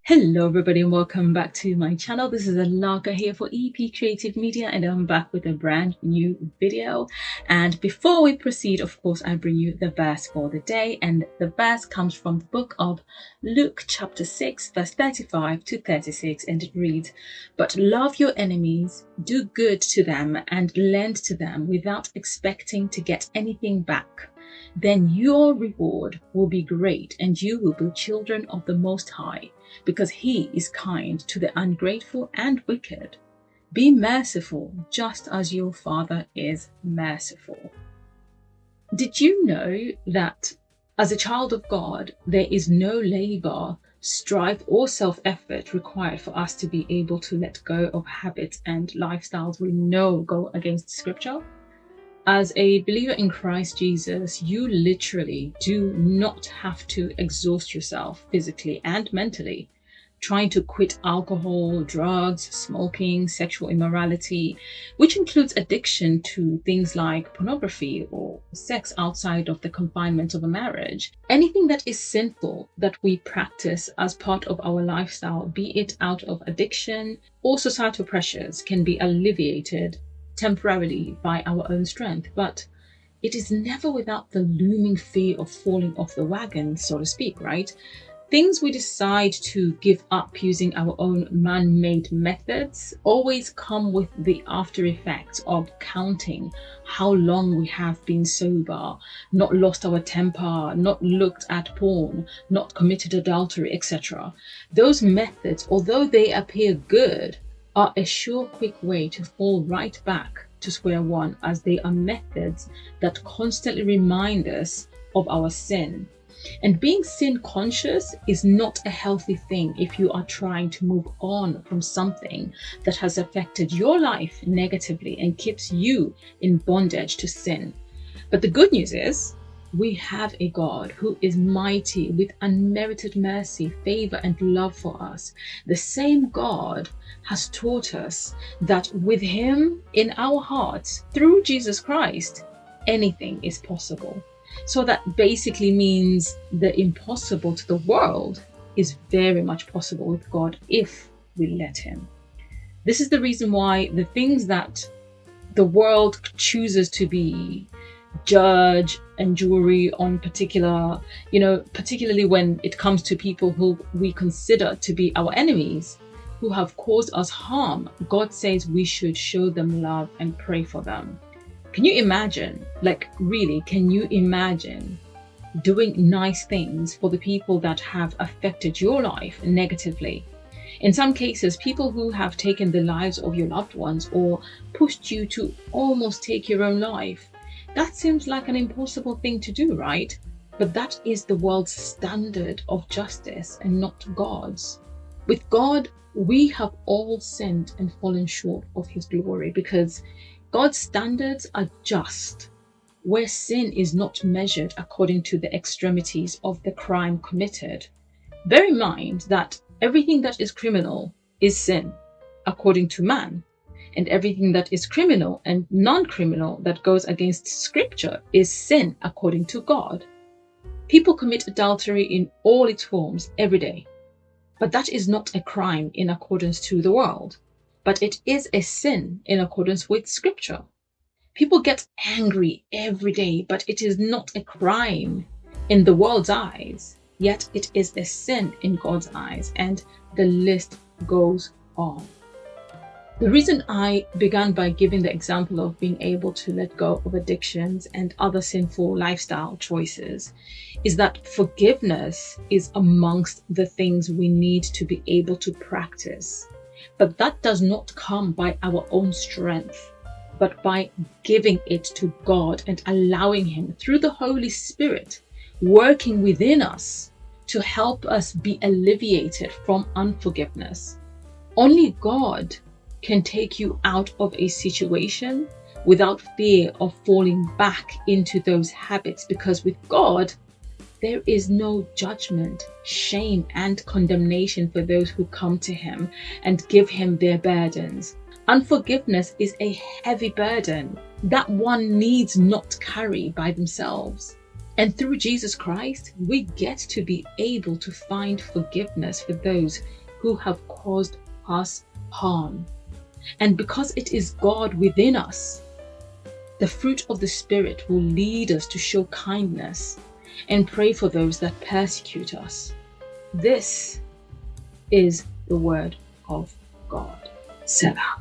Hello everybody and welcome back to my channel. This is Alaka here for EPCreativeMedia and I'm back with a brand new video. And before we proceed, of course, I bring you the verse for the day, and the verse comes from the book of Luke chapter 6 verse 35 to 36, and it reads, "But love your enemies, do good to them and lend to them without expecting to get anything back. Then your reward will be great and you will be children of the Most High, because he is kind to the ungrateful and wicked. Be merciful, just as your Father is merciful." Did you know that as a child of God, there is no labor, strife, or self-effort required for us to be able to let go of habits and lifestyles we know go against Scripture? As a believer in Christ Jesus, you literally do not have to exhaust yourself physically and mentally trying to quit alcohol, drugs, smoking, sexual immorality, which includes addiction to things like pornography or sex outside of the confinement of a marriage. Anything that is sinful that we practice as part of our lifestyle, be it out of addiction or societal pressures, can be alleviated temporarily by our own strength, but it is never without the looming fear of falling off the wagon, so to speak, right? Things we decide to give up using our own man-made methods always come with the after effects of counting how long we have been sober, not lost our temper, not looked at porn, not committed adultery, etc. Those methods, although they appear good, are a sure, quick way to fall right back to square one, as they are methods that constantly remind us of our sin. And being sin conscious is not a healthy thing if you are trying to move on from something that has affected your life negatively and keeps you in bondage to sin. But the good news is, we have a God who is mighty with unmerited mercy, favor, and love for us. The same God has taught us that with him in our hearts, through Jesus Christ, anything is possible. So that basically means the impossible to the world is very much possible with God if we let him. This is the reason why the things that the world chooses to be judge and jury on particularly when it comes to people who we consider to be our enemies, who have caused us harm, God says we should show them love and pray for them. Can you imagine, can you imagine doing nice things for the people that have affected your life negatively? In some cases, people who have taken the lives of your loved ones or pushed you to almost take your own life. That seems like an impossible thing to do, right? But that is the world's standard of justice and not God's. With God, we have all sinned and fallen short of his glory, because God's standards are just, where sin is not measured according to the extremities of the crime committed. Bear in mind that everything that is criminal is sin, according to man. And everything that is criminal and non-criminal that goes against Scripture is sin according to God. People commit adultery in all its forms every day, but that is not a crime in accordance to the world, but it is a sin in accordance with Scripture. People get angry every day, but it is not a crime in the world's eyes, yet it is a sin in God's eyes, and the list goes on. The reason I began by giving the example of being able to let go of addictions and other sinful lifestyle choices is that forgiveness is amongst the things we need to be able to practice. But that does not come by our own strength, but by giving it to God and allowing him, through the Holy Spirit, working within us to help us be alleviated from unforgiveness. Only God can take you out of a situation without fear of falling back into those habits, because with God, there is no judgment, shame, and condemnation for those who come to him and give him their burdens. Unforgiveness is a heavy burden that one needs not carry by themselves. And through Jesus Christ, we get to be able to find forgiveness for those who have caused us harm. And because it is God within us, the fruit of the Spirit will lead us to show kindness and pray for those that persecute us. This is the word of God. Selah.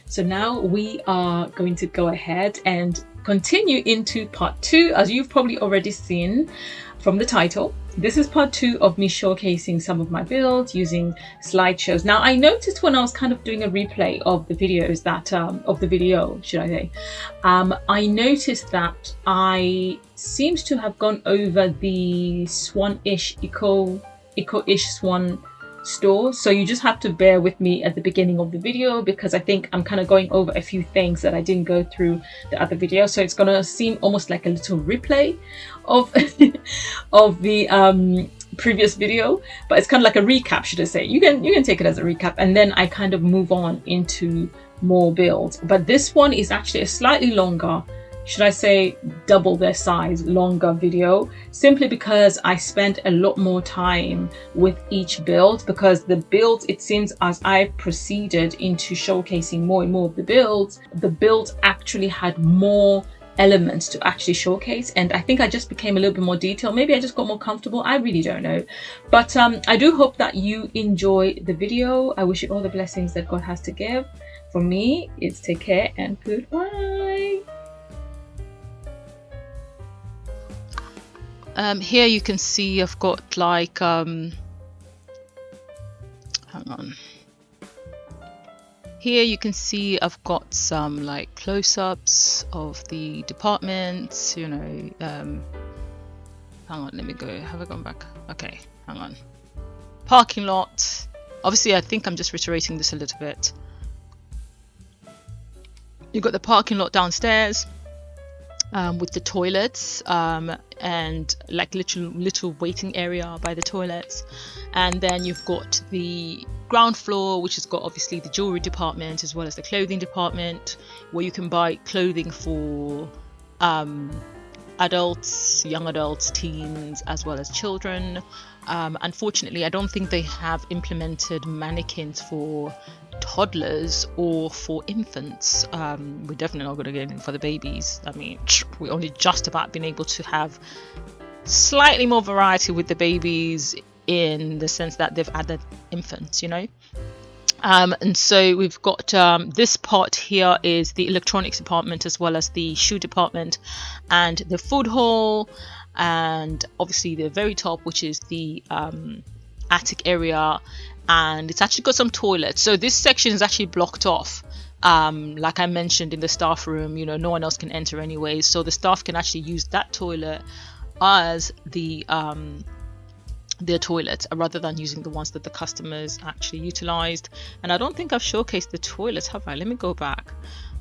So now we are going to go ahead and continue into part 2, as you've probably already seen from the title. This is part 2 of me showcasing some of my builds using slideshows. Now, I noticed when I was kind of doing a replay of the videos that, of the video, should I say, I noticed that I seems to have gone over the Swan-ish, eco-ish Swan store. So you just have to bear with me at the beginning of the video, because I think I'm kind of going over a few things that I didn't go through the other video. So it's gonna seem almost like a little replay of of the previous video, but it's kind of like a recap, should I say. You can take it as a recap, and then I kind of move on into more builds. But this one is actually a slightly longer, should I say double their size, longer video, simply because I spent a lot more time with each build, because the builds, it seems as I proceeded into showcasing more and more of the builds actually had more elements to actually showcase, and I think I just became a little bit more detailed. Maybe I just got more comfortable, I really don't know. But I do hope that you enjoy the video. I wish you all the blessings that God has to give. For me, it's take care and goodbye. Here you can see I've got like hang on. Here you can see I've got some like close-ups of the departments, you know. Hang on, let me go. Have I gone back? Okay, hang on. Parking lot. Obviously, I think I'm just reiterating this a little bit. You've got the parking lot downstairs. With the toilets and like little waiting area by the toilets, and then you've got the ground floor, which has got obviously the jewelry department as well as the clothing department, where you can buy clothing for adults, young adults, teens, as well as children. Unfortunately, I don't think they have implemented mannequins for toddlers or for infants. We're definitely not going to get in for the babies. I mean, we only just about been able to have slightly more variety with the babies, in the sense that they've added infants, you know. And so we've got this part here is the electronics department, as well as the shoe department and the food hall, and obviously the very top, which is the attic area, and it's actually got some toilets. So this section is actually blocked off. Like I mentioned in the staff room, you know, no one else can enter anyway, so the staff can actually use that toilet as their toilet, rather than using the ones that the customers actually utilized. And I don't think I've showcased the toilets, have I? Let me go back.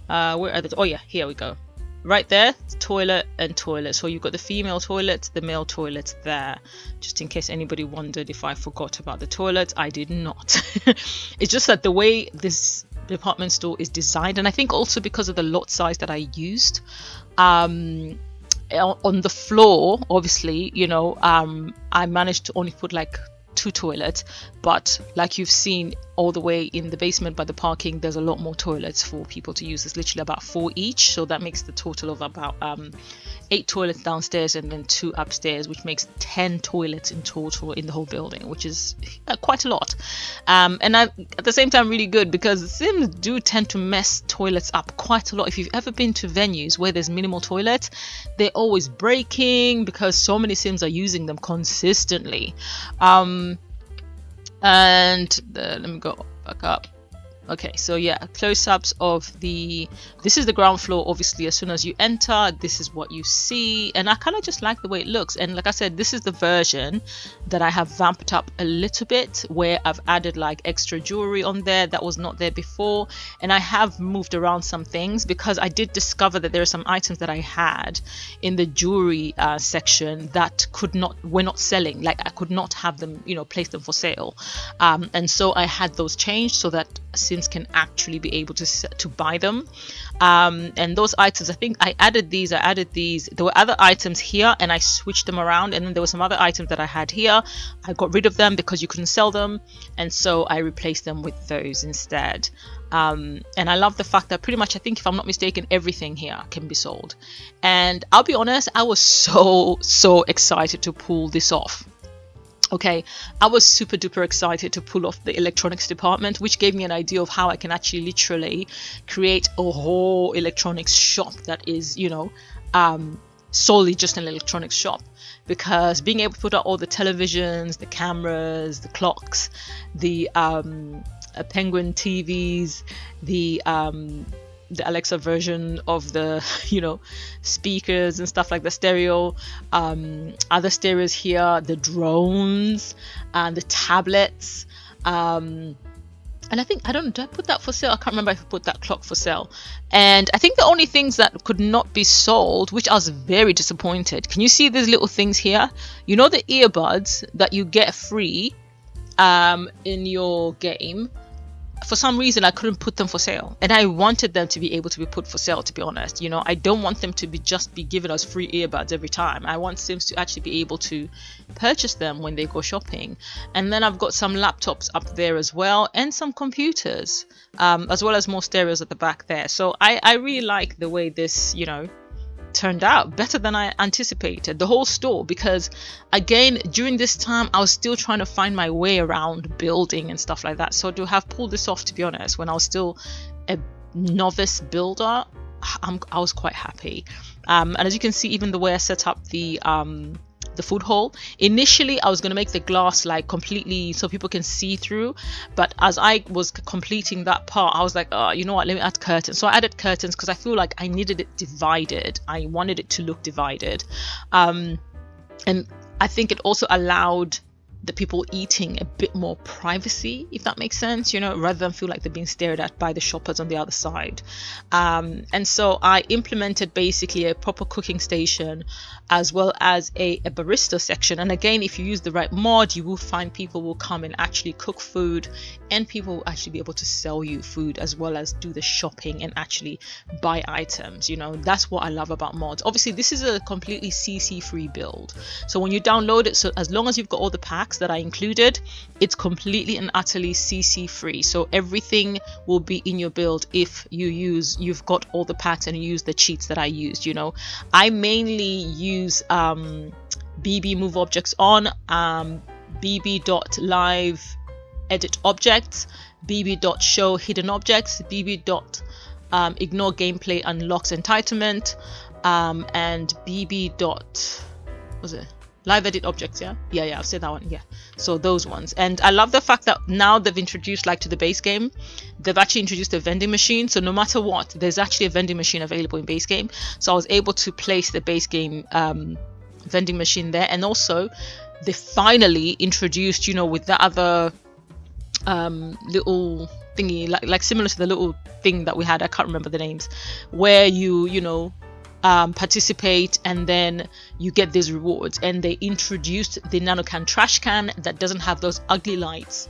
Where are the, oh yeah, here we go. Right there, toilet and toilet. So you've got the female toilet, the male toilet there. Just in case anybody wondered if I forgot about the toilet, I did not. It's just that the way this department store is designed, and I think also because of the lot size that I used, on the floor, obviously, you know, I managed to only put like 2 toilets, but like you've seen all the way in the basement by the parking, there's a lot more toilets for people to use. It's literally about 4 each, so that makes the total of about 8 toilets downstairs and then 2 upstairs, which makes 10 toilets in total in the whole building, which is quite a lot. And at the same time really good, because Sims do tend to mess toilets up quite a lot. If you've ever been to venues where there's minimal toilets, they're always breaking because so many Sims are using them consistently. Let me go back up. Okay, so yeah, close-ups of this is the ground floor. Obviously, as soon as you enter, this is what you see, and I kind of just like the way it looks. And like I said, this is the version that I have vamped up a little bit, where I've added like extra jewelry on there that was not there before, and I have moved around some things because I did discover that there are some items that I had in the jewelry section that were not selling. Like I could not have them, you know, place them for sale, and so I had those changed so that Sims can actually be able to buy them. And those items, I think I added these. There were other items here and I switched them around, and then there were some other items that I had here. I got rid of them because you couldn't sell them, and so I replaced them with those instead. And I love the fact that pretty much, I think if I'm not mistaken, everything here can be sold. And I'll be honest, I was so excited to pull this off. Okay, I was super duper excited to pull off the electronics department, which gave me an idea of how I can actually literally create a whole electronics shop that is, you know, solely just an electronics shop. Because being able to put out all the televisions, the cameras, the clocks, the Penguin TVs, the Alexa version of the, you know, speakers and stuff like the stereo, other stereos here, the drones and the tablets, and I think, I don't know, did I put that for sale? I can't remember if I put that clock for sale. And I think the only things that could not be sold, which I was very disappointed, can you see these little things here? You know, the earbuds that you get free in your game? For some reason I couldn't put them for sale, and I wanted them to be able to be put for sale, to be honest. You know, I don't want them to be just be given us free earbuds every time. I want Sims to actually be able to purchase them when they go shopping. And then I've got some laptops up there as well, and some computers, as well as more stereos at the back there. So I really like the way this, you know, turned out, better than I anticipated, the whole store, because again, during this time I was still trying to find my way around building and stuff like that. So to have pulled this off, to be honest, when I was still a novice builder, I was quite happy. And as you can see, even the way I set up the food hall, initially I was going to make the glass like completely so people can see through, but as I was completing that part, I was like, oh, you know what, let me add curtains. So I added curtains because I feel like I needed it divided. I wanted it to look divided, and I think it also allowed the people eating a bit more privacy, if that makes sense, you know, rather than feel like they're being stared at by the shoppers on the other side. And so I implemented basically a proper cooking station, as well as a barista section. And again, if you use the right mod, you will find people will come and actually cook food, and people will actually be able to sell you food, as well as do the shopping and actually buy items. You know, that's what I love about mods. Obviously, this is a completely CC free build, so when you download it, so as long as you've got all the packs that I included, it's completely and utterly CC free. So everything will be in your build if you've got all the packs and you use the cheats that I used. You know, I mainly use BB move objects on, BB.live edit objects, BB.show hidden objects, BB. Ignore gameplay unlocks entitlement, and BB. Was it live edit objects? Yeah, I've said that one. Yeah, so those ones. And I love the fact that now they've introduced, like, to the base game, they've actually introduced a vending machine. So no matter what, there's actually a vending machine available in base game. So I was able to place the base game vending machine there. And also they finally introduced, you know, with the other little thingy, like similar to the little thing that we had, I can't remember the names, where you know, participate and then you get these rewards. And they introduced the nanocan trash can that doesn't have those ugly lights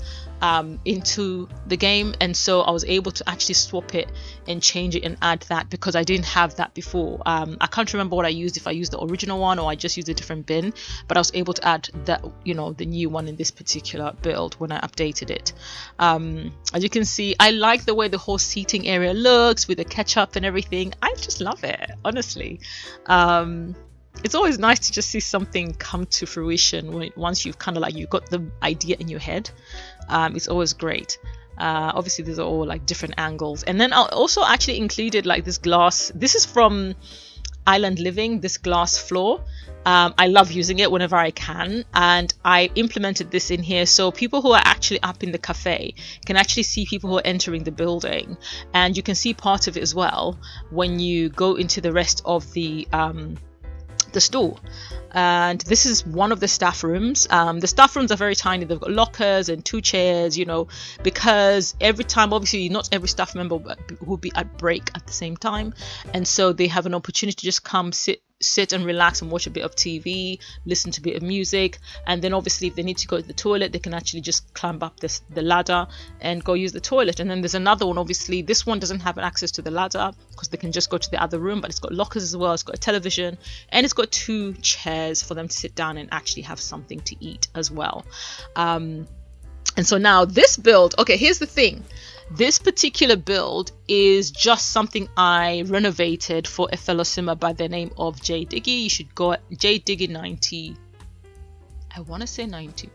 into the game, and so I was able to actually swap it and change it and add that, because I didn't have that before. I can't remember what I used, if I used the original one or I just used a different bin, but I was able to add that, you know, the new one in this particular build when I updated it. As you can see, I like the way the whole seating area looks with the ketchup and everything. I just love it, honestly. It's always nice to just see something come to fruition once you've kind of like, you've got the idea in your head. It's always great. Obviously these are all like different angles. And then I also actually included like this glass. This is from Island Living, this glass floor. I love using it whenever I can, and I implemented this in here so people who are actually up in the cafe can actually see people who are entering the building, and you can see part of it as well when you go into the rest of the store. And this is one of the staff rooms. The staff rooms are very tiny. They've got lockers and 2 chairs, you know, because every time, obviously not every staff member will be at break at the same time, and so they have an opportunity to just come sit sit and relax and watch a bit of TV, listen to a bit of music, and then obviously if they need to go to the toilet, they can actually just climb up the ladder and go use the toilet. And then there's another one, obviously this one doesn't have access to the ladder because they can just go to the other room, but it's got lockers as well, it's got a television, and it's got 2 chairs for them to sit down and actually have something to eat as well. And so now this build, okay, here's the thing. This particular build is just something I renovated for a fellow simmer by the name of J Diggy. You should go at J Diggy 90, I want to say 92,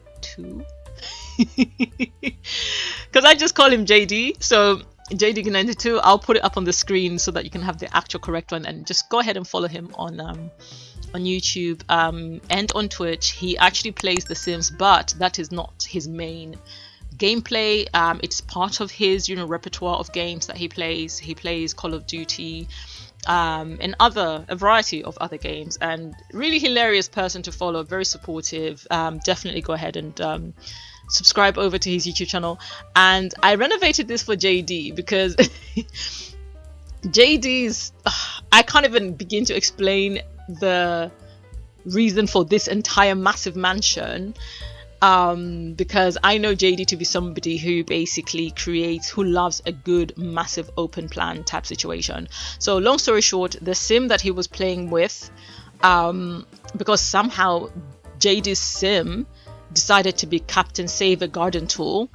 because I just call him JD. So J Diggy 92, I'll put it up on the screen so that you can have the actual correct one, and just go ahead and follow him on YouTube and on Twitch. He actually plays The Sims, but that is not his main gameplay. It's part of his repertoire of games that he plays. He plays Call of Duty and a variety of other games, and really hilarious person to follow, very supportive. Definitely go ahead and subscribe over to his YouTube channel. And I renovated this for JD because JD's I can't even begin to explain the reason for this entire massive mansion, because I know JD to be somebody who basically who loves a good massive open plan type situation. So long story short, the sim that he was playing with, because somehow JD's sim decided to be Captain Save a Garden Tool,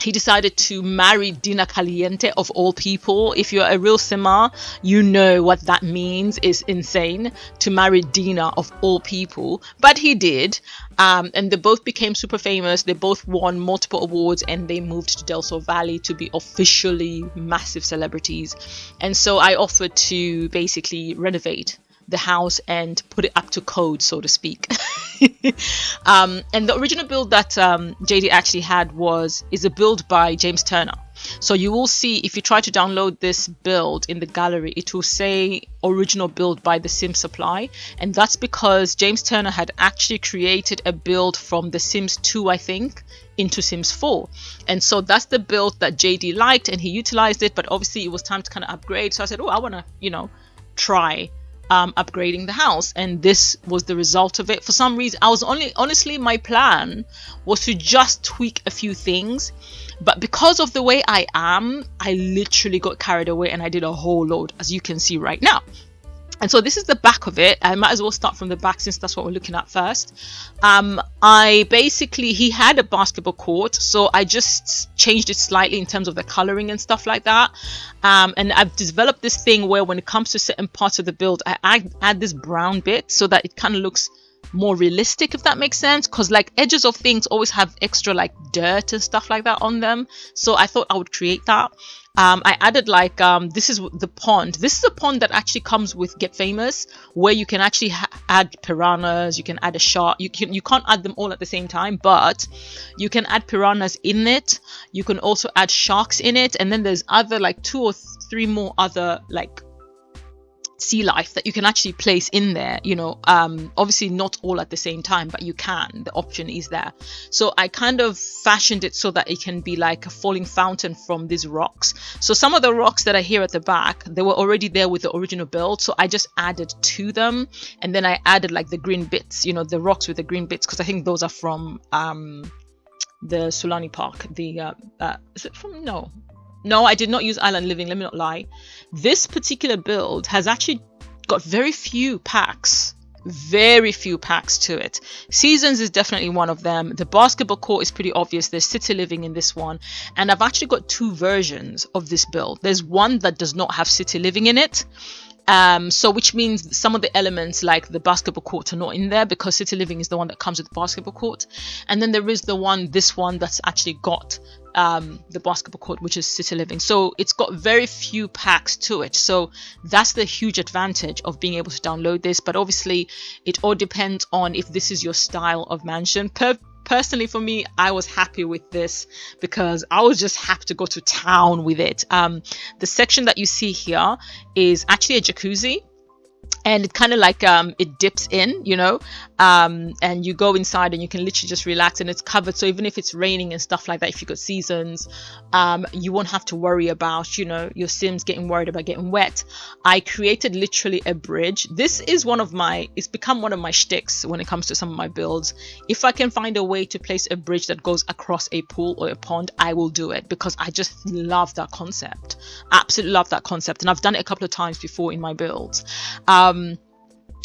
he decided to marry Dina Caliente of all people. If you're a real simmer, you know what that means. Is insane to marry Dina of all people, but he did, and they both became super famous. They both won multiple awards, and they moved to Del Sol Valley to be officially massive celebrities. And so I offered to basically renovate the house and put it up to code, so to speak. And the original build that JD actually had is a build by James Turner. So you will see, if you try to download this build in the gallery, it will say original build by The Sims Supply, and that's because James Turner had actually created a build from The Sims 2, I think, into Sims 4. And so that's the build that JD liked, and he utilized it, but obviously it was time to kind of upgrade. So I said, oh, I want to try upgrading the house, and this was the result of it. For some reason, honestly my plan was to just tweak a few things, but because of the way I am, I literally got carried away and I did a whole load, as you can see right now. And so this is the back of it. I might as well start from the back since that's what we're looking at first. He had a basketball court, so I just changed it slightly in terms of the coloring and stuff like that. And I've developed this thing where when it comes to certain parts of the build, I add this brown bit so that it kind of looks more realistic, if that makes sense, because like edges of things always have extra like dirt and stuff like that on them. So I thought I would create that. I added like this is the pond. This is a pond that actually comes with Get Famous, where you can actually add piranhas. You can add a shark. You can't add them all at the same time, but you can add piranhas in it. You can also add sharks in it, and then there's other like 2 or 3 more other like sea life that you can actually place in there, obviously not all at the same time, but you can, the option is there. So I kind of fashioned it so that it can be like a falling fountain from these rocks. So some of the rocks that are here at the back, they were already there with the original build, so I just added to them, and then I added like the green bits, the rocks with the green bits, because I think those are from the Sulani Park. Is it from? No, I did not use Island Living, let me not lie. This particular build has actually got very few packs to it. Seasons is definitely one of them. The basketball court is pretty obvious. There's City Living in this one. And I've actually got 2 versions of this build. There's one that does not have City Living in it. So which means some of the elements like the basketball court are not in there, because City Living is the one that comes with the basketball court. And then there is this one that's actually got the basketball court, which is City Living. So it's got very few packs to it. So that's the huge advantage of being able to download this. But obviously it all depends on if this is your style of mansion. Personally, for me, I was happy with this because I was just happy to go to town with it. The section that you see here is actually a jacuzzi. and it kind of like it dips in, you know, and you go inside and you can literally just relax, and it's covered. So even if it's raining and stuff like that, if you've got seasons, you won't have to worry about, you know, your Sims getting worried about getting wet. I created literally a bridge. This is it's become one of my shticks when it comes to some of my builds. If I can find a way to place a bridge that goes across a pool or a pond, I will do it, because I just love that concept. Absolutely love that concept, and I've done it a couple of times before in my builds.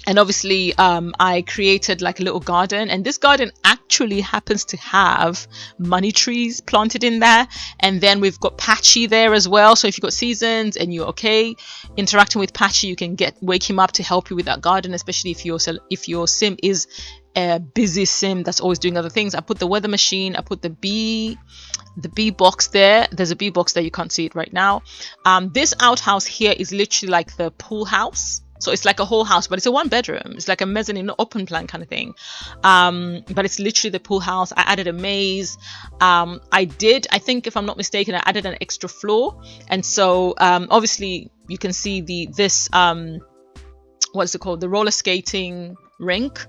And obviously I created like a little garden, and this garden actually happens to have money trees planted in there, and then we've got Patchy there as well. So if you've got seasons and you're okay interacting with Patchy, you can wake him up to help you with that garden, especially if your sim is a busy sim that's always doing other things. I put the weather machine, I put the bee box there. There's a bee box there, you can't see it right now. This outhouse here is literally like the pool house. So it's like a whole house, but it's a 1-bedroom. It's like a mezzanine, open plan kind of thing. But it's literally the pool house. I added a maze. I think if I'm not mistaken, I added an extra floor. And so obviously you can see this what's it called? The roller skating rink,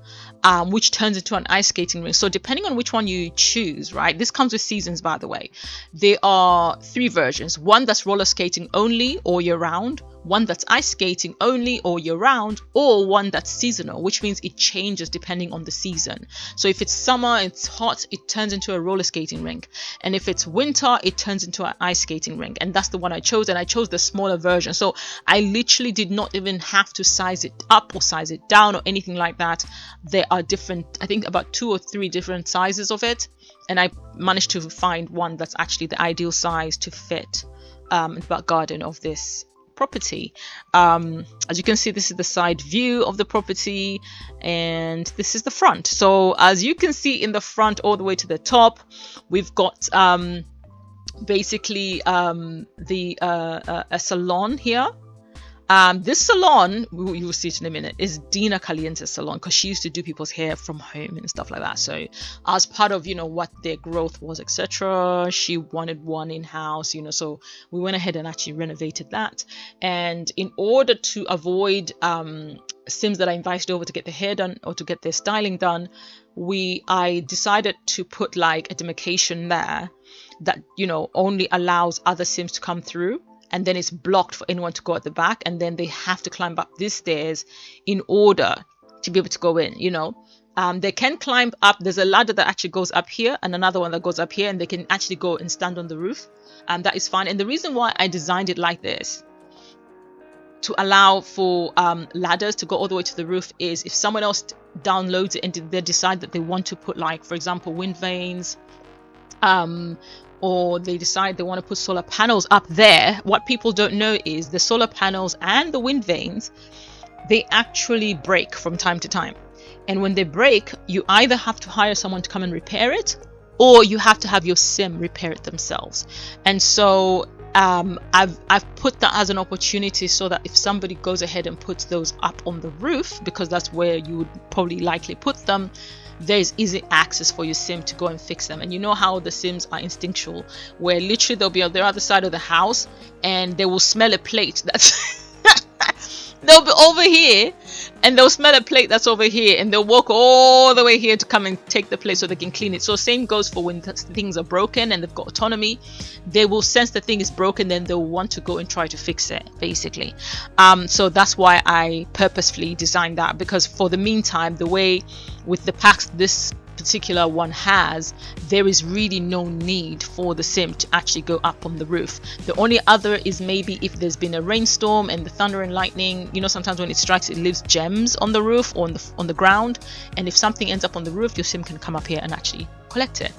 which turns into an ice skating rink. So depending on which one you choose, right? This comes with seasons, by the way. There are 3 versions. One that's roller skating only all year round, one that's ice skating only all year round, or one that's seasonal, which means it changes depending on the season. So if it's summer, it's hot, it turns into a roller skating rink, and if it's winter, it turns into an ice skating rink. And that's the one I chose, and I chose the smaller version. So I literally did not even have to size it up or size it down or anything like that. There are different, I think about 2 or 3 different sizes of it, and I managed to find one that's actually the ideal size to fit the garden of this property. As you can see, this is the side view of the property, and this is the front. So as you can see in the front all the way to the top, we've got basically a salon here. This salon, you will see it in a minute, is Dina Caliente's salon, because she used to do people's hair from home and stuff like that. So as part of, you know, what their growth was, etc., she wanted one in-house, you know, so we went ahead and actually renovated that. And in order to avoid Sims that I invited over to get their hair done or to get their styling done, I decided to put like a demarcation there that, you know, only allows other Sims to come through, and then it's blocked for anyone to go at the back, and then they have to climb up these stairs in order to be able to go in, you know. They can climb up. There's a ladder that actually goes up here and another one that goes up here, and they can actually go and stand on the roof, and that is fine. And the reason why I designed it like this, to allow for ladders to go all the way to the roof, is if someone else downloads it and they decide that they want to put, like, for example, wind vanes, or they decide they want to put solar panels up there. What people don't know is the solar panels and the wind vanes, they actually break from time to time. And when they break, you either have to hire someone to come and repair it, or you have to have your sim repair it themselves. And so I've put that as an opportunity, so that if somebody goes ahead and puts those up on the roof, because that's where you would probably likely put them, there's easy access for your sim to go and fix them. And you know how the Sims are instinctual, where literally they'll be on the other side of the house and they will smell a plate that's they'll be over here and they'll smell a plate that's over here, and they'll walk all the way here to come and take the plate so they can clean it. So same goes for when things are broken and they've got autonomy. They will sense the thing is broken, then they'll want to go and try to fix it, basically. So that's why I purposefully designed that, because for the meantime, the way with the packs this particular one has, there is really no need for the sim to actually go up on the roof. The only other is maybe if there's been a rainstorm and the thunder and lightning, you know, sometimes when it strikes, it leaves gems on the roof or on the ground, and if something ends up on the roof, your sim can come up here and actually collect it.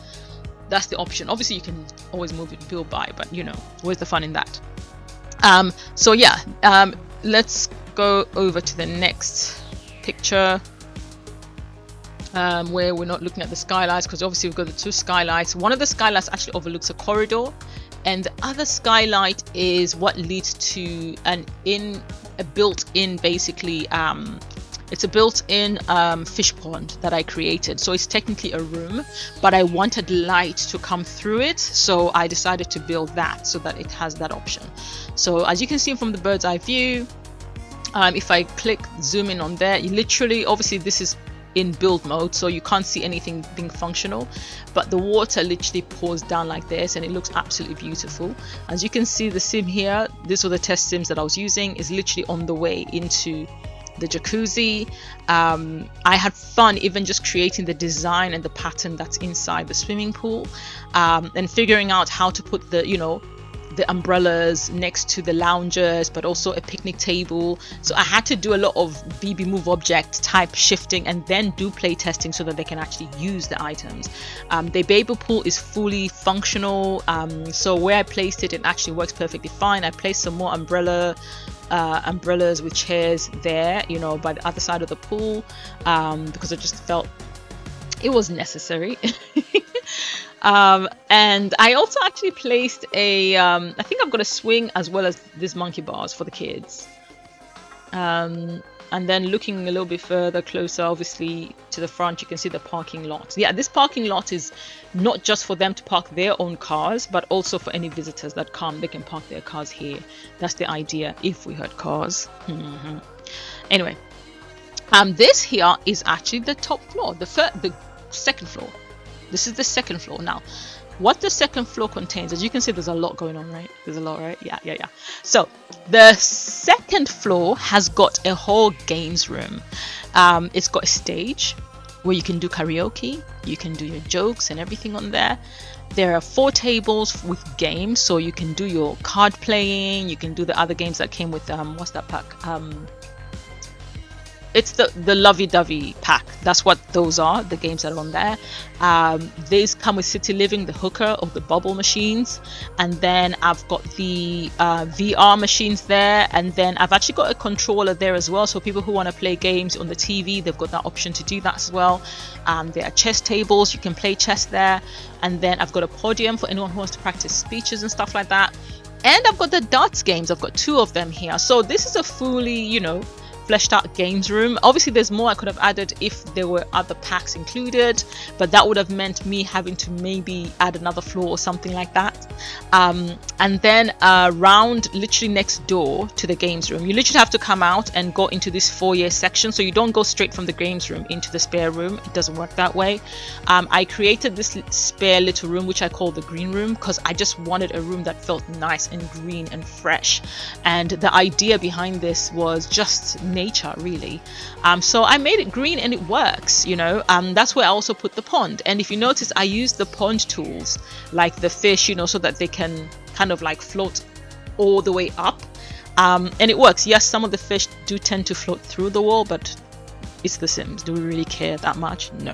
That's the option. Obviously you can always move it build by, but you know, where's the fun in that? So yeah, let's go over to the next picture, where we're not looking at the skylights, because obviously we've got the 2 skylights. One of the skylights actually overlooks a corridor, and the other skylight is what leads to a built-in, basically it's a built-in fish pond that I created. So it's technically a room, but I wanted light to come through it, so I decided to build that so that it has that option. So as you can see from the bird's eye view, If I click zoom in on there, you literally, obviously this is in build mode, so you can't see anything being functional, but the water literally pours down like this, and it looks absolutely beautiful. As you can see, the sim here, these were the test sims that I was using, is literally on the way into the jacuzzi. I had fun even just creating the design and the pattern that's inside the swimming pool, and figuring out how to put the, you know, the umbrellas next to the loungers, but also a picnic table. So I had to do a lot of BB move object type shifting and then do play testing so that they can actually use the items. The baby pool is fully functional, so where I placed it, it actually works perfectly fine. I placed some more umbrellas with chairs there, you know, by the other side of the pool, because I just felt it was necessary. And I also actually placed a I think I've got a swing as well as these monkey bars for the kids. And then looking a little bit further closer, obviously to the front, you can see the parking lot. Yeah, this parking lot is not just for them to park their own cars, but also for any visitors that come, they can park their cars here. That's the idea, if we had cars. Anyway, this here is actually the top floor, the second floor. This is the second floor. Now, what the second floor contains, as you can see, there's a lot going on, right? There's a lot, right? Yeah. So the second floor has got a whole games room. It's got a stage where you can do karaoke, you can do your jokes and everything on there. There are 4 tables with games, so you can do your card playing, you can do the other games that came with what's that pack? It's the lovey-dovey pack. That's what those are, the games that are on there. These come with City Living, the hooker or the bubble machines, and then I've got the VR machines there, and then I've actually got a controller there as well, so people who want to play games on the TV, they've got that option to do that as well. There are chess tables, you can play chess there, and then I've got a podium for anyone who wants to practice speeches and stuff like that. And I've got the darts games, I've got 2 of them here. So this is a fully, you know, fleshed out games room. Obviously there's more I could have added if there were other packs included, but that would have meant me having to maybe add another floor or something like that. And then around literally next door to the games room, you literally have to come out and go into this foyer section, so you don't go straight from the games room into the spare room. It doesn't work that way. I created this spare little room which I call the green room, because I just wanted a room that felt nice and green and fresh, and the idea behind this was just nature, really. So I made it green and it works, you know. That's where I also put the pond, and if you notice, I use the pond tools like the fish, you know, so that they can kind of like float all the way up, and it works. Yes, some of the fish do tend to float through the wall, but it's The Sims. Do we really care that much? No.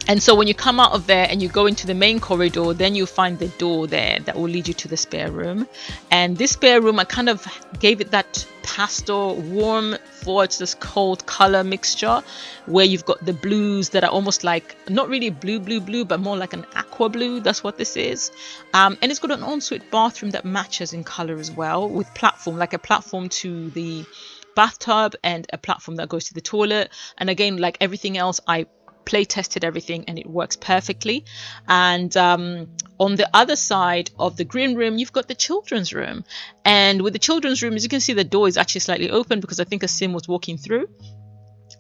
And so when you come out of there and you go into the main corridor, then you'll find the door there that will lead you to the spare room. And this spare room, I kind of gave it that pastel, warm towards this cold color mixture, where you've got the blues that are almost like, not really blue, but more like an aqua blue. That's what this is. And it's got an ensuite bathroom that matches in color as well, with platform, like a platform to the bathtub and a platform that goes to the toilet. And again, like everything else, I play tested everything and it works perfectly. And on the other side of the green room, you've got the children's room, and with the children's room, as you can see, the door is actually slightly open because I think a sim was walking through,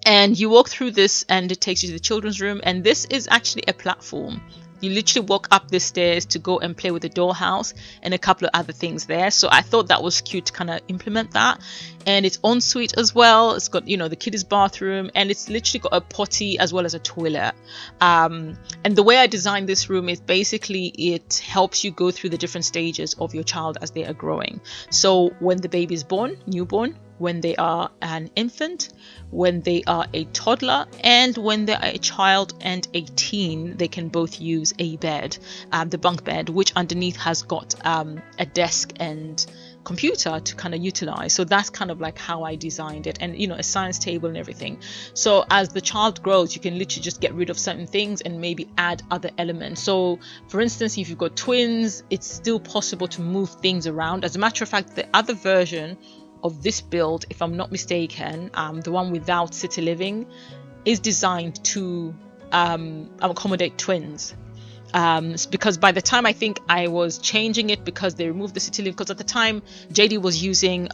and you walk through this and it takes you to the children's room. And this is actually a platform. You literally walk up the stairs to go and play with the dollhouse and a couple of other things there. So I thought that was cute to kind of implement that. And it's ensuite as well. It's got, you know, the kiddies bathroom, and it's literally got a potty as well as a toilet. And the way I designed this room is basically it helps you go through the different stages of your child as they are growing. So when the baby is born, newborn, when they are an infant, when they are a toddler, and when they are a child and a teen, they can both use a bed, the bunk bed, which underneath has got a desk and computer to kind of utilize. So that's kind of like how I designed it, and you know, a science table and everything. So as the child grows, you can literally just get rid of certain things and maybe add other elements. So for instance, if you've got twins, it's still possible to move things around. As a matter of fact, the other version of this build, if I'm not mistaken, the one without City Living, is designed to accommodate twins. Because by the time I think I was changing it, because they removed the City Living, because at the time JD was using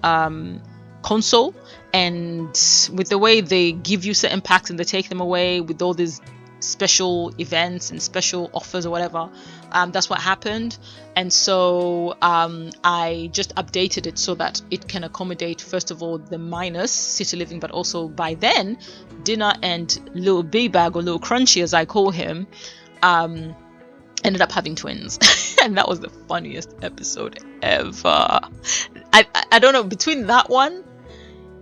console, and with the way they give you certain packs and they take them away with all these special events and special offers or whatever, that's what happened. And so I just updated it so that it can accommodate, first of all, the minus city living, but also by then Dinner and little B-Bag, or little Crunchy as I call him, ended up having twins. And that was the funniest episode ever. I don't know, between that one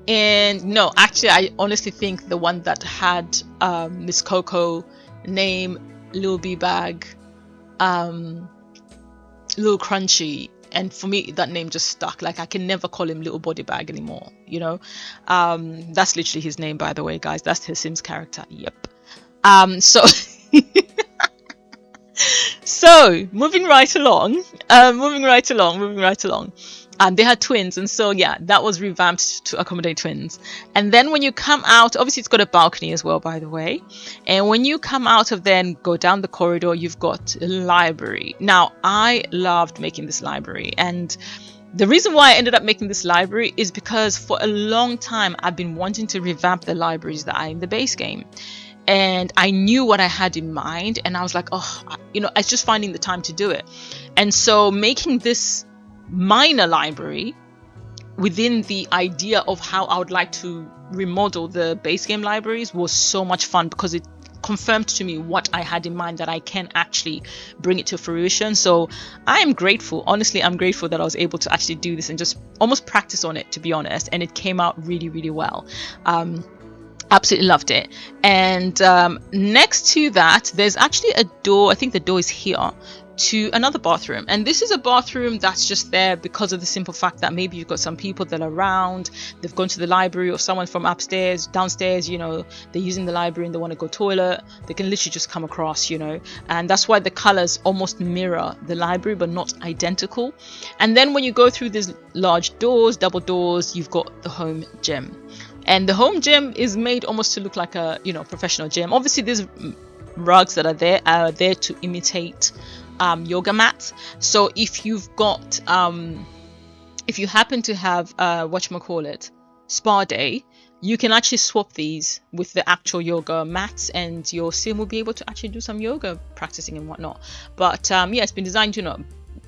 and, no, actually I honestly think the one that had Miss Coco name Lil B-Bag, Lil Crunchy, and for me that name just stuck. Like, I can never call him Little Body Bag anymore, you know. That's literally his name, by the way, guys. That's his Sims character. Yep. So so moving right along. They had twins, and so yeah, that was revamped to accommodate twins. And then when you come out, obviously it's got a balcony as well, by the way, and when you come out of there and go down the corridor, you've got a library. Now, I loved making this library, and the reason why I ended up making this library is because for a long time I've been wanting to revamp the libraries that are in the base game. And I knew what I had in mind, and I was like, oh, you know, it's just finding the time to do it. And so making this minor library within the idea of how I would like to remodel the base game libraries was so much fun, because it confirmed to me what I had in mind, that I can actually bring it to fruition. So I am grateful, honestly, I'm grateful that I was able to actually do this and just almost practice on it, to be honest. And it came out really, really well. Absolutely loved it. And next to that, there's actually a door. I think the door is here to another bathroom, and this is a bathroom that's just there because of the simple fact that maybe you've got some people that are around, they've gone to the library, or someone from upstairs, downstairs, you know, they're using the library and they want to go toilet, they can literally just come across, you know. And that's why the colors almost mirror the library but not identical. And then when you go through these large doors, double doors, you've got the home gym. And the home gym is made almost to look like a, you know, professional gym. Obviously these rugs that are there to imitate yoga mats. So if you've got if you happen to have spa day, you can actually swap these with the actual yoga mats, and your sim will be able to actually do some yoga practicing and whatnot. But yeah, it's been designed, you know,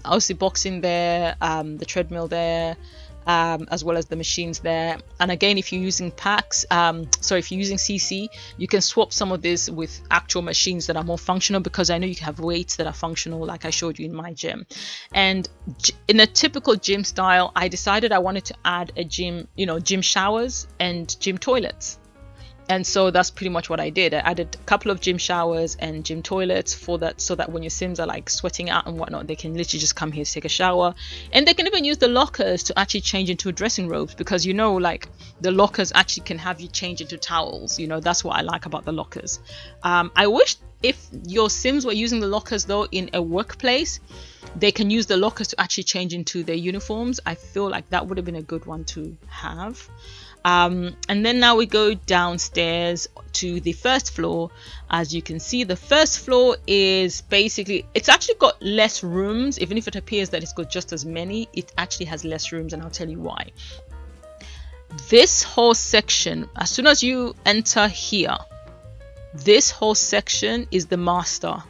obviously boxing there, the treadmill there, as well as the machines there. And again, if you're using packs, if you're using CC, you can swap some of this with actual machines that are more functional, because I know you can have weights that are functional, like I showed you in my gym. And in a typical gym style, I decided I wanted to add a gym, you know, gym showers and gym toilets. And so that's pretty much what I did. I added a couple of gym showers and gym toilets for that, so that when your sims are like sweating out and whatnot, they can literally just come here to take a shower. And they can even use the lockers to actually change into dressing robes, because, you know, like the lockers actually can have you change into towels. You know, that's what I like about the lockers. I wish if your sims were using the lockers though in a workplace, they can use the lockers to actually change into their uniforms. I feel like that would have been a good one to have. And then now we go downstairs to the first floor. As you can see, the first floor is basically, it's actually got less rooms. Even if it appears that it's got just as many, it actually has less rooms, and I'll tell you why. This whole section, as soon as you enter here, this whole section is the master.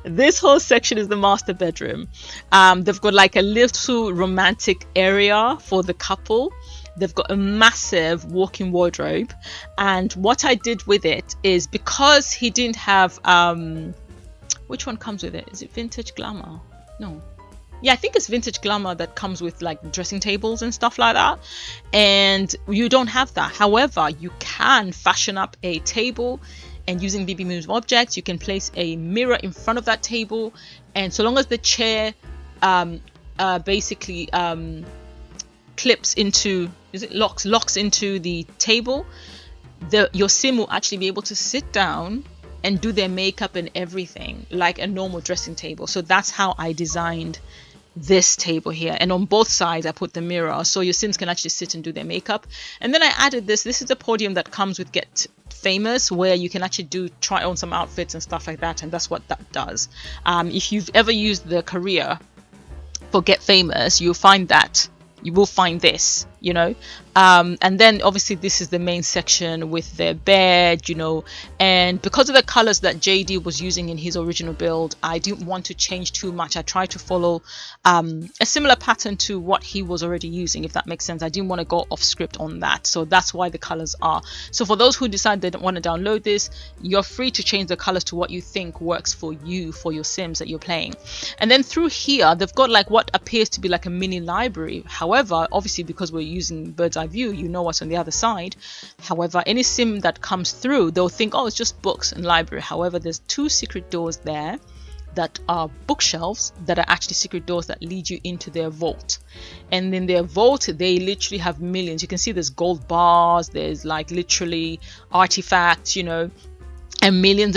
This whole section is the master bedroom. They've got like a little romantic area for the couple. They've got a massive walk-in wardrobe, and what I did with it is, because he didn't have which one comes with it? Is it Vintage Glamour? No. Yeah, I think it's Vintage Glamour that comes with like dressing tables and stuff like that, and you don't have that. However, you can fashion up a table, and using BB Move objects, you can place a mirror in front of that table, and so long as the chair basically clips into, locks into the table, your sim will actually be able to sit down and do their makeup and everything like a normal dressing table. So that's how I designed this table here, and on both sides I put the mirror, so your sims can actually sit and do their makeup. And then I added this is the podium that comes with Get Famous, where you can actually try on some outfits and stuff like that, and that's what that does. If you've ever used the career for Get Famous, you'll find that you will find this, you know. And then obviously this is the main section with their bed, you know, and because of the colors that JD was using in his original build, I didn't want to change too much. I tried to follow a similar pattern to what he was already using, if that makes sense. I didn't want to go off script on that, so that's why the colors are. So for those who decide they don't want to download this, you're free to change the colors to what you think works for you, for your Sims that you're playing. And then through here they've got like what appears to be like a mini library. However, obviously because we're using bird's eye view, you know what's on the other side. However, any sim that comes through, they'll think, oh, it's just books and library. However, there's 2 secret doors there that are bookshelves that are actually secret doors that lead you into their vault. And in their vault, they literally have millions. You can see there's gold bars, there's like literally artifacts, you know, and millions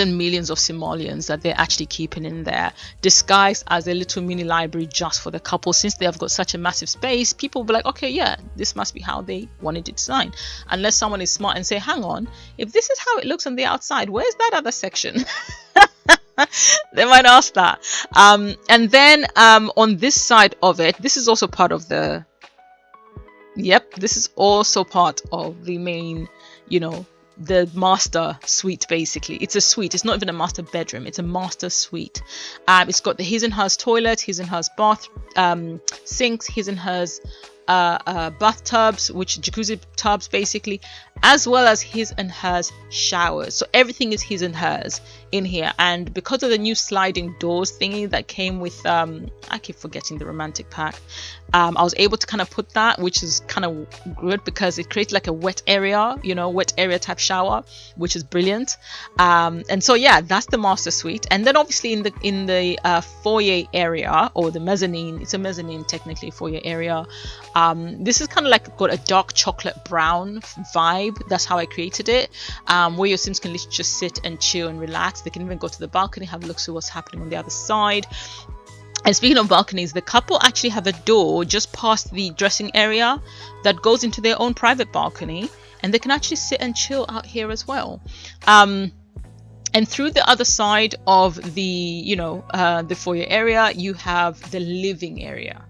of simoleons that they're actually keeping in there, disguised as a little mini library just for the couple. Since they have got such a massive space, people will be like, okay, yeah, this must be how they wanted it designed. Unless someone is smart and say, hang on, if this is how it looks on the outside, where's that other section? They might ask that. And then on this side of it, this is also part of the, this is also part of the main, you know, the master suite. Basically, it's a suite. It's not even a master bedroom, it's a master suite. It's got the his and hers toilet, his and hers bath, sinks, his and hers bathtubs, which jacuzzi tubs basically, as well as his and hers showers. So everything is his and hers in here. And because of the new sliding doors thingy that came with I keep forgetting the romantic pack, I was able to kind of put that, which is kind of good because it creates like a wet area, you know, wet area type shower, which is brilliant. And so yeah, that's the master suite. And then obviously in the foyer area, or the mezzanine, it's a mezzanine technically, foyer area, this is kind of like got a dark chocolate brown vibe. That's how I created it, where your Sims can literally just sit and chill and relax. They can even go to the balcony, have a look, see what's happening on the other side. And speaking of balconies, the couple actually have a door just past the dressing area that goes into their own private balcony, and they can actually sit and chill out here as well. And through the other side of the, you know, the foyer area, you have the living area.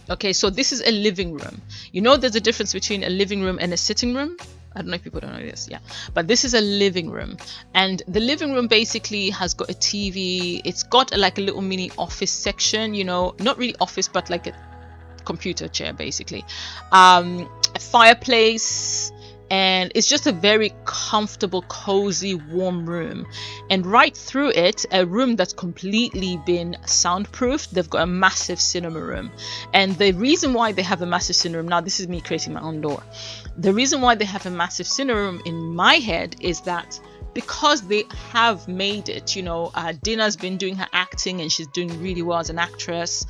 Okay, so this is a living room. You know, there's a difference between a living room and a sitting room. I don't know if people don't know this, yeah, but this is a living room, and the living room basically has got a TV. It's got like a little mini office section, you know, not really office, but like a computer chair basically, a fireplace, and it's just a very comfortable, cozy, warm room. And right through it, a room that's completely been soundproofed. They've got a massive cinema room, and the reason why they have a massive cinema room, now this is me creating my own door, the reason why they have a massive cinema room in my head is that because they have made it, you know, Dina's been doing her acting and she's doing really well as an actress.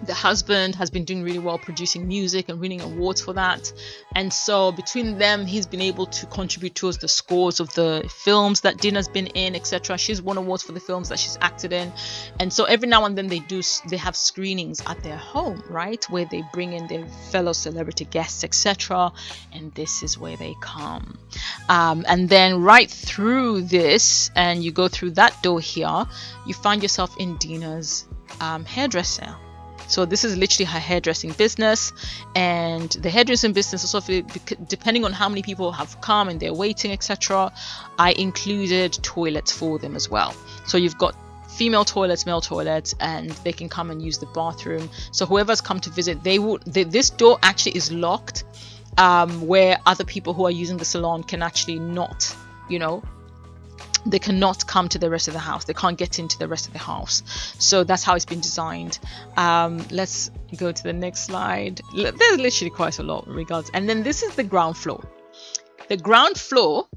The husband has been doing really well producing music and winning awards for that, and so between them he's been able to contribute towards the scores of the films that Dina's been in, etc. She's won awards for the films that she's acted in, and so every now and then they have screenings at their home, right, where they bring in their fellow celebrity guests, etc. And this is where they come. And then right through this, and you go through that door here, you find yourself in Dina's hairdresser. So this is literally her hairdressing business, and the hairdressing business is also, depending on how many people have come and they're waiting, etc. I included toilets for them as well. So you've got female toilets, male toilets, and they can come and use the bathroom. So whoever's come to visit, this door actually is locked, where other people who are using the salon can actually not, you know, they cannot come to the rest of the house. They can't get into the rest of the house. So that's how it's been designed. Let's go to the next slide. There's literally quite a lot in regards. And then this is the ground floor. The ground floor,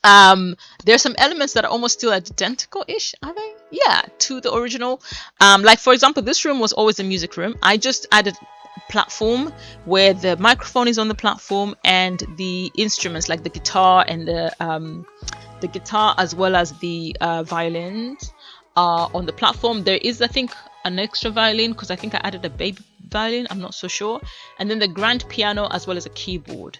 there's some elements that are almost still identical-ish, are they? Yeah, to the original. Like for example, this room was always a music room. I just added platform where the microphone is on the platform, and the instruments like the guitar and the guitar as well as the violins are on the platform. There is, I think, an extra violin because I think I added a violin, I'm not so sure, and then the grand piano as well as a keyboard.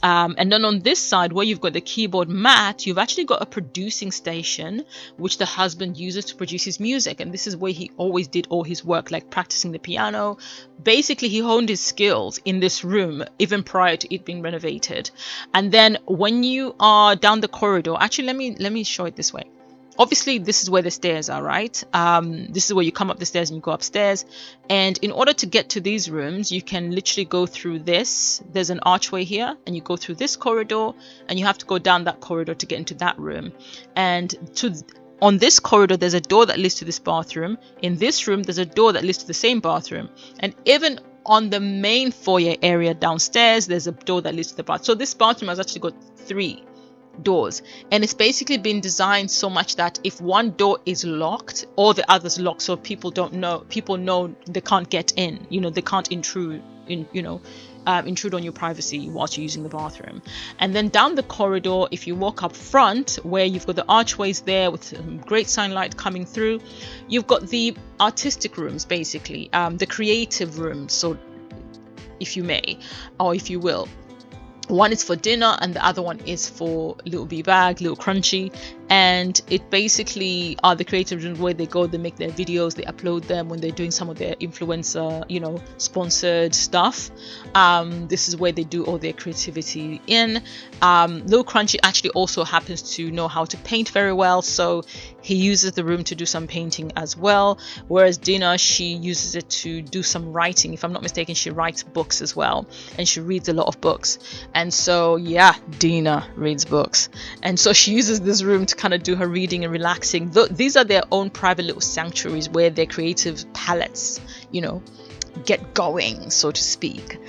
And then on this side where you've got the keyboard mat, you've actually got a producing station which the husband uses to produce his music, and this is where he always did all his work, like practicing the piano. Basically he honed his skills in this room even prior to it being renovated. And then when you are down the corridor, actually let me show it this way. Obviously this is where the stairs are, right? This is where you come up the stairs and you go upstairs, and in order to get to these rooms you can literally go through this. There's an archway here and you go through this corridor, and you have to go down that corridor to get into that room. And on this corridor there's a door that leads to this bathroom. In this room there's a door that leads to the same bathroom, and even on the main foyer area downstairs there's a door that leads to the bath. So this bathroom has actually got 3 doors, and it's basically been designed so much that if one door is locked, all the others locked, so people know they can't get in, they can't intrude on your privacy whilst you're using the bathroom. And then down the corridor, if you walk up front where you've got the archways there with great sunlight coming through, you've got the artistic rooms, basically the creative rooms, so if you may, or if you will. One is for dinner and the other one is for little B-Bag, little Crunchy, and it basically are the creative rooms where they go, they make their videos, they upload them when they're doing some of their influencer, sponsored stuff. This is where they do all their creativity in. Little Crunchy actually also happens to know how to paint very well, so he uses the room to do some painting as well, whereas Dina, she uses it to do some writing. If I'm not mistaken, she writes books as well, and she reads a lot of books. And so yeah, Dina reads books, and so she uses this room to kind of do her reading and relaxing. These are their own private little sanctuaries where their creative palettes get going, so to speak.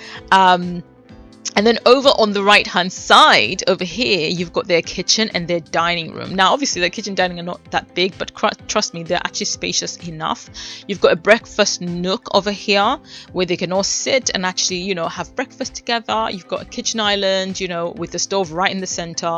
And then over on the right hand side over here, you've got their kitchen and their dining room. Now obviously their kitchen and dining are not that big, but trust me, they're actually spacious enough. You've got a breakfast nook over here where they can all sit and actually have breakfast together. You've got a kitchen island with the stove right in the center,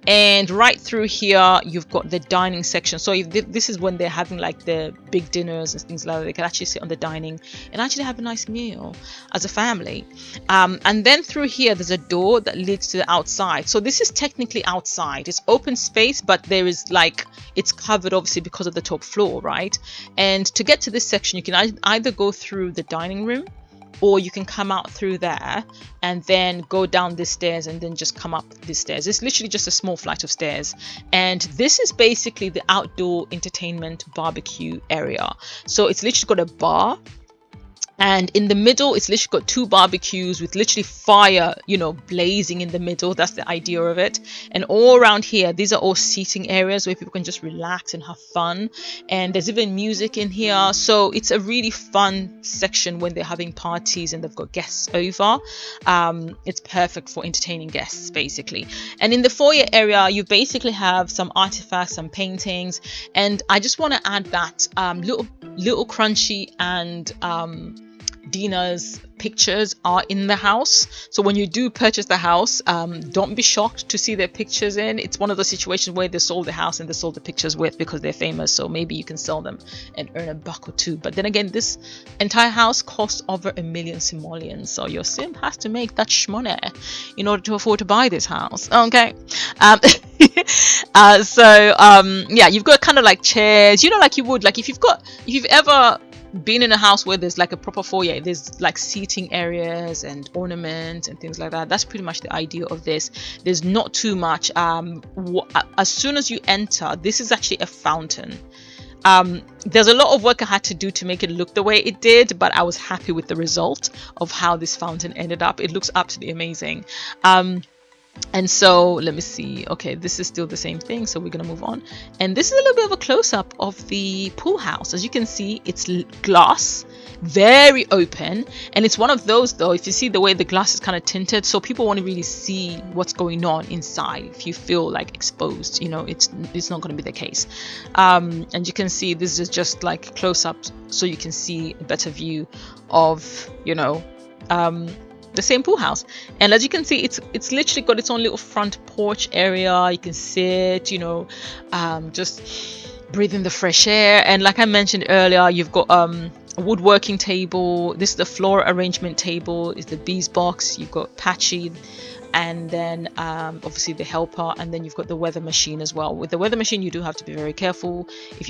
and right through here you've got the dining section. So this is when they're having like the big dinners and things like that. They can actually sit on the dining and actually have a nice meal as a family. And then through here there's a door that leads to the outside. So this is technically outside, it's open space, but there is it's covered obviously because of the top floor, right? And to get to this section you can either go through the dining room, or you can come out through there and then go down the stairs and then just come up these stairs. It's literally just a small flight of stairs, and this is basically the outdoor entertainment barbecue area. So it's literally got a bar, and in the middle it's literally got 2 barbecues with literally fire blazing in the middle. That's the idea of it. And all around here these are all seating areas where people can just relax and have fun, and there's even music in here. So it's a really fun section when they're having parties and they've got guests over. It's perfect for entertaining guests basically. And in the foyer area you basically have some artifacts, some paintings, and I just want to add that little Crunchy and Dina's pictures are in the house. So when you do purchase the house, don't be shocked to see their pictures in. It's one of those situations where they sold the house and they sold the pictures with because they're famous, so maybe you can sell them and earn a buck or two. But then again, this entire house costs over 1 million simoleons, so your sim has to make that shmoney in order to afford to buy this house. Okay. Yeah, you've got kind of like chairs, like you would, like if you've ever been in a house where there's like a proper foyer, there's like seating areas and ornaments and things like that. That's pretty much the idea of this. There's not too much. As soon as you enter, this is actually a fountain. There's a lot of work I had to do to make it look the way it did, but I was happy with the result of how this fountain ended up. It looks absolutely amazing. And so let me see. Okay, this is still the same thing, so we're gonna move on. And this is a little bit of a close-up of the pool house. As you can see, it's glass, very open, and it's one of those though, if you see the way the glass is kind of tinted, so people want to really see what's going on inside. If you feel like exposed, it's not going to be the case. And you can see this is just like close-up, so you can see a better view of the same pool house. And as you can see, it's literally got its own little front porch area. You can sit, just breathing the fresh air. And like I mentioned earlier, you've got woodworking table. This is the floor arrangement table, is the bees box. You've got Patchy, and then obviously the helper, and then you've got the weather machine as well. With the weather machine, you do have to be very careful. If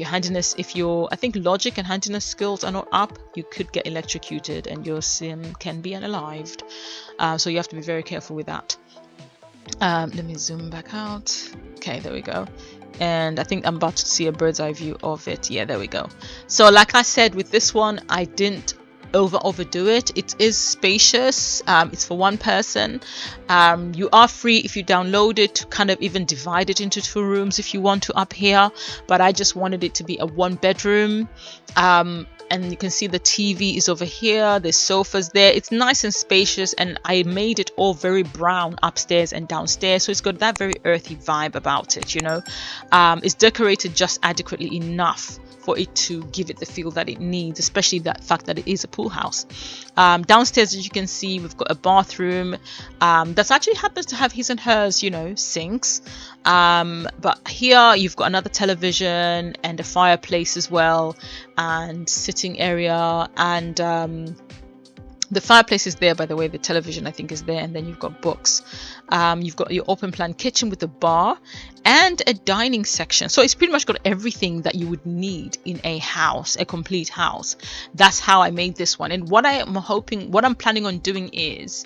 your I think logic and handiness skills are not up, you could get electrocuted and your sim can be unalived. So you have to be very careful with that. Let me zoom back out. Okay, there we go. And I think I'm about to see a bird's eye view of it. Yeah, there we go. So like I said, with this one, I didn't overdo it. It is spacious. It's for one person. You are free, if you download it, to kind of even divide it into 2 rooms if you want to up here, but I just wanted it to be a 1 bedroom. And you can see the TV is over here, there's sofas there. It's nice and spacious, and I made it all very brown upstairs and downstairs, so it's got that very earthy vibe about it, you know. It's decorated just adequately enough for it to give it the feel that it needs, especially that fact that it is a pool house. Downstairs, as you can see, we've got a bathroom that actually happens to have his and hers, you know, sinks. But here you've got another television and a fireplace as well, and sitting area, and the fireplace is there, by the way. The television, I think, is there, and then you've got books. You've got your open plan kitchen with a bar and a dining section. So it's pretty much got everything that you would need in a house, a complete house. That's how I made this one. And what I'm planning on doing is,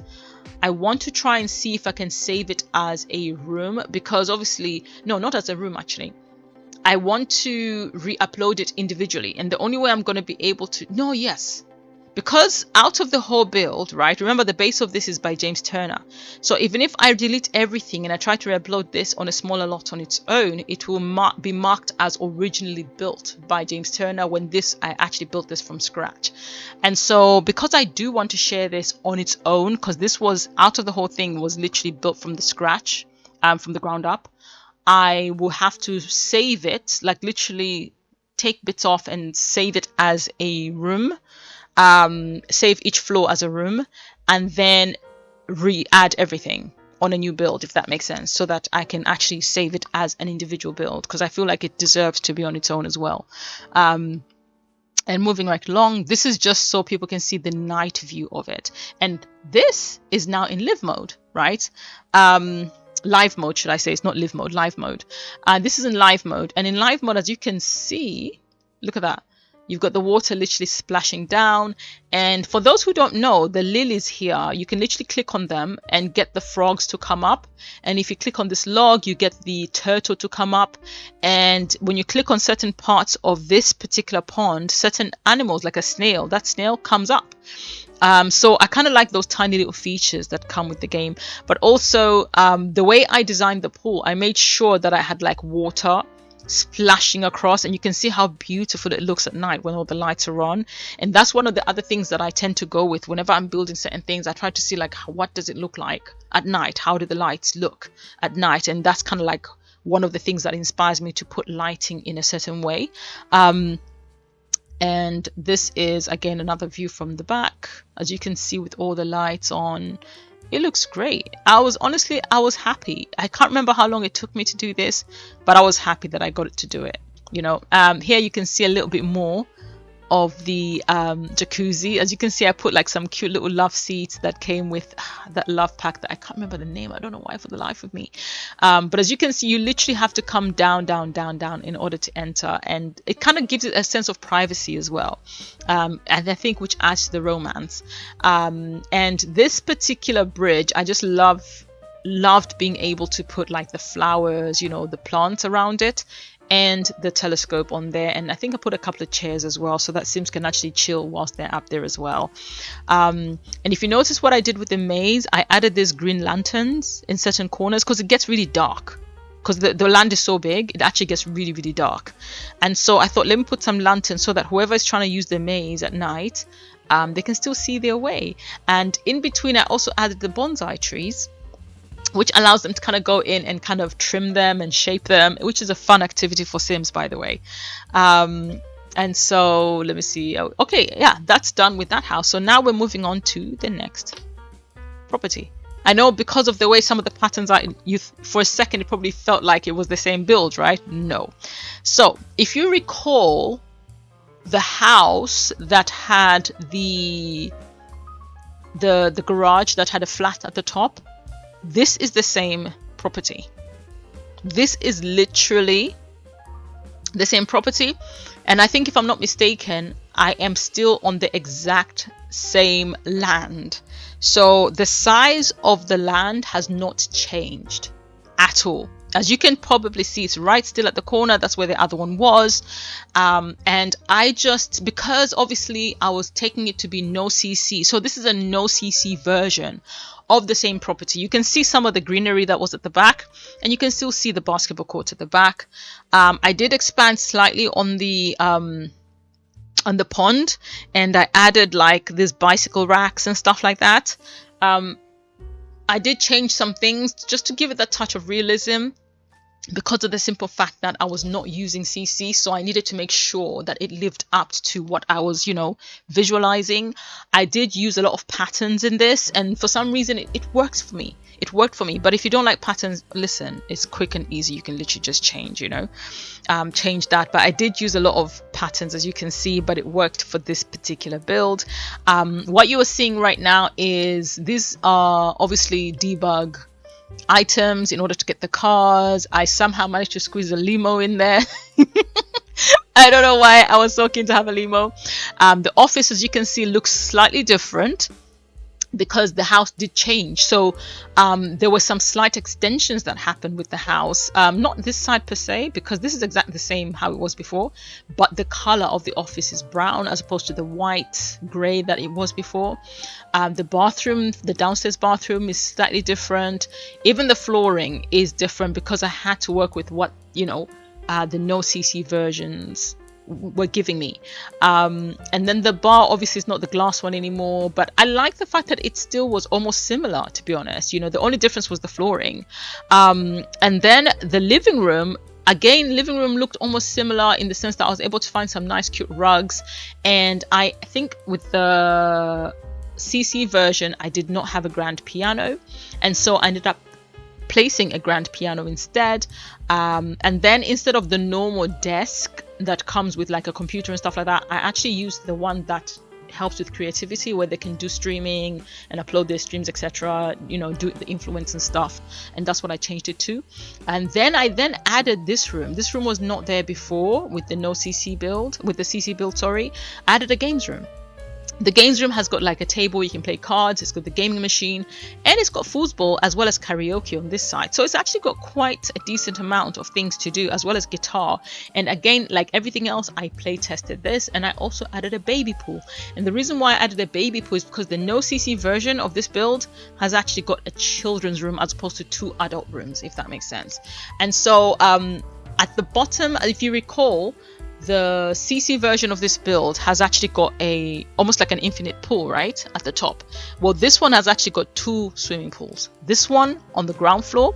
I want to try and see if I can save it as a room, because obviously, no, not as a room actually. I want to re-upload it individually, and the only way I'm going to be able to, because out of the whole build, right, remember the base of this is by James Turner, so even if I delete everything and I try to re-upload this on a smaller lot on its own, it will be marked as originally built by James Turner, when I actually built this from scratch. And so because I do want to share this on its own, because this was, out of the whole thing, was literally built from the scratch, from the ground up, I will have to save it, like literally take bits off and save it as a room. Save each floor as a room, and then re-add everything on a new build, if that makes sense, so that I can actually save it as an individual build, because I feel like it deserves to be on its own as well. And moving right along, this is just so people can see the night view of it, and this is now in live mode, right? Live mode, should I say. It's not live mode, live mode. This is in live mode, and in live mode, as you can see, look at that. You've got the water literally splashing down. And for those who don't know, the lilies here, you can literally click on them and get the frogs to come up. And if you click on this log, you get the turtle to come up. And when you click on certain parts of this particular pond, certain animals like a snail, that snail comes up. So I kind of like those tiny little features that come with the game. But also the way I designed the pool, I made sure that I had like water splashing across, and you can see how beautiful it looks at night when all the lights are on. And that's one of the other things that I tend to go with whenever I'm building certain things. I try to see like, what does it look like at night? How do the lights look at night? And that's kind of like one of the things that inspires me to put lighting in a certain way. And this is again another view from the back, as you can see, with all the lights on. It looks great. I was happy. I can't remember how long it took me to do this, but I was happy that I got it to do it, you know. Here you can see a little bit more of the jacuzzi. As you can see, I put like some cute little love seats that came with that love pack that I can't remember the name. I don't know why for the life of me. But as you can see, you literally have to come down in order to enter, and it kind of gives it a sense of privacy as well, and I think which adds to the romance. And this particular bridge, I just loved being able to put like the flowers, you know, the plants around it, and the telescope on there. And I think I put a couple of chairs as well, so that Sims can actually chill whilst they're up there as well. And if you notice what I did with the maze, I added these green lanterns in certain corners, because it gets really dark, because the land is so big, it actually gets really, really dark. And so I thought, let me put some lanterns so that whoever is trying to use the maze at night, they can still see their way. And in between, I also added the bonsai trees, which allows them to kind of go in and kind of trim them and shape them, which is a fun activity for Sims, by the way. And so let me see. Okay, yeah, that's done with that house. So now we're moving on to the next property. I know because of the way some of the patterns are, for a second it probably felt like it was the same build, right? No. So if you recall, the house that had the garage that had a flat at the top, this is the same property. This is literally the same property, and I think, if I'm not mistaken, I am still on the exact same land. So the size of the land has not changed at all. As you can probably see, it's right still at the corner. That's where the other one was. And I just, because obviously I was taking it to be no CC, so this is a no CC version of the same property. You can see some of the greenery that was at the back, and you can still see the basketball court at the back. I did expand slightly on the pond, and I added like these bicycle racks and stuff like that. I did change some things just to give it that touch of realism, because of the simple fact that I was not using CC, so I needed to make sure that it lived up to what I was, visualizing. I did use a lot of patterns in this, and for some reason it works for me. It worked for me. But if you don't like patterns, listen, it's quick and easy. You can literally just change, change that. But I did use a lot of patterns, as you can see, but it worked for this particular build. What you are seeing right now is these are obviously debug items in order to get the cars. I somehow managed to squeeze a limo in there. I don't know why I was so keen to have a limo. The office, as you can see, looks slightly different because the house did change. So there were some slight extensions that happened with the house. Not this side per se, because this is exactly the same how it was before, but the color of the office is brown as opposed to the white gray that it was before. The bathroom, the downstairs bathroom, is slightly different. Even the flooring is different because I had to work with what the no CC versions were giving me. And then the bar obviously is not the glass one anymore, but I like the fact that it still was almost similar, to be honest. The only difference was the flooring. And then the living room, again, living room looked almost similar in the sense that I was able to find some nice cute rugs. And I think with the CC version, I did not have a grand piano, and so I ended up placing a grand piano instead. And then instead of the normal desk that comes with like a computer and stuff like that, I actually used the one that helps with creativity, where they can do streaming and upload their streams, etc., do the influence and stuff. And that's what I changed it to. And then I added this room. This room was not there before with the CC build, sorry. I added a games room. The games room has got like a table, you can play cards, it's got the gaming machine, and it's got foosball as well as karaoke on this side. So it's actually got quite a decent amount of things to do, as well as guitar. And again, like everything else, I play tested this, and I also added a baby pool. And the reason why I added a baby pool is because the no CC version of this build has actually got a children's room as opposed to 2 adult rooms, if that makes sense. And so at the bottom, if you recall, the CC version of this build has actually got almost like an infinite pool right at the top. Well, this one has actually got 2 swimming pools. This one on the ground floor,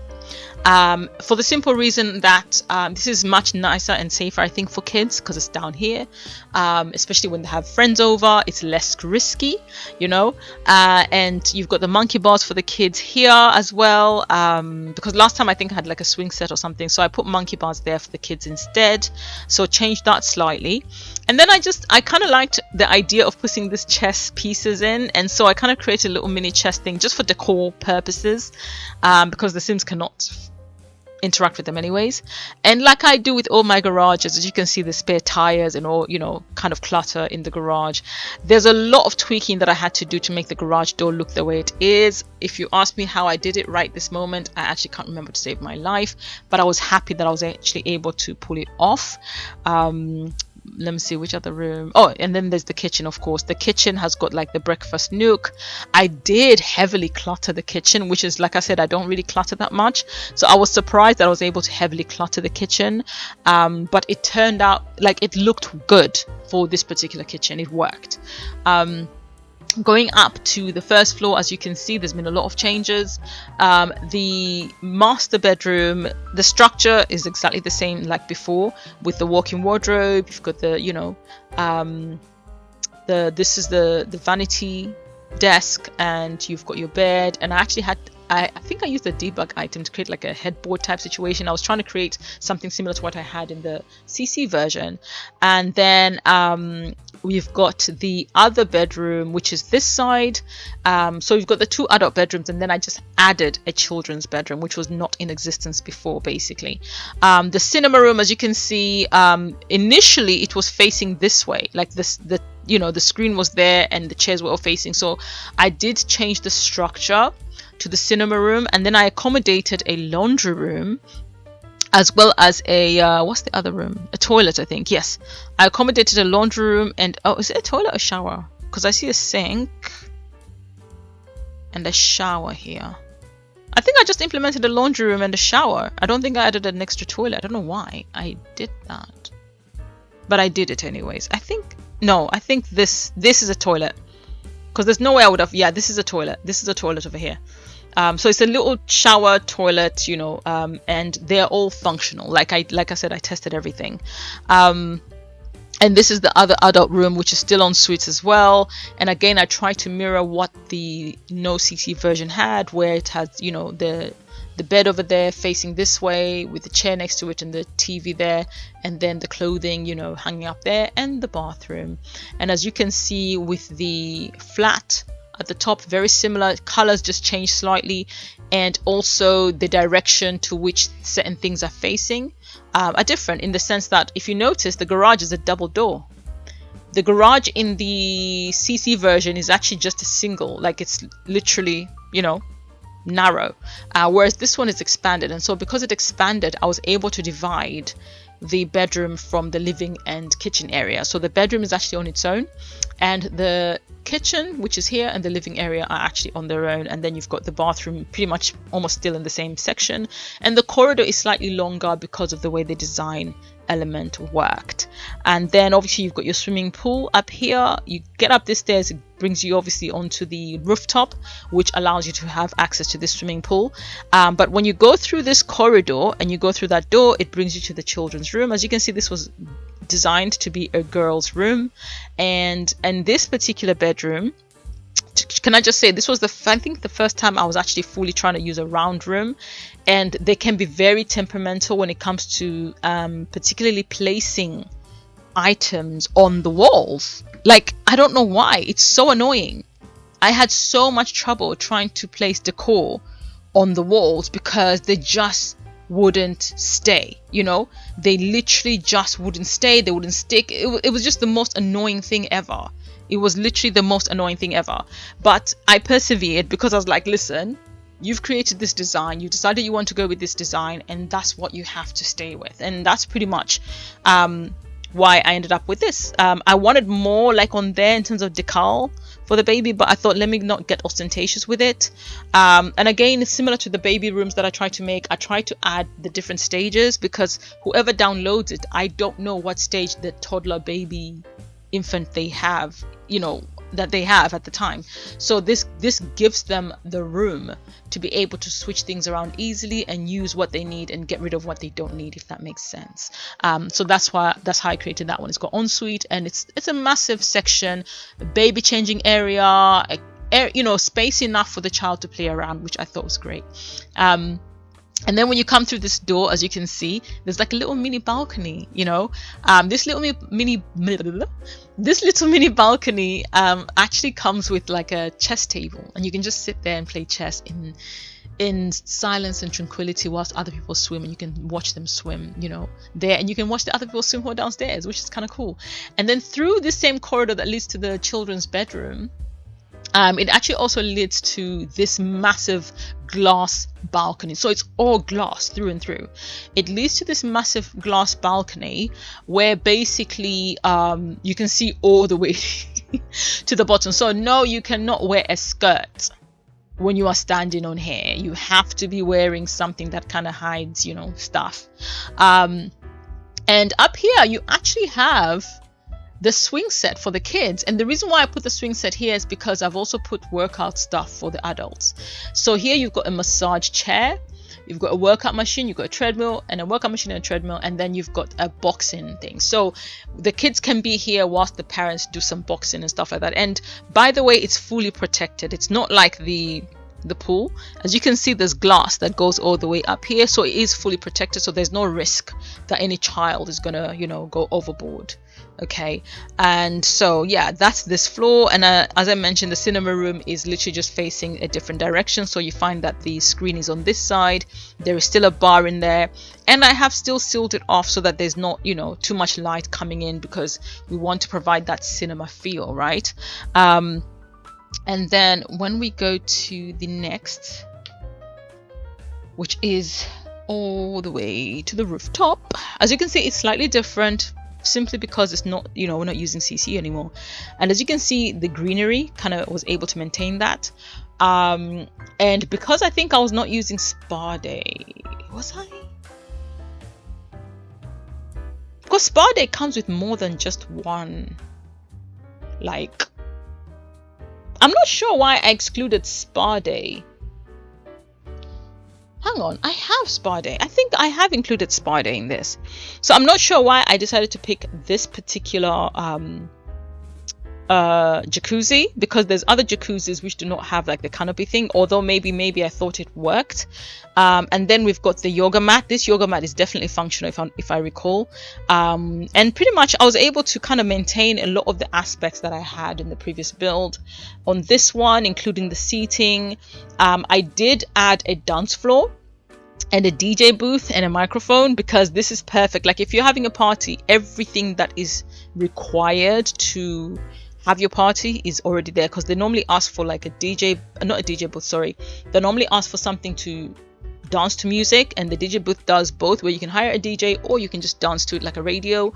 for the simple reason that this is much nicer and safer, I think, for kids, because it's down here, especially when they have friends over. It's less risky, and you've got the monkey bars for the kids here as well, because last time I think I had like a swing set or something, so I put monkey bars there for the kids instead. So change that slightly. And then I kind of liked the idea of putting this chess pieces in, and so I kind of created a little mini chess thing just for decor purposes, because the Sims cannot interact with them anyways. And like I do with all my garages, as you can see, the spare tires and all, kind of clutter in the garage. There's a lot of tweaking that I had to do to make the garage door look the way it is. If you ask me how I did it right this moment, I actually can't remember to save my life, but I was happy that I was actually able to pull it off. Let me see which other room. Oh, and then there's the kitchen, of course. The kitchen has got like the breakfast nook. I did heavily clutter the kitchen, which is, like I said, I don't really clutter that much. So I was surprised that I was able to heavily clutter the kitchen. But it turned out like it looked good for this particular kitchen. It worked. Going up to the first floor, as you can see, there's been a lot of changes. The master bedroom, the structure is exactly the same like before, with the walk-in wardrobe. You've got the this is the vanity desk, and you've got your bed. And I actually had I think I used a debug item to create like a headboard type situation. I was trying to create something similar to what I had in the CC version. And then we've got the other bedroom, which is this side. So we've got the 2 adult bedrooms, and then I just added a children's bedroom, which was not in existence before, basically. The cinema room, as you can see, initially it was facing this way, like this, the screen was there and the chairs were all facing. So I did change the structure to the cinema room, and then I accommodated a laundry room as well as a what's the other room, a toilet, I think. Yes, I accommodated a laundry room and, oh, is it a toilet or shower? Because I see a sink and a shower here. I think I just implemented a laundry room and a shower. I don't think I added an extra toilet. I don't know why I did that, but I did it anyways. I think this is a toilet, because there's no way I would have. Yeah, this is a toilet. This is a toilet over here. So it's a little shower, toilet, and they're all functional. Like I said, I tested everything. And this is the other adult room, which is still en suite as well. And again, I tried to mirror what the no CC version had, where it had, the bed over there facing this way with the chair next to it and the TV there, and then the clothing, hanging up there, and the bathroom. And as you can see with the flat at the top, very similar colors, just changed slightly, and also the direction to which certain things are facing are different, in the sense that if you notice, the garage is a double door. The garage in the CC version is actually just a single, like it's literally, narrow, whereas this one is expanded. And so because it expanded, I was able to divide the bedroom from the living and kitchen area. So the bedroom is actually on its own, and the kitchen, which is here, and the living area are actually on their own. And then you've got the bathroom pretty much almost still in the same section, and the corridor is slightly longer because of the way the design element worked. And then obviously you've got your swimming pool up here. You get up this stairs, it brings you obviously onto the rooftop, which allows you to have access to this swimming pool. But when you go through this corridor and you go through that door, it brings you to the children's room. As you can see, this was designed to be a girl's room, and this particular bedroom, can I just say, this was I think the first time I was actually fully trying to use a round room, and they can be very temperamental when it comes to particularly placing items on the walls. Like, I don't know why, it's so annoying. I had so much trouble trying to place decor on the walls because they just wouldn't stay, they literally just wouldn't stay, they wouldn't stick. It was just the most annoying thing ever. It was literally the most annoying thing ever. But I persevered because I was like, listen, you've created this design, you decided you want to go with this design, and that's what you have to stay with. And that's pretty much why I ended up with this. I wanted more like on there in terms of decal for the baby, but I thought, let me not get ostentatious with it. And again, it's similar to the baby rooms that I try to make. I try to add the different stages, because whoever downloads it, I don't know what stage the toddler, baby, infant they have, that they have at the time. So this gives them the room to be able to switch things around easily and use what they need and get rid of what they don't need, if that makes sense. So that's how I created that one. It's got ensuite, and it's a massive section, a baby changing area, space enough for the child to play around, which I thought was great. And then when you come through this door, as you can see, there's like a little mini balcony, this little mini balcony actually comes with like a chess table, and you can just sit there and play chess in silence and tranquility whilst other people swim, and you can watch them swim, there, and you can watch the other people swim who are downstairs, which is kind of cool. And then through this same corridor that leads to the children's bedroom, it actually also leads to this massive glass balcony. So it's all glass through and through. It leads to this massive glass balcony where basically you can see all the way to the bottom. So no, you cannot wear a skirt when you are standing on here. You have to be wearing something that kind of hides, stuff. And up here you actually have the swing set for the kids. And the reason why I put the swing set here is because I've also put workout stuff for the adults. So here you've got a massage chair, you've got a workout machine, you've got a treadmill, and a workout machine and a treadmill, and then you've got a boxing thing. So the kids can be here whilst the parents do some boxing and stuff like that. And by the way, it's fully protected. It's not like the the pool. As you can see, there's glass that goes all the way up here, so it is fully protected, so there's no risk that any child is gonna, you know, go overboard. Okay, and so yeah, that's this floor. And as I mentioned, the cinema room is literally just facing a different direction, so you find that the screen is on this side. There is still a bar in there, and I have still sealed it off so that there's not, you know, too much light coming in, because we want to provide that cinema feel, right? And then when we go to the next, which is all the way to the rooftop, as you can see, it's slightly different, simply because it's not, you know, we're not using CC anymore. And as you can see, the greenery kind of was able to maintain that. And because I think I was not using Spa Day, was I? Because Spa Day comes with more than just one, like, I'm not sure why I excluded Spa Day. Hang on, I have Spa Day. I think I have included Spa Day in this. So I'm not sure why I decided to pick this particular jacuzzi, because there's other jacuzzis which do not have like the canopy thing, although maybe I thought it worked. And then we've got the yoga mat. This yoga mat is definitely functional, if I recall. And pretty much I was able to kind of maintain a lot of the aspects that I had in the previous build on this one, including the seating. I did add a dance floor and a DJ booth and a microphone, because this is perfect. Like, if you're having a party, everything that is required to have your party is already there, because they normally ask for like a DJ, not a DJ booth, sorry. They normally ask for something to dance to music, and the DJ booth does both, where you can hire a DJ or you can just dance to it like a radio.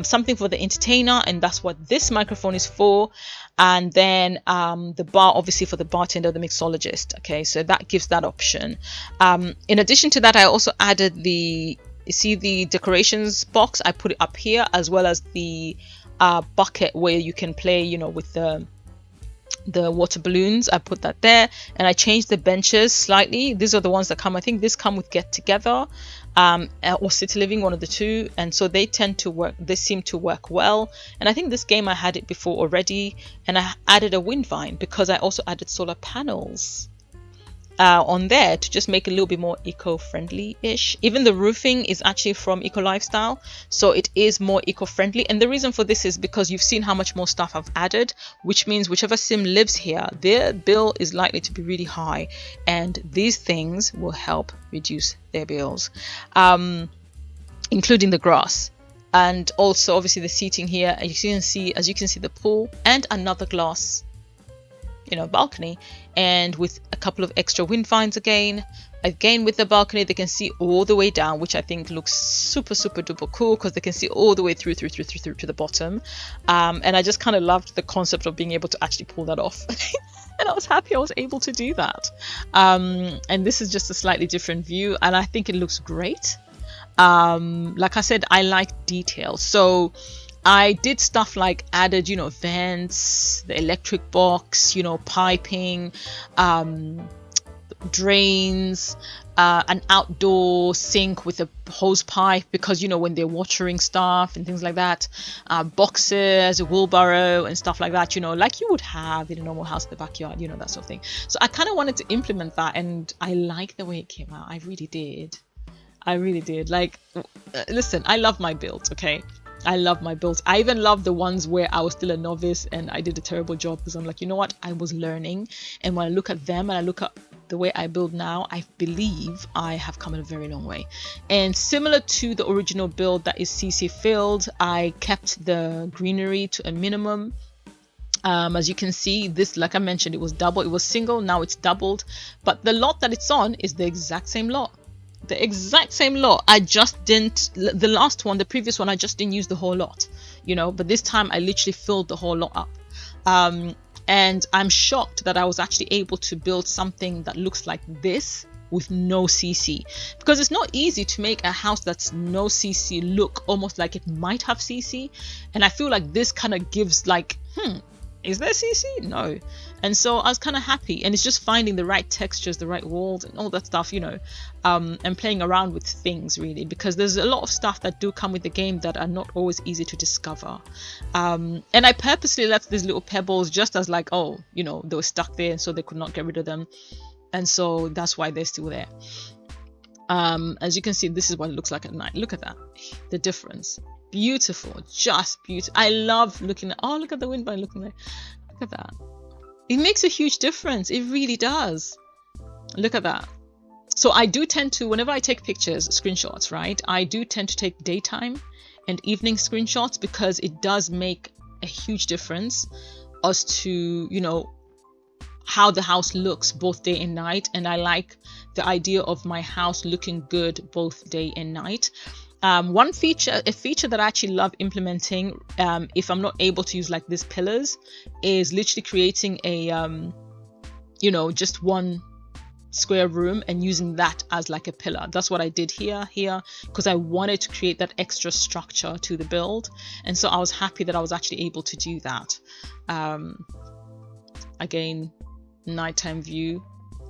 Something for the entertainer, and that's what this microphone is for. And then the bar, obviously, for the bartender, the mixologist. Okay, so that gives that option. In addition to that, I also added the, you see the decorations box, I put it up here, as well as the bucket where you can play, you know, with the water balloons. I put that there, and I changed the benches slightly. These are the ones that come, I think these come with Get Together or City Living, one of the two, and so they tend to work, they seem to work well. And I think this game I had it before already, and I added a wind vine because I also added solar panels on there to just make it a little bit more eco-friendly-ish. Even the roofing is actually from Eco Lifestyle, so it is more eco-friendly. And the reason for this is because you've seen how much more stuff I've added, which means whichever sim lives here, their bill is likely to be really high, and these things will help reduce their bills, including the grass. And also obviously the seating here, as you can see the pool and another glass, you know, balcony, and with a couple of extra wind vines again with the balcony. They can see all the way down, which I think looks super duper cool, because they can see all the way through to the bottom. And I just kind of loved the concept of being able to actually pull that off. And I was happy I was able to do that. And this is just a slightly different view, and I think it looks great. Like I said, I like detail, so I did stuff like added, you know, vents, the electric box, you know, piping, drains, an outdoor sink with a hose pipe, because, you know, when they're watering stuff and things like that, boxes, a wheelbarrow and stuff like that, you know, like you would have in a normal house in the backyard, you know, that sort of thing. So I kind of wanted to implement that, and I like the way it came out. I really did. Like, listen, I love my builds, okay? I love my builds. I even love the ones where I was still a novice and I did a terrible job, because I'm like, you know what, I was learning. And when I look at them and I look at the way I build now, I believe I have come a very long way. And similar to the original build that is CC filled, I kept the greenery to a minimum. As you can see, this, like I mentioned, it was double, it was single, now it's doubled, but the lot that it's on is the exact same lot. I just didn't, the last one, the previous one, I just didn't use the whole lot, you know, but this time I literally filled the whole lot up. And I'm shocked that I was actually able to build something that looks like this with no CC, because it's not easy to make a house that's no CC look almost like it might have CC. And I feel like this kind of gives like, is there CC? No. And so I was kind of happy, and it's just finding the right textures, the right walls and all that stuff, you know, and playing around with things really, because there's a lot of stuff that do come with the game that are not always easy to discover. And I purposely left these little pebbles just as like, oh, you know, they were stuck there and so they could not get rid of them, and so that's why they're still there. As you can see, this is what it looks like at night. Look at that, the difference. Beautiful, just beautiful. I love looking at, oh, look at the wind vine looking there. Look at that. It makes a huge difference. It really does. Look at that. So I do tend to, whenever I take pictures, screenshots, right, I do tend to take daytime and evening screenshots, because it does make a huge difference as to, you know, how the house looks both day and night. And I like the idea of my house looking good both day and night. A feature that I actually love implementing, if I'm not able to use like these pillars, is literally creating a you know, just one square room and using that as like a pillar. That's what I did here, because I wanted to create that extra structure to the build, and so I was happy that I was actually able to do that. Again, nighttime view,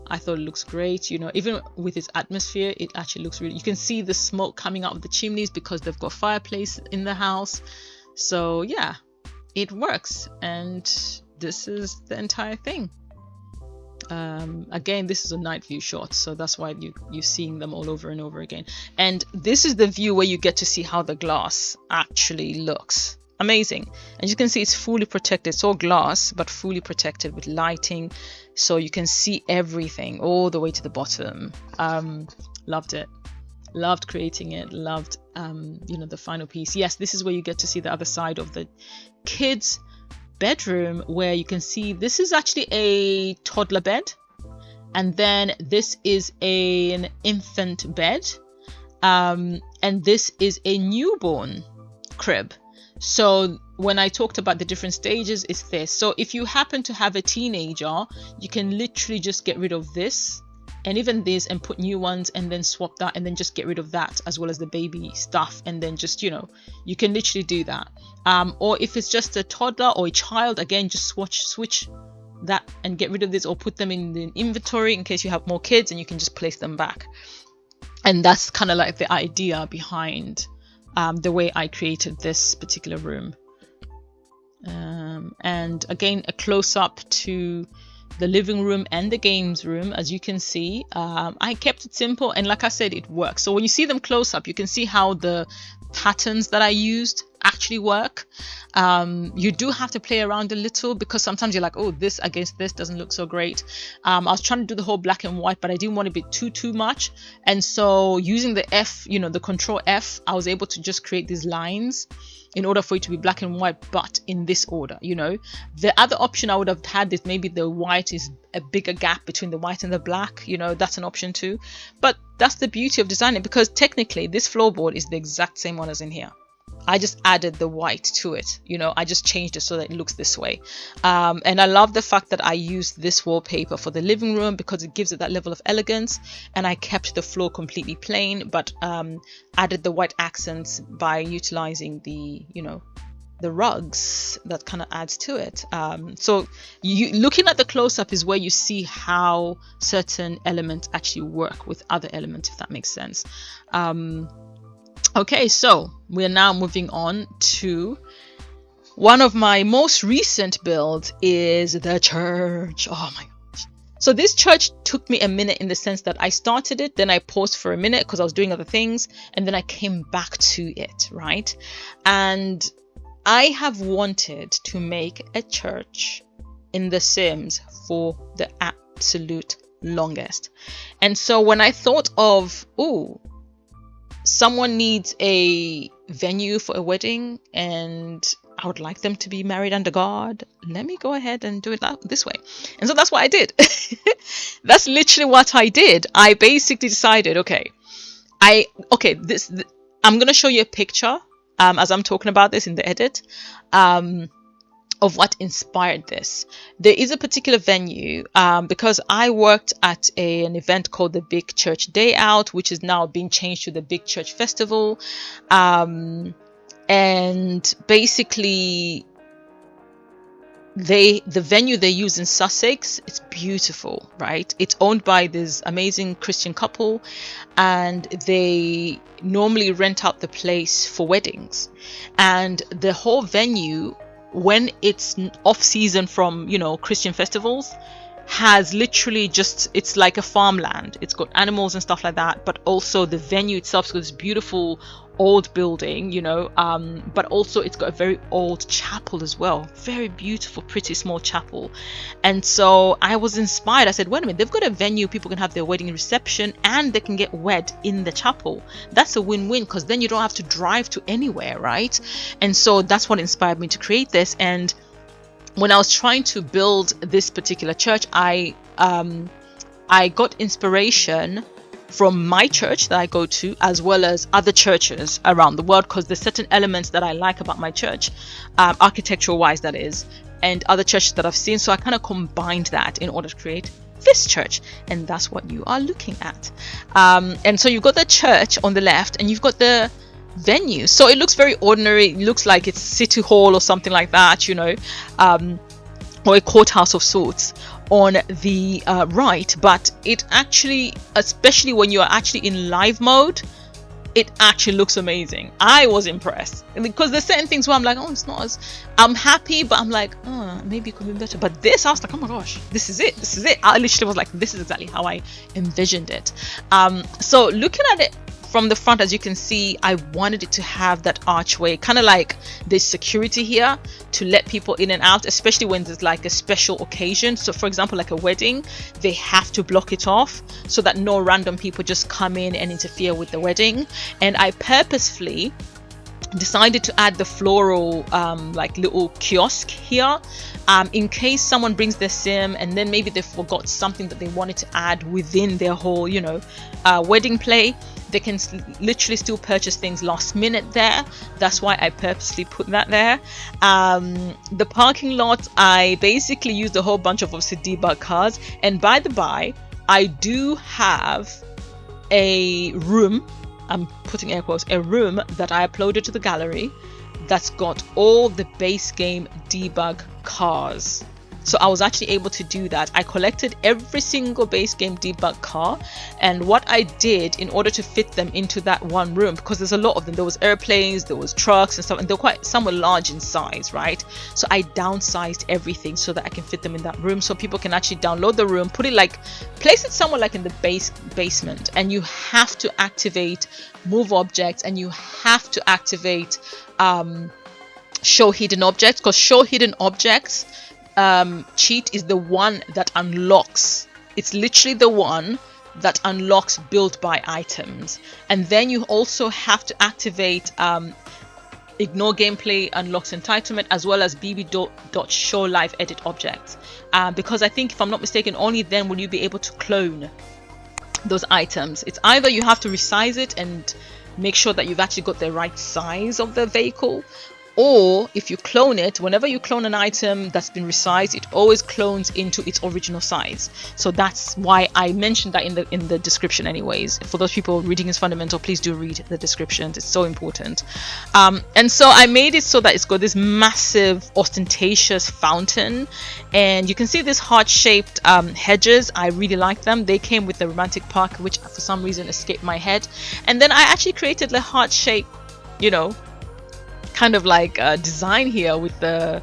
I thought it looks great, you know, even with its atmosphere, it actually looks really, you can see the smoke coming out of the chimneys because they've got fireplace in the house. So yeah, it works, and this is the entire thing. Again, this is a night view shot, so that's why you're seeing them all over and over again. And this is the view where you get to see how the glass actually looks. Amazing. And you can see it's fully protected. It's all glass, but fully protected with lighting, so you can see everything all the way to the bottom. Loved it. Loved creating it. Loved you know, the final piece. Yes, this is where you get to see the other side of the kids' bedroom, where you can see this is actually a toddler bed, and then this is an infant bed, and this is a newborn crib. So when I talked about the different stages, it's this. So if you happen to have a teenager, you can literally just get rid of this and even this and put new ones, and then swap that, and then just get rid of that as well as the baby stuff, and then just, you know, you can literally do that. Or if it's just a toddler or a child, again, just switch that and get rid of this, or put them in the inventory in case you have more kids, and you can just place them back. And that's kind of like the idea behind the way I created this particular room. And again, a close-up to the living room and the games room. As you can see, I kept it simple, and like I said, it works. So when you see them close up, you can see how the patterns that I used actually work. You do have to play around a little, because sometimes you're like, oh, this against this doesn't look so great. I was trying to do the whole black and white, but I didn't want to be too much, and so using the F, you know, the control F, I was able to just create these lines in order for it to be black and white, but in this order, you know. The other option I would have had is maybe the white is a bigger gap between the white and the black, you know, that's an option too. But that's the beauty of designing, because technically this floorboard is the exact same one as in here. I just added the white to it, you know, I just changed it so that it looks this way. And I love the fact that I used this wallpaper for the living room, because it gives it that level of elegance, and I kept the floor completely plain, but added the white accents by utilizing the, you know, the rugs. That kind of adds to it. So you looking at the close-up is where you see how certain elements actually work with other elements, if that makes sense. Okay, so we're now moving on to one of my most recent builds, is the church. Oh my gosh. So this church took me a minute, in the sense that I started it, then I paused for a minute because I was doing other things, and then I came back to it, right? And I have wanted to make a church in The Sims for the absolute longest. And so when I thought of, oh, someone needs a venue for a wedding, and I would like them to be married under God, let me go ahead and do it this way. And so that's what I did. That's literally what I did. I basically decided, I'm going to show you a picture as I'm talking about this in the edit, of what inspired this. There is a particular venue, because I worked at an event called the Big Church Day Out, which is now being changed to the Big Church Festival, and basically the venue they use in Sussex, it's beautiful, right? It's owned by this amazing Christian couple, and they normally rent out the place for weddings. And the whole venue, when it's off season from, you know, Christian festivals, has literally just, it's like a farmland. It's got animals and stuff like that, but also the venue itself has got this beautiful old building, you know, but also it's got a very old chapel as well, very beautiful, pretty small chapel. And so I was inspired. I said, wait a minute, they've got a venue, people can have their wedding reception and they can get wed in the chapel. That's a win-win, because then you don't have to drive to anywhere, right? And so that's what inspired me to create this. And when I was trying to build this particular church, I got inspiration from my church that I go to, as well as other churches around the world, because there's certain elements that I like about my church, architectural wise, that is, and other churches that I've seen. So I kind of combined that in order to create this church, and that's what you are looking at. And so you've got the church on the left, and you've got the venue. So it looks very ordinary. It looks like it's City Hall or something like that, you know, or a courthouse of sorts on the right. But it actually, especially when you are actually in live mode, it actually looks amazing. I was impressed, because there's certain things where I'm like, oh, it's not as, I'm happy, but I'm like, oh, maybe it could be better. But this, I was like, oh my gosh, this is it, this is it. I literally was like, this is exactly how I envisioned it. So looking at it from the front, as you can see, I wanted it to have that archway, kind of like there's security here to let people in and out, especially when there's like a special occasion. So for example, like a wedding, they have to block it off so that no random people just come in and interfere with the wedding. And I purposefully decided to add the floral like little kiosk here, in case someone brings their sim and then maybe they forgot something that they wanted to add within their whole, you know, wedding play. They can literally still purchase things last minute there. That's why I purposely put that there. The parking lot, I basically used a whole bunch of obviously debug cars. And by the by, I do have a room, I'm putting air quotes, a room that I uploaded to the gallery that's got all the base game debug cars. So I was actually able to do that. I collected every single base game debug car, and what I did in order to fit them into that one room, because there's a lot of them, there was airplanes, there was trucks and stuff, and some were large in size, right? So I downsized everything so that I can fit them in that room, so people can actually download the room, put it like, place it somewhere like in the basement, and you have to activate move objects, and you have to activate show hidden objects, because show hidden objects cheat is the one that unlocks, it's literally the one that unlocks build by items. And then you also have to activate ignore gameplay unlocks entitlement, as well as bb.show live edit objects, because I think, if I'm not mistaken, only then will you be able to clone those items. It's either you have to resize it and make sure that you've actually got the right size of the vehicle, or if you clone it, whenever you clone an item that's been resized, it always clones into its original size. So that's why I mentioned that in the description anyways. For those people reading is fundamental, please do read the descriptions, it's so important. And so I made it so that it's got this massive ostentatious fountain, and you can see these heart-shaped hedges. I really like them. They came with the romantic park, which for some reason escaped my head. And then I actually created the heart-shaped, you know, kind of like design here with the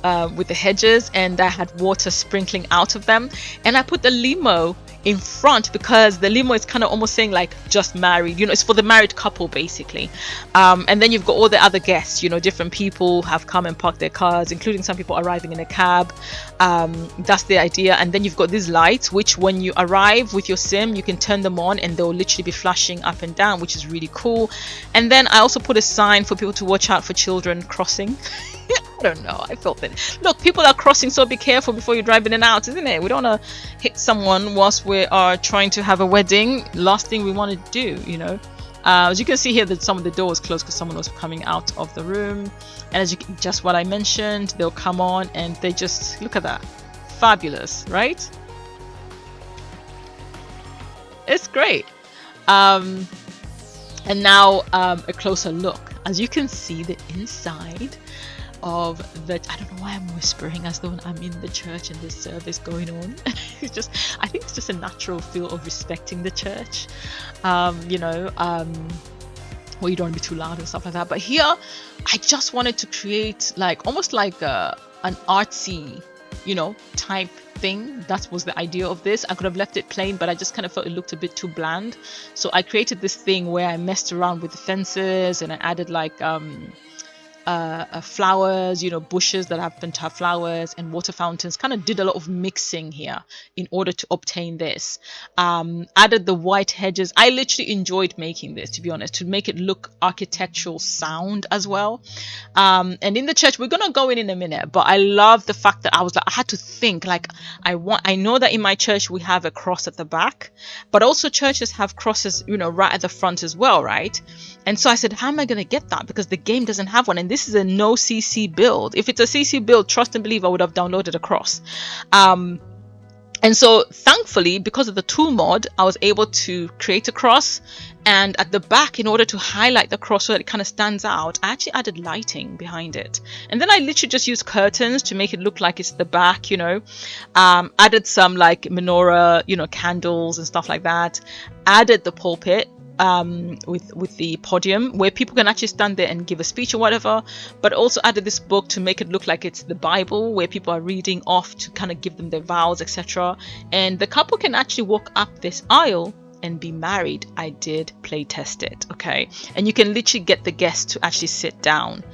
hedges, and I had water sprinkling out of them, and I put the limo in front because the limo is kind of almost saying like just married, you know, it's for the married couple basically. And then you've got all the other guests, you know, different people have come and parked their cars, including some people arriving in a cab. That's the idea. And then you've got these lights, which when you arrive with your sim, you can turn them on and they'll literally be flashing up and down, which is really cool. And then I also put a sign for people to watch out for children crossing. I don't know, I felt that, look, people are crossing, so be careful before you drive in and out, isn't it? We don't want to hit someone whilst we are trying to have a wedding. Last thing we want to do, you know. As you can see here, that some of the doors closed because someone was coming out of the room, and as you can, just what I mentioned, they'll come on and they just, look at that, fabulous, right? It's great. And now a closer look. As you can see, the inside of the, I don't know why I'm whispering as though I'm in the church and there's service going on. It's just, I think it's just a natural feel of respecting the church, you know, where you don't want to be too loud and stuff like that. But here I just wanted to create like almost like an artsy, you know, type thing. That was the idea of this. I could have left it plain, but I just kind of felt it looked a bit too bland, so I created this thing where I messed around with the fences and I added like flowers, you know, bushes that happen to have flowers, and water fountains. Kind of did a lot of mixing here in order to obtain this. Added the white hedges. I literally enjoyed making this, to be honest, to make it look architectural sound as well. And in the church, we're gonna go in a minute, but I love the fact that I was like, I had to think like, I know that in my church we have a cross at the back, but also churches have crosses, you know, right at the front as well, right? And so I said, how am I going to get that? Because the game doesn't have one. And this is a no CC build. If it's a CC build, trust and believe I would have downloaded a cross. And so thankfully, because of the tool mod, I was able to create a cross. And at the back, in order to highlight the cross so that it kind of stands out, I actually added lighting behind it. And then I literally just used curtains to make it look like it's the back, you know. Added some like menorah, you know, candles and stuff like that. Added the pulpit with the podium where people can actually stand there and give a speech or whatever, but also added this book to make it look like it's the Bible where people are reading off to kind of give them their vows, etc. And the couple can actually walk up this aisle and be married. I did play test it, okay? And you can literally get the guests to actually sit down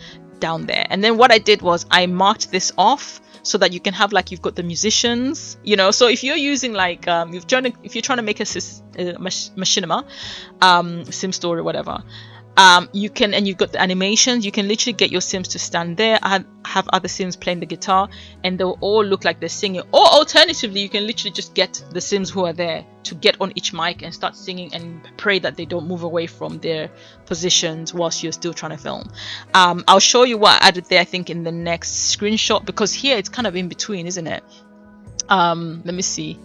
there. And then what I did was I marked this off so that you can have like, you've got the musicians, you know. So if you're using like if you're trying to make a machinima sim story or whatever, you can, and you've got the animations, you can literally get your sims to stand there, have other sims playing the guitar, and they'll all look like they're singing. Or alternatively, you can literally just get the sims who are there to get on each mic and start singing and pray that they don't move away from their positions whilst you're still trying to film. I'll show you what I added there, I think, in the next screenshot, because here it's kind of in between, isn't it? Let me see.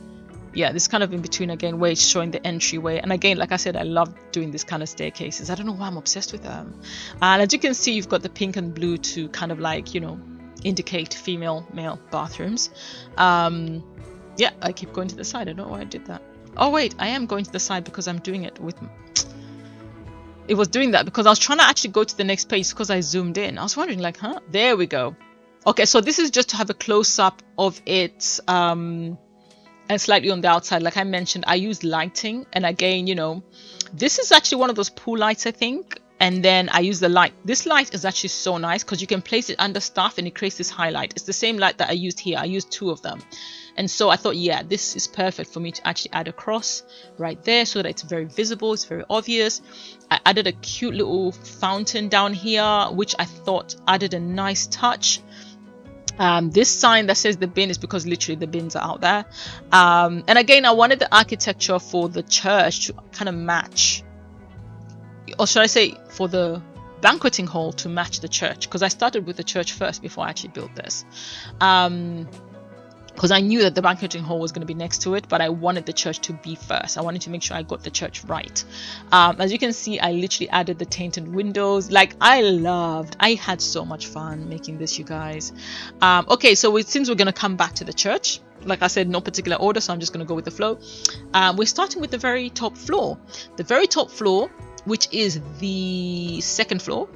Yeah, this kind of in between again, where it's showing the entryway. And again, like I said, I love doing this kind of staircases. I don't know why I'm obsessed with them. And as you can see, you've got the pink and blue to kind of like, you know, indicate female, male bathrooms. Yeah, I keep going to the side. I don't know why I did that. Oh wait, I am going to the side because I'm doing it with... It was doing that because I was trying to actually go to the next page because I zoomed in. I was wondering like, huh? There we go. Okay, so this is just to have a close-up of it, and slightly on the outside. Like I mentioned, I used lighting, and again, you know, this is actually one of those pool lights, I think. And then I use the light. This light is actually so nice because you can place it under stuff and it creates this highlight. It's the same light that I used here. I used 2 of them. And so I thought, yeah, this is perfect for me to actually add a cross right there so that it's very visible, it's very obvious. I added a cute little fountain down here, which I thought added a nice touch. This sign that says the bin is because literally the bins are out there. And again, I wanted the architecture for the church to kind of match, or should I say for the banqueting hall to match the church, because I started with the church first before I actually built this. Because I knew that the banqueting hall was going to be next to it, but I wanted the church to be first. I wanted to make sure I got the church right. As you can see, I literally added the tainted windows. Like I had so much fun making this, you guys. Okay, so since we're going to come back to the church, like I said, no particular order, so I'm just going to go with the flow. We're starting with the very top floor. The very top floor, which is the second floor,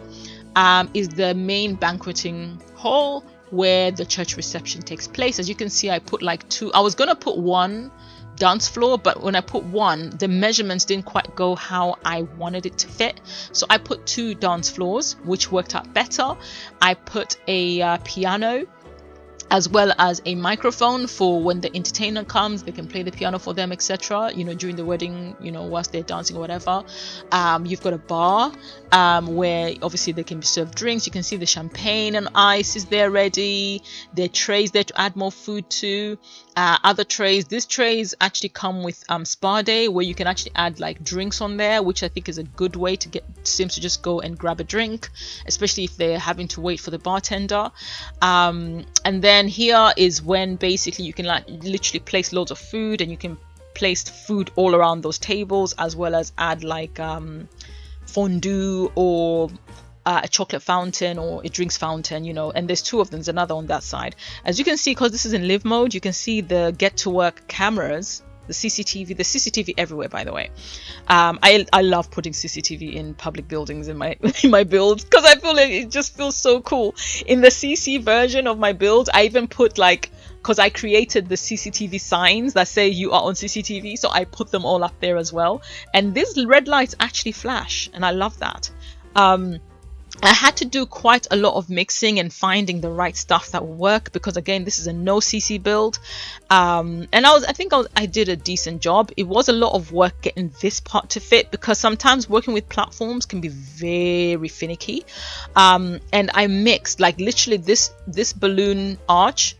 is the main banqueting hall, where the church reception takes place. As you can see, I put like 2. I was gonna put 1 dance floor, but when I put 1, the measurements didn't quite go how I wanted it to fit, so I put 2 dance floors, which worked out better. I put a piano as well as a microphone for when the entertainer comes, they can play the piano for them, etc., you know, during the wedding, you know, whilst they're dancing or whatever. You've got a bar where obviously they can be served drinks. You can see the champagne and ice is there ready. There are trays there to add more food to. Other trays, these trays actually come with spa day, where you can actually add like drinks on there, which I think is a good way to get sims to just go and grab a drink, especially if they're having to wait for the bartender. And then here is when basically you can like literally place loads of food, and you can place food all around those tables, as well as add like fondue or a chocolate fountain or a drinks fountain, you know, and there's two of them. There's another on that side. As you can see, because this is in live mode, you can see the get to work cameras, the CCTV everywhere, by the way. I love putting CCTV in public buildings in my builds, because I feel like it just feels so cool. In the CC version of my build, I even put like, because I created the CCTV signs that say you are on CCTV, so I put them all up there as well. And these red lights actually flash, and I love that. I had to do quite a lot of mixing and finding the right stuff that will work, because again, this is a no CC build, and I did a decent job. It was a lot of work getting this part to fit, because sometimes working with platforms can be very finicky, and I mixed, like, literally this balloon arch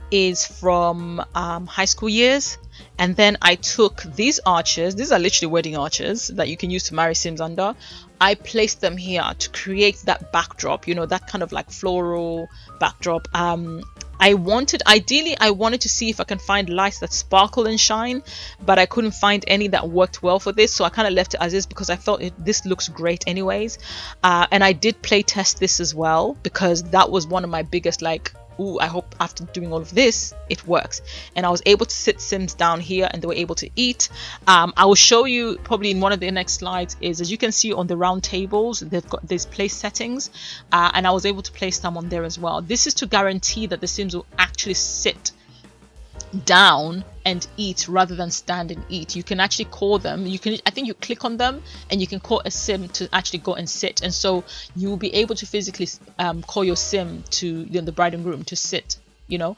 is from high school years, and then I took these arches. These are literally wedding arches that you can use to marry Sims under. I placed them here to create that backdrop, you know, that kind of like floral backdrop. Ideally I wanted to see if I can find lights that sparkle and shine, but I couldn't find any that worked well for this, so I kind of left it as is, because I thought this looks great anyways. And I did play test this as well, because that was one of my biggest, like, ooh, I hope after doing all of this it works. And I was able to sit Sims down here and they were able to eat. I will show you probably in one of the next slides, is as you can see on the round tables, they've got these place settings, and I was able to place them on there as well. This is to guarantee that the Sims will actually sit down and eat rather than stand and eat. You can actually call them. I think you click on them and you can call a Sim to actually go and sit, and so you will be able to physically call your Sim to, you know, the bride and groom to sit, you know,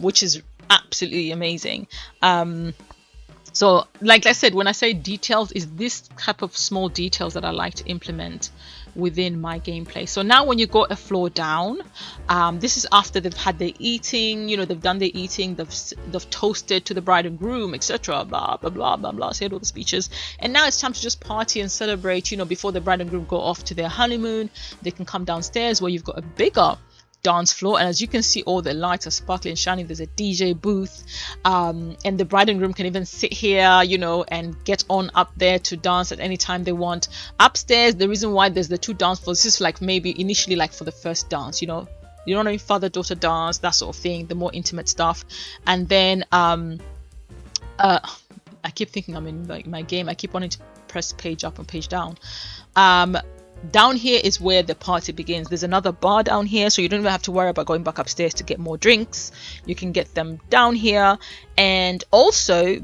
which is absolutely amazing. So like I said, when I say details, is this type of small details that I like to implement within my gameplay. So now when you go a floor down, this is after they've had their eating, you know, they've done their eating, they've toasted to the bride and groom, etc., blah blah blah blah blah, said all the speeches, and now it's time to just party and celebrate, you know, before the bride and groom go off to their honeymoon. They can come downstairs where you've got a bigger dance floor, and as you can see, all the lights are sparkling and shining. There's a DJ booth, and the bride and groom can even sit here, you know, and get on up there to dance at any time they want. Upstairs, the reason why there's the two dance floors is like maybe initially like for the first dance, you know, father-daughter dance, that sort of thing, the more intimate stuff. And then I keep thinking I'm in like my game, I keep wanting to press page up and page down. Down here is where the party begins. There's another bar down here, so you don't even have to worry about going back upstairs to get more drinks. You can get them down here. And also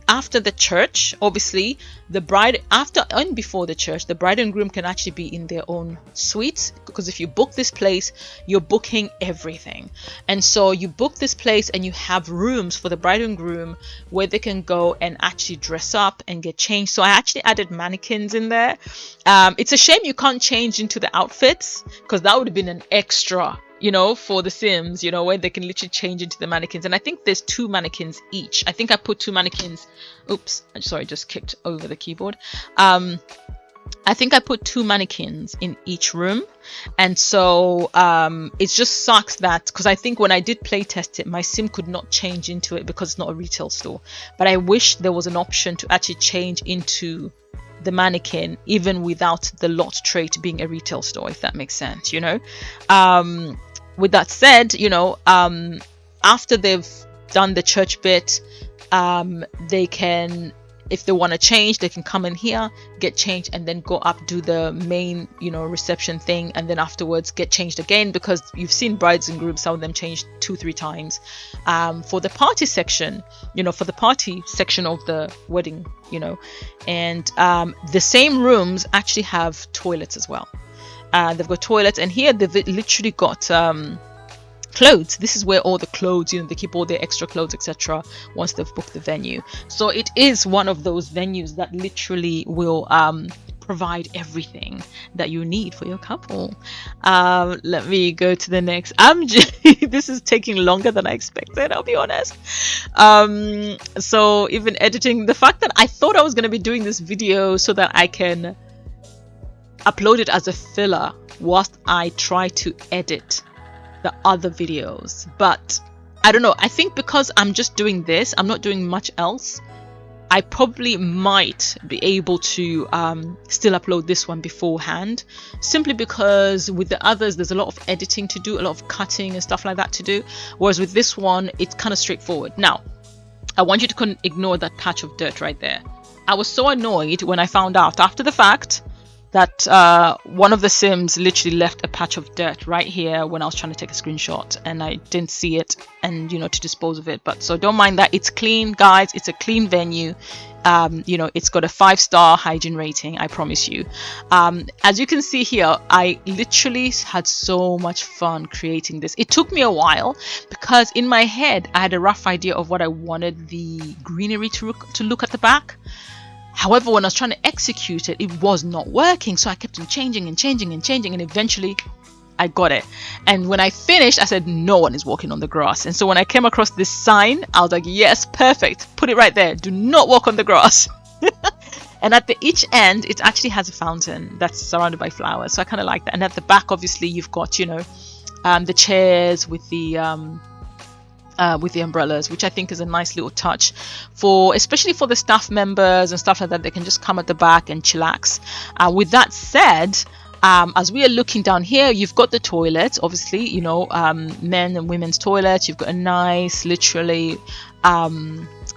after the church, obviously the bride, after and before the church, the bride and groom can actually be in their own suites, because if you book this place, you're booking everything. And so you book this place and you have rooms for the bride and groom where they can go and actually dress up and get changed. So I actually added mannequins in there. It's a shame you can't change into the outfits, because that would have been an extra, you know, for the Sims, you know, where they can literally change into the mannequins. And I think there's 2 mannequins each. I think I put 2 mannequins. Oops, sorry, just kicked over the keyboard. I think I put 2 mannequins in each room. And so it just sucks that, because I think when I did play test it, my Sim could not change into it because it's not a retail store. But I wish there was an option to actually change into the mannequin even without the lot trait being a retail store, if that makes sense, you know. With that said, you know, after they've done the church bit, they can, if they want to change, they can come in here, get changed, and then go up, do the main, you know, reception thing, and then afterwards get changed again, because you've seen brides and grooms, some of them changed 2-3 times. For the party section, you know, for the party section of the wedding, you know, and the same rooms actually have toilets as well. They've got toilets, and here they've literally got clothes. This is where all the clothes, you know, they keep all their extra clothes, etc., once they've booked the venue. So it is one of those venues that literally will provide everything that you need for your couple. Let me go to the next. This is taking longer than I expected, I'll be honest. So even editing, the fact that I thought I was going to be doing this video so that I can upload it as a filler whilst I try to edit the other videos, but I don't know, I think because I'm just doing this, I'm not doing much else, I probably might be able to still upload this one beforehand, simply because with the others there's a lot of editing to do, a lot of cutting and stuff like that to do, whereas with this one it's kind of straightforward. Now I want you to ignore that patch of dirt right there. I was so annoyed when I found out after the fact that one of the Sims literally left a patch of dirt right here when I was trying to take a screenshot, and I didn't see it, and you know, to dispose of it. But so don't mind that. It's clean, guys. It's a clean venue. You know, it's got a 5-star hygiene rating, I promise you. As you can see here, I literally had so much fun creating this. It took me a while because in my head I had a rough idea of what I wanted the greenery to look at the back. However, when I was trying to execute it, it was not working. So I kept on changing and changing and changing, and eventually I got it. And when I finished, I said, no one is walking on the grass. And so when I came across this sign, I was like, yes, perfect. Put it right there. Do not walk on the grass. And at each end, it actually has a fountain that's surrounded by flowers. So I kind of like that. And at the back, obviously, you've got, you know, the chairs with the umbrellas, which I think is a nice little touch for, especially for the staff members and stuff like that. They can just come at the back and chillax. With that said, as we are looking down here, you've got the toilets, obviously, you know, men and women's toilets. You've got a nice, literally,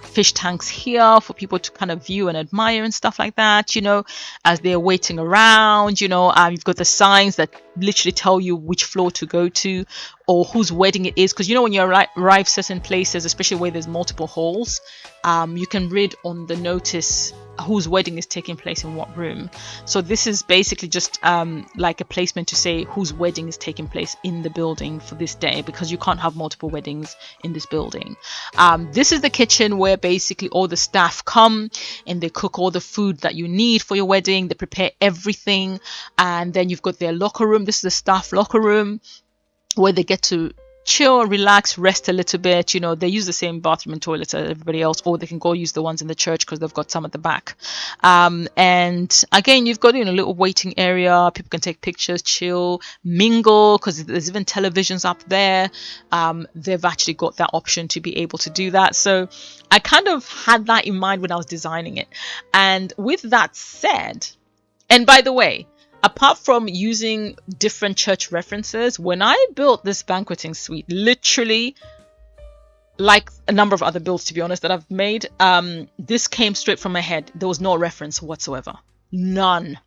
fish tanks here for people to kind of view and admire and stuff like that, you know, as they're waiting around. You know, you've got the signs that literally tell you which floor to go to or whose wedding it is, because you know, when you arrive certain places, especially where there's multiple halls, you can read on the notice whose wedding is taking place in what room. So this is basically just like a placement to say whose wedding is taking place in the building for this day, because you can't have multiple weddings in this building. This is the kitchen where basically all the staff come and they cook all the food that you need for your wedding. They prepare everything, and then you've got their locker room. This is the staff locker room where they get to chill, relax, rest a little bit. You know, they use the same bathroom and toilets as everybody else, or they can go use the ones in the church because they've got some at the back. And again, you've got, you know, a little waiting area. People can take pictures, chill, mingle, because there's even televisions up there. They've actually got that option to be able to do that. So I kind of had that in mind when I was designing it. And with that said, and by the way, apart from using different church references, when I built this banqueting suite, literally, like a number of other builds, to be honest, that I've made, this came straight from my head. There was no reference whatsoever. None.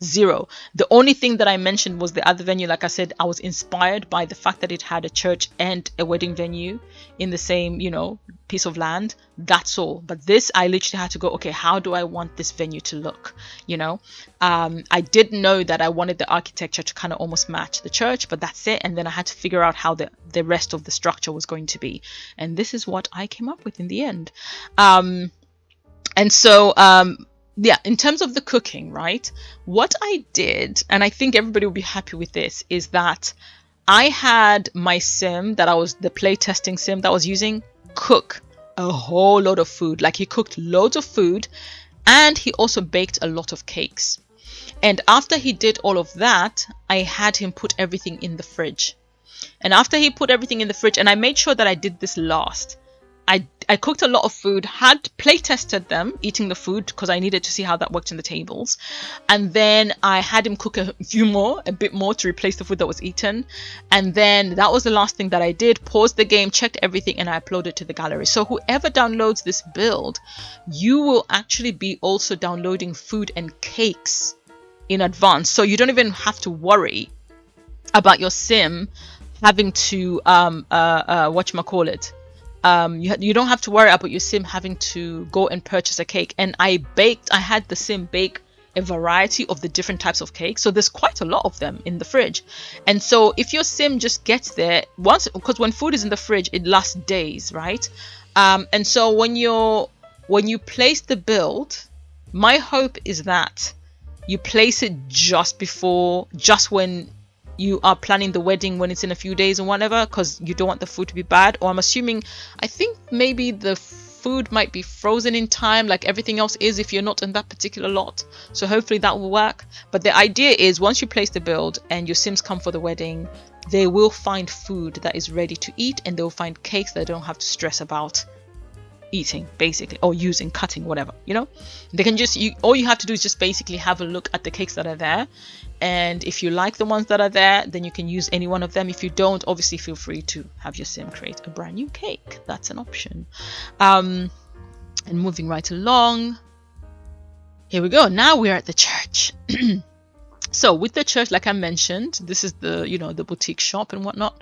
Zero. The only thing that I mentioned was the other venue. Like I said, I was inspired by the fact that it had a church and a wedding venue in the same, you know, piece of land. That's all. But this, I literally had to go, okay, how do I want this venue to look? You know, I did know that I wanted the architecture to kind of almost match the church, but that's it. And then I had to figure out how the rest of the structure was going to be. And this is what I came up with in the end. Yeah, in terms of the cooking, right? What I did, and I think everybody will be happy with this, is that I had my sim that I was, the playtesting sim that I was using, cook a whole lot of food. Like, he cooked loads of food, and he also baked a lot of cakes. And after he did all of that, I had him put everything in the fridge. And after he put everything in the fridge, and I made sure that I did this last, I cooked a lot of food, had play tested them, eating the food, because I needed to see how that worked in the tables. And then I had him cook a bit more to replace the food that was eaten. And then that was the last thing that I did. Paused the game, checked everything, and I uploaded to the gallery. So whoever downloads this build, you will actually be also downloading food and cakes in advance. So you don't even have to worry about your sim having to, whatchamacallit, you don't have to worry about your sim having to go and purchase a cake. And I had the sim bake a variety of the different types of cakes, so there's quite a lot of them in the fridge. And so if your sim just gets there once, because when food is in the fridge, it lasts days, right? And so when you place the build, my hope is that you place it just when you are planning the wedding, when it's in a few days or whatever, because you don't want the food to be bad. Or I think maybe the food might be frozen in time, like everything else is, if you're not in that particular lot. So hopefully that will work. But the idea is, once you place the build and your sims come for the wedding, they will find food that is ready to eat, and they'll find cakes that they don't have to stress about eating basically, or using, cutting, whatever, you know. They can just, all you have to do is just basically have a look at the cakes that are there, and if you like the ones that are there, then you can use any one of them. If you don't, obviously feel free to have your sim create a brand new cake. That's an option. And moving right along, here we go. Now we're at the church. So with the church, like I mentioned, this is the, you know, the boutique shop and whatnot.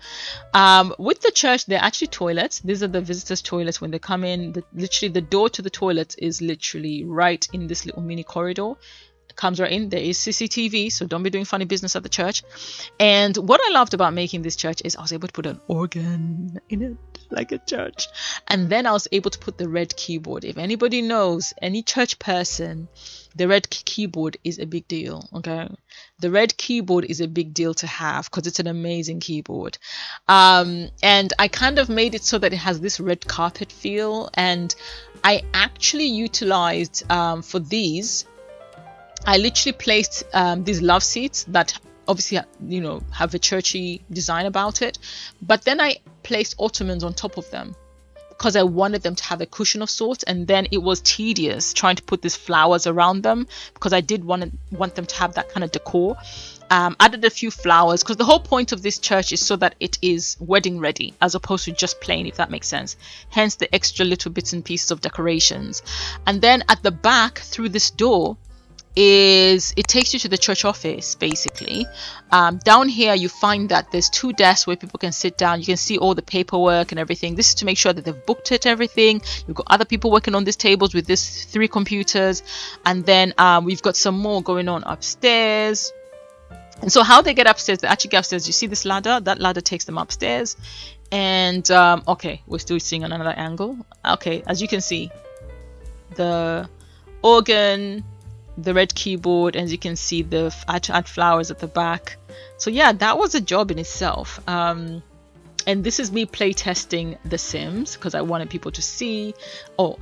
With the church, they're actually toilets. These are the visitors' toilets when they come in. Literally, the door to the toilet is literally right in this little mini corridor. It comes right in. There is CCTV, so don't be doing funny business at the church. And what I loved about making this church is I was able to put an organ in it, like a church. And then I was able to put the red keyboard. If anybody knows, any church person, the red keyboard is a big deal, okay? The red keyboard is a big deal to have because it's an amazing keyboard. And I kind of made it so that it has this red carpet feel. And I actually utilized, for these, I literally placed these love seats that obviously, you know, have a churchy design about it. But then I placed ottomans on top of them, because I wanted them to have a cushion of sorts, and then it was tedious trying to put these flowers around them, because I did want them to have that kind of decor. Added a few flowers, because the whole point of this church is so that it is wedding ready as opposed to just plain, if that makes sense. Hence the extra little bits and pieces of decorations. And then at the back through this door, it takes you to the church office basically. Down here you find that there's 2 desks where people can sit down. You can see all the paperwork and everything. This is to make sure that they've booked it, everything. You've got other people working on these tables with these 3 computers, and then we've got some more going on upstairs. And so how they get upstairs, they actually get upstairs. You see this ladder? That ladder takes them upstairs. And okay, we're still seeing another angle. Okay, as you can see, the organ, the red keyboard, as you can see, the add flowers at the back. So yeah, that was a job in itself. And this is me play testing The Sims, because I wanted people to see,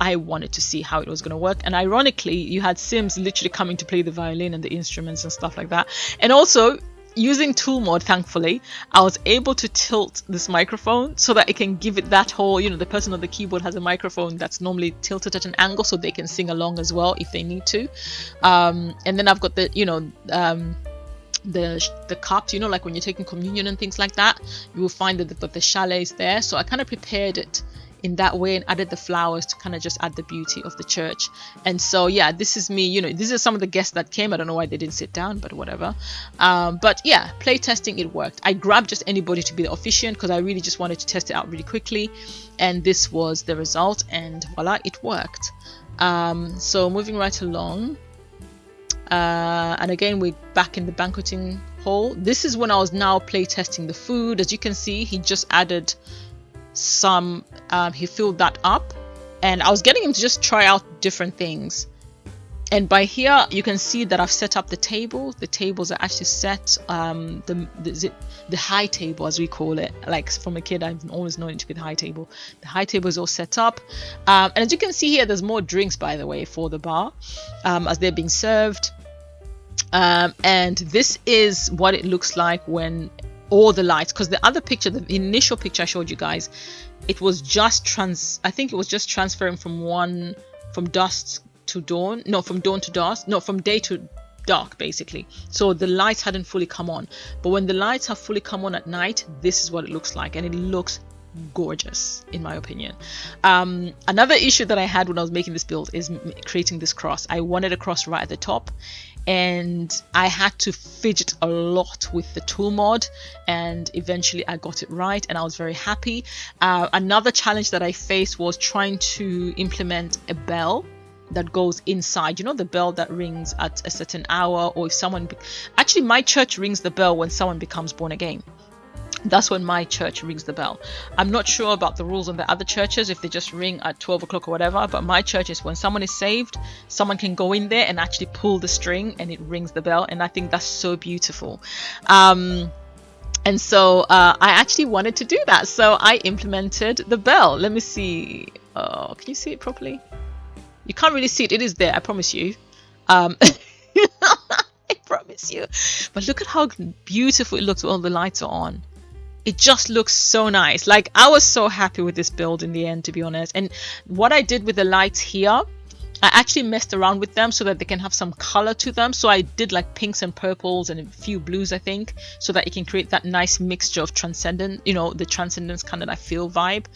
I wanted to see how it was going to work. And ironically, you had Sims literally coming to play the violin and the instruments and stuff like that. And also, using tool mod, thankfully, I was able to tilt this microphone so that it can give it that whole, you know, the person on the keyboard has a microphone that's normally tilted at an angle so they can sing along as well if they need to. And then I've got the, you know, the cups, you know, like when you're taking communion and things like that, you will find that the chalets there. So I kind of prepared it in that way and added the flowers to kind of just add the beauty of the church. And so yeah, this is me, you know, these are some of the guests that came. I don't know why they didn't sit down, but whatever. But yeah, play testing, it worked. I grabbed just anybody to be the officiant because I really just wanted to test it out really quickly, and this was the result, and voila, it worked. So moving right along, and again we're back in the banqueting hall. This is when I was now play testing the food. As you can see, he just added some, he filled that up, and I was getting him to just try out different things. And by here you can see that I've set up the tables. The tables are actually set, the high table as we call it. Like from a kid, I've always known it to be the high table. The high table is all set up, and as you can see here, there's more drinks, by the way, for the bar as they're being served. And this is what it looks like when all the lights, because the other picture, the initial picture I showed you guys, it was just I think it was just transferring from dusk to dawn, no, from dawn to dusk, no, from day to dark basically. So the lights hadn't fully come on, but when the lights have fully come on at night, this is what it looks like, and it looks gorgeous in my opinion. Another issue that I had when I was making this build is creating this cross. I wanted a cross right at the top, and I had to fidget a lot with the tool mod, and eventually I got it right, and I was very happy. Another challenge that I faced was trying to implement a bell that goes inside, you know, the bell that rings at a certain hour, or if someone actually, my church rings the bell when someone becomes born again. That's when my church rings the bell. I'm not sure about the rules on the other churches, if they just ring at 12 o'clock or whatever, but my church is when someone is saved, someone can go in there and actually pull the string and it rings the bell, and I think that's so beautiful. And so I actually wanted to do that, so I implemented the bell. Let me see. Can you see it properly? You can't really see it. It is there, I promise you. I promise you. But look at how beautiful it looks when all the lights are on. it just looks so nice. Like, I was so happy with this build in the end, to be honest. And what I did with the lights here, I actually messed around with them so that they can have some color to them. So I did like pinks and purples and a few blues, I think, so that it can create that nice mixture of transcendent, you know, the transcendence kind of like feel vibe,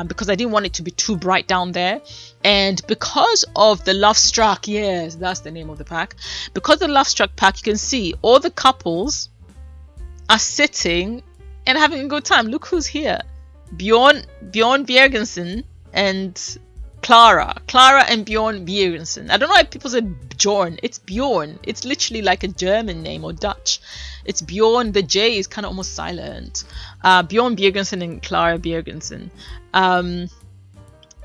because I didn't want it to be too bright down there. And because of the Love Struck, yes, that's the name of the pack. Because of the Love Struck pack, you can see all the couples are sitting and having a good time. Look who's here. Bjorn Bjergensen and Clara and Bjorn Bjergensen. I don't know why people say Bjorn. It's Bjorn. It's literally like a German name or Dutch. It's Bjorn. The J is kind of almost silent. Bjorn Bjergensen and Clara Bjergensen.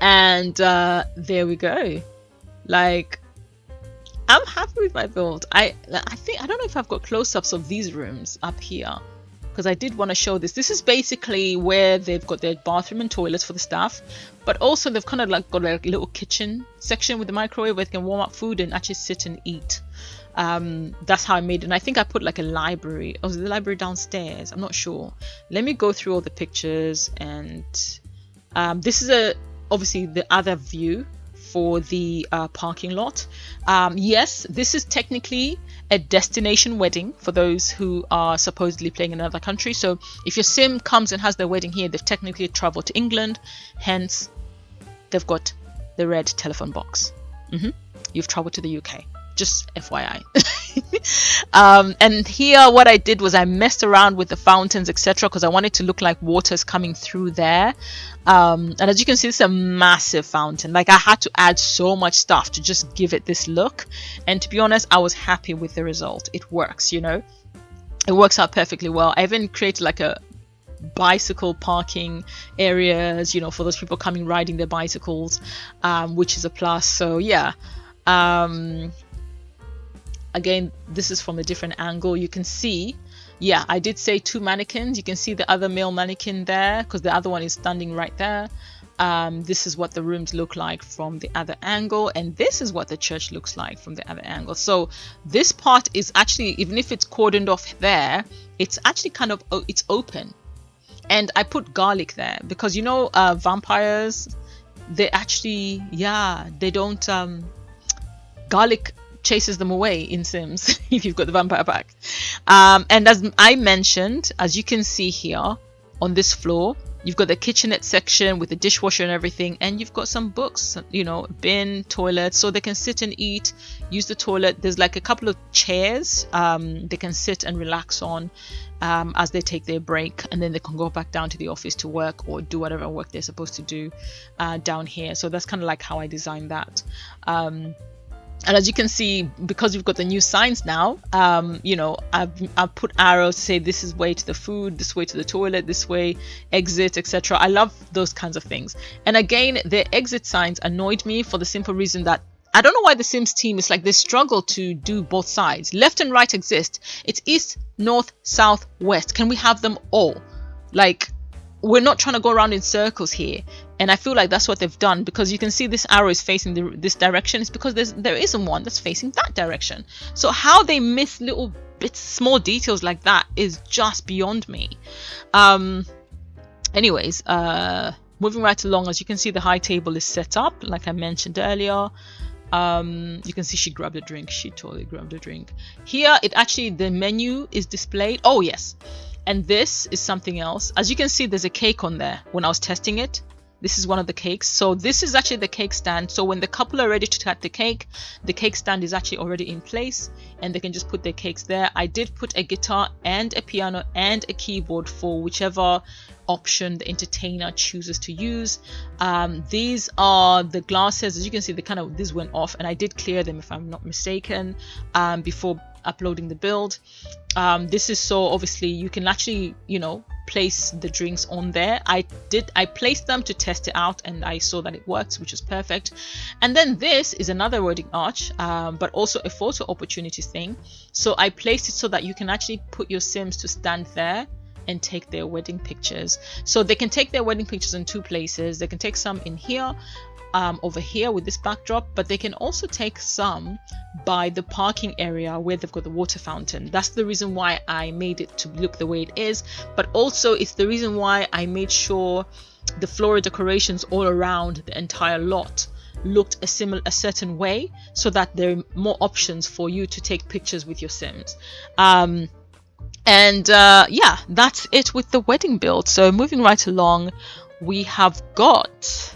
And there we go. Like, I'm happy with my build. I think, I don't know if I've got close-ups of these rooms up here, because I did want to show this. This is basically where they've got their bathroom and toilets for the staff, but also they've kind of like got like a little kitchen section with the microwave where they can warm up food and actually sit and eat. That's how I made it. And I think I put like a library. Oh, is the library downstairs? I'm not sure. Let me go through all the pictures. And this is obviously the other view for the parking lot. Yes, this is technically a destination wedding for those who are supposedly playing in another country. So if your sim comes and has their wedding here, they've technically traveled to England, hence they've got the red telephone box. You've traveled to the UK, just FYI. And here what I did was I messed around with the fountains, etc., because I wanted to look like water's coming through there. And as you can see, this is a massive fountain. Like, I had to add so much stuff to just give it this look, and to be honest, I was happy with the result. It works, you know, it works out perfectly well. I even created like a bicycle parking areas, you know, for those people coming riding their bicycles, which is a plus. So yeah, again, this is from a different angle. You can see, yeah, I did say 2 mannequins. You can see the other male mannequin there because the other one is standing right there. This is what the rooms look like from the other angle, and this is what the church looks like from the other angle. So this part is actually, even if it's cordoned off there, it's actually kind of, it's open. And I put garlic there because, you know, vampires, they actually, yeah, they don't, garlic chases them away in Sims if you've got the vampire pack. And as I mentioned, as you can see here on this floor, you've got the kitchenette section with the dishwasher and everything, and you've got some books, you know, bin, toilet, so they can sit and eat, use the toilet. There's like a couple of chairs they can sit and relax on as they take their break, and then they can go back down to the office to work or do whatever work they're supposed to do down here. So that's kind of like how I designed that. And as you can see, because we've got the new signs now, you know, I've put arrows to say this is way to the food, this way to the toilet, this way exit, etc. I love those kinds of things. And again, the exit signs annoyed me for the simple reason that I don't know why the Sims team is like they struggle to do both sides. Left and right exist. It's east, north, south, west. Can we have them all? Like, we're not trying to go around in circles here. And I feel like that's what they've done, because you can see this arrow is facing this direction. It's because there isn't one that's facing that direction. So how they miss little bits, small details like that is just beyond me. Anyways, moving right along, as you can see, the high table is set up like I mentioned earlier. You can see she grabbed a drink. She totally grabbed a drink. Here, it actually, the menu is displayed. Oh yes, and this is something else. As you can see, there's a cake on there. When I was testing it, this is one of the cakes. So this is actually the cake stand. So when the couple are ready to cut the cake stand is actually already in place, and they can just put their cakes there. I did put a guitar and a piano and a keyboard for whichever option the entertainer chooses to use. These are the glasses. As you can see, these went off, and I did clear them if I'm not mistaken before uploading the build. This is so obviously you can actually, you know, place the drinks on there. I placed them to test it out, and I saw that it works, which is perfect. And then this is another wedding arch, but also a photo opportunities thing. So I placed it so that you can actually put your Sims to stand there and take their wedding pictures. So they can take their wedding pictures in 2 places. They can take some in here, over here with this backdrop, but they can also take some by the parking area where they've got the water fountain. That's the reason why I made it to look the way it is, but also it's the reason why I made sure the floral decorations all around the entire lot looked a certain way, so that there are more options for you to take pictures with your Sims. Yeah, that's it with the wedding build. So moving right along, we have got,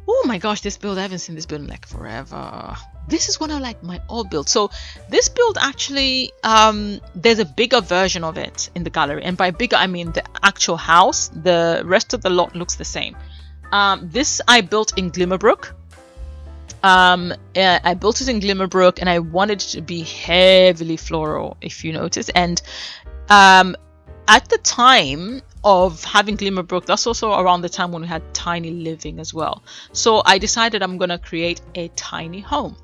oh my gosh, this build, I haven't seen this build in like forever. This is one of like my old builds. So this build actually, there's a bigger version of it in the gallery, and by bigger I mean the actual house. The rest of the lot looks the same. This I built in GLIMERBROOK. I built it in GLIMERBROOK, and I wanted it to be heavily floral, if you notice. And at the time of having GLIMERBROOK, that's also around the time when we had tiny living as well. So I decided I'm gonna create a tiny home,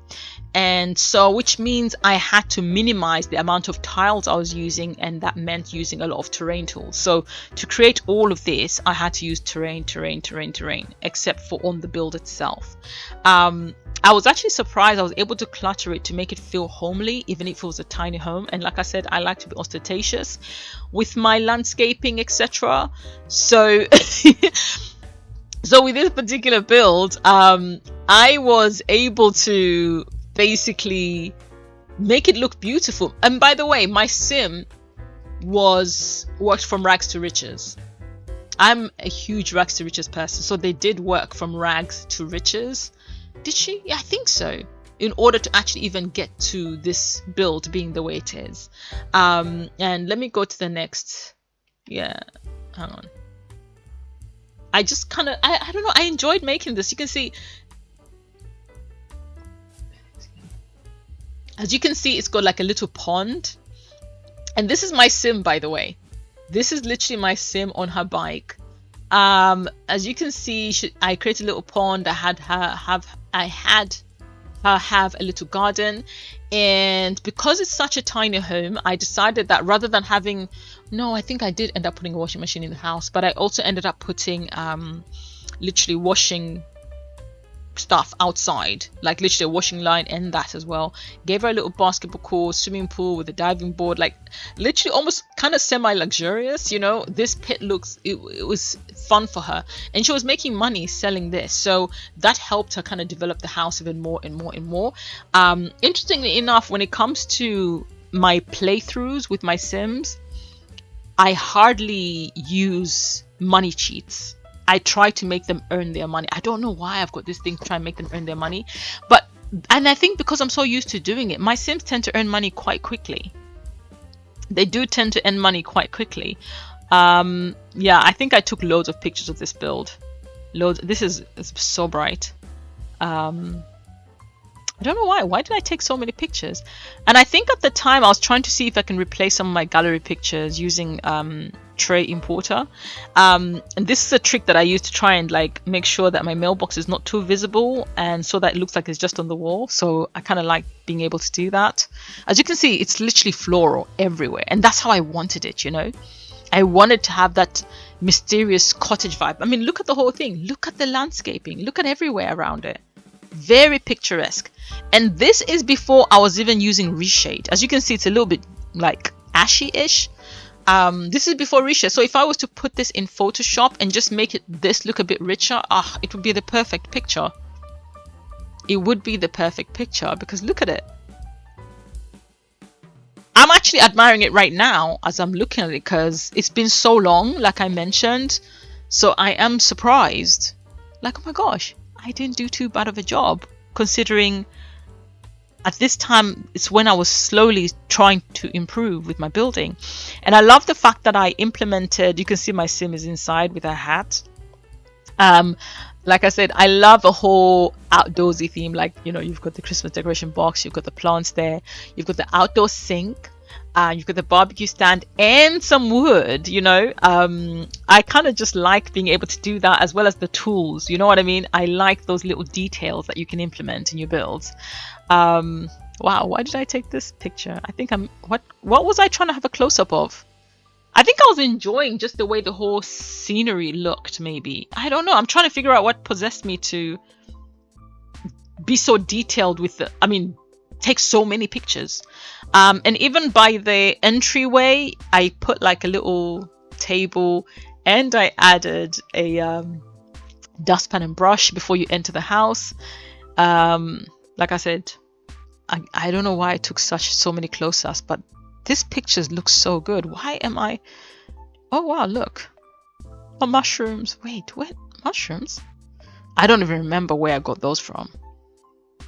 and so which means I had to minimize the amount of tiles I was using, and that meant using a lot of terrain tools. So to create all of this, I had to use terrain, except for on the build itself. I was actually surprised I was able to clutter it to make it feel homely, even if it was a tiny home. And like I said, I like to be ostentatious with my landscaping, etc. So so with this particular build, I was able to basically make it look beautiful. And by the way, my sim worked from rags to riches. I'm a huge rags to riches person, so they did work from rags to riches. Did she? Yeah, I think so. In order to actually even get to this build being the way it is. And let me go to the next. Yeah, hang on. I just kind of, I don't know, I enjoyed making this. You can see, as you can see, it's got like a little pond. And this is my sim, by the way. This is literally my sim on her bike. As you can see, I created a little pond. I had her have a little garden, and because it's such a tiny home, I decided that rather than having, no, I think I did end up putting a washing machine in the house, but I also ended up putting literally washing stuff outside, like literally a washing line and that as well. Gave her a little basketball court, swimming pool with a diving board, like literally almost kind of semi-luxurious, you know. This pit looks, it was fun for her, and she was making money selling this, so that helped her kind of develop the house even more and more and more. Interestingly enough, when it comes to my playthroughs with my Sims, I hardly use money cheats. I try to make them earn their money. I don't know why I've got this thing to try and make them earn their money, and I think because I'm so used to doing it, my Sims tend to earn money quite quickly. They do tend to earn money quite quickly. Yeah, I think I took loads of pictures of this build. Loads. This is so bright. I don't know why. Why did I take so many pictures? And I think at the time I was trying to see if I can replace some of my gallery pictures using Tray Importer. And this is a trick that I use to try and like make sure that my mailbox is not too visible, and so that it looks like it's just on the wall. So I kind of like being able to do that. As you can see, it's literally floral everywhere, and that's how I wanted it, you know. I wanted to have that mysterious cottage vibe. I mean, look at the whole thing. Look at the landscaping. Look at everywhere around it. Very picturesque. And this is before I was even using reshade. As you can see, it's a little bit like ashy-ish. This is before reshade. So if I was to put this in Photoshop and just make this look a bit richer, it would be the perfect picture. It would be the perfect picture, because look at it. I'm actually admiring it right now as I'm looking at it, because it's been so long, like I mentioned. So I am surprised. Like, oh my gosh, I didn't do too bad of a job, considering at this time it's when I was slowly trying to improve with my building. And I love the fact that I implemented, you can see my sim is inside with her hat. Like I said, I love a whole outdoorsy theme. Like, you know, you've got the Christmas decoration box, you've got the plants there, you've got the outdoor sink, you've got the barbecue stand and some wood, you know. I kind of just like being able to do that, as well as the tools, you know what I mean. I like those little details that you can implement in your builds. Wow, why did I take this picture? I think what was I trying to have a close-up of? I think I was enjoying just the way the whole scenery looked, maybe. I don't know. I'm trying to figure out what possessed me to be so detailed with take so many pictures. And even by the entryway, I put like a little table, and I added a dustpan and brush before you enter the house. Like I said, I don't know why I took so many close-ups, but this pictures look so good. Why am I... Oh wow, look. Oh, mushrooms. Wait, what? Mushrooms? I don't even remember where I got those from.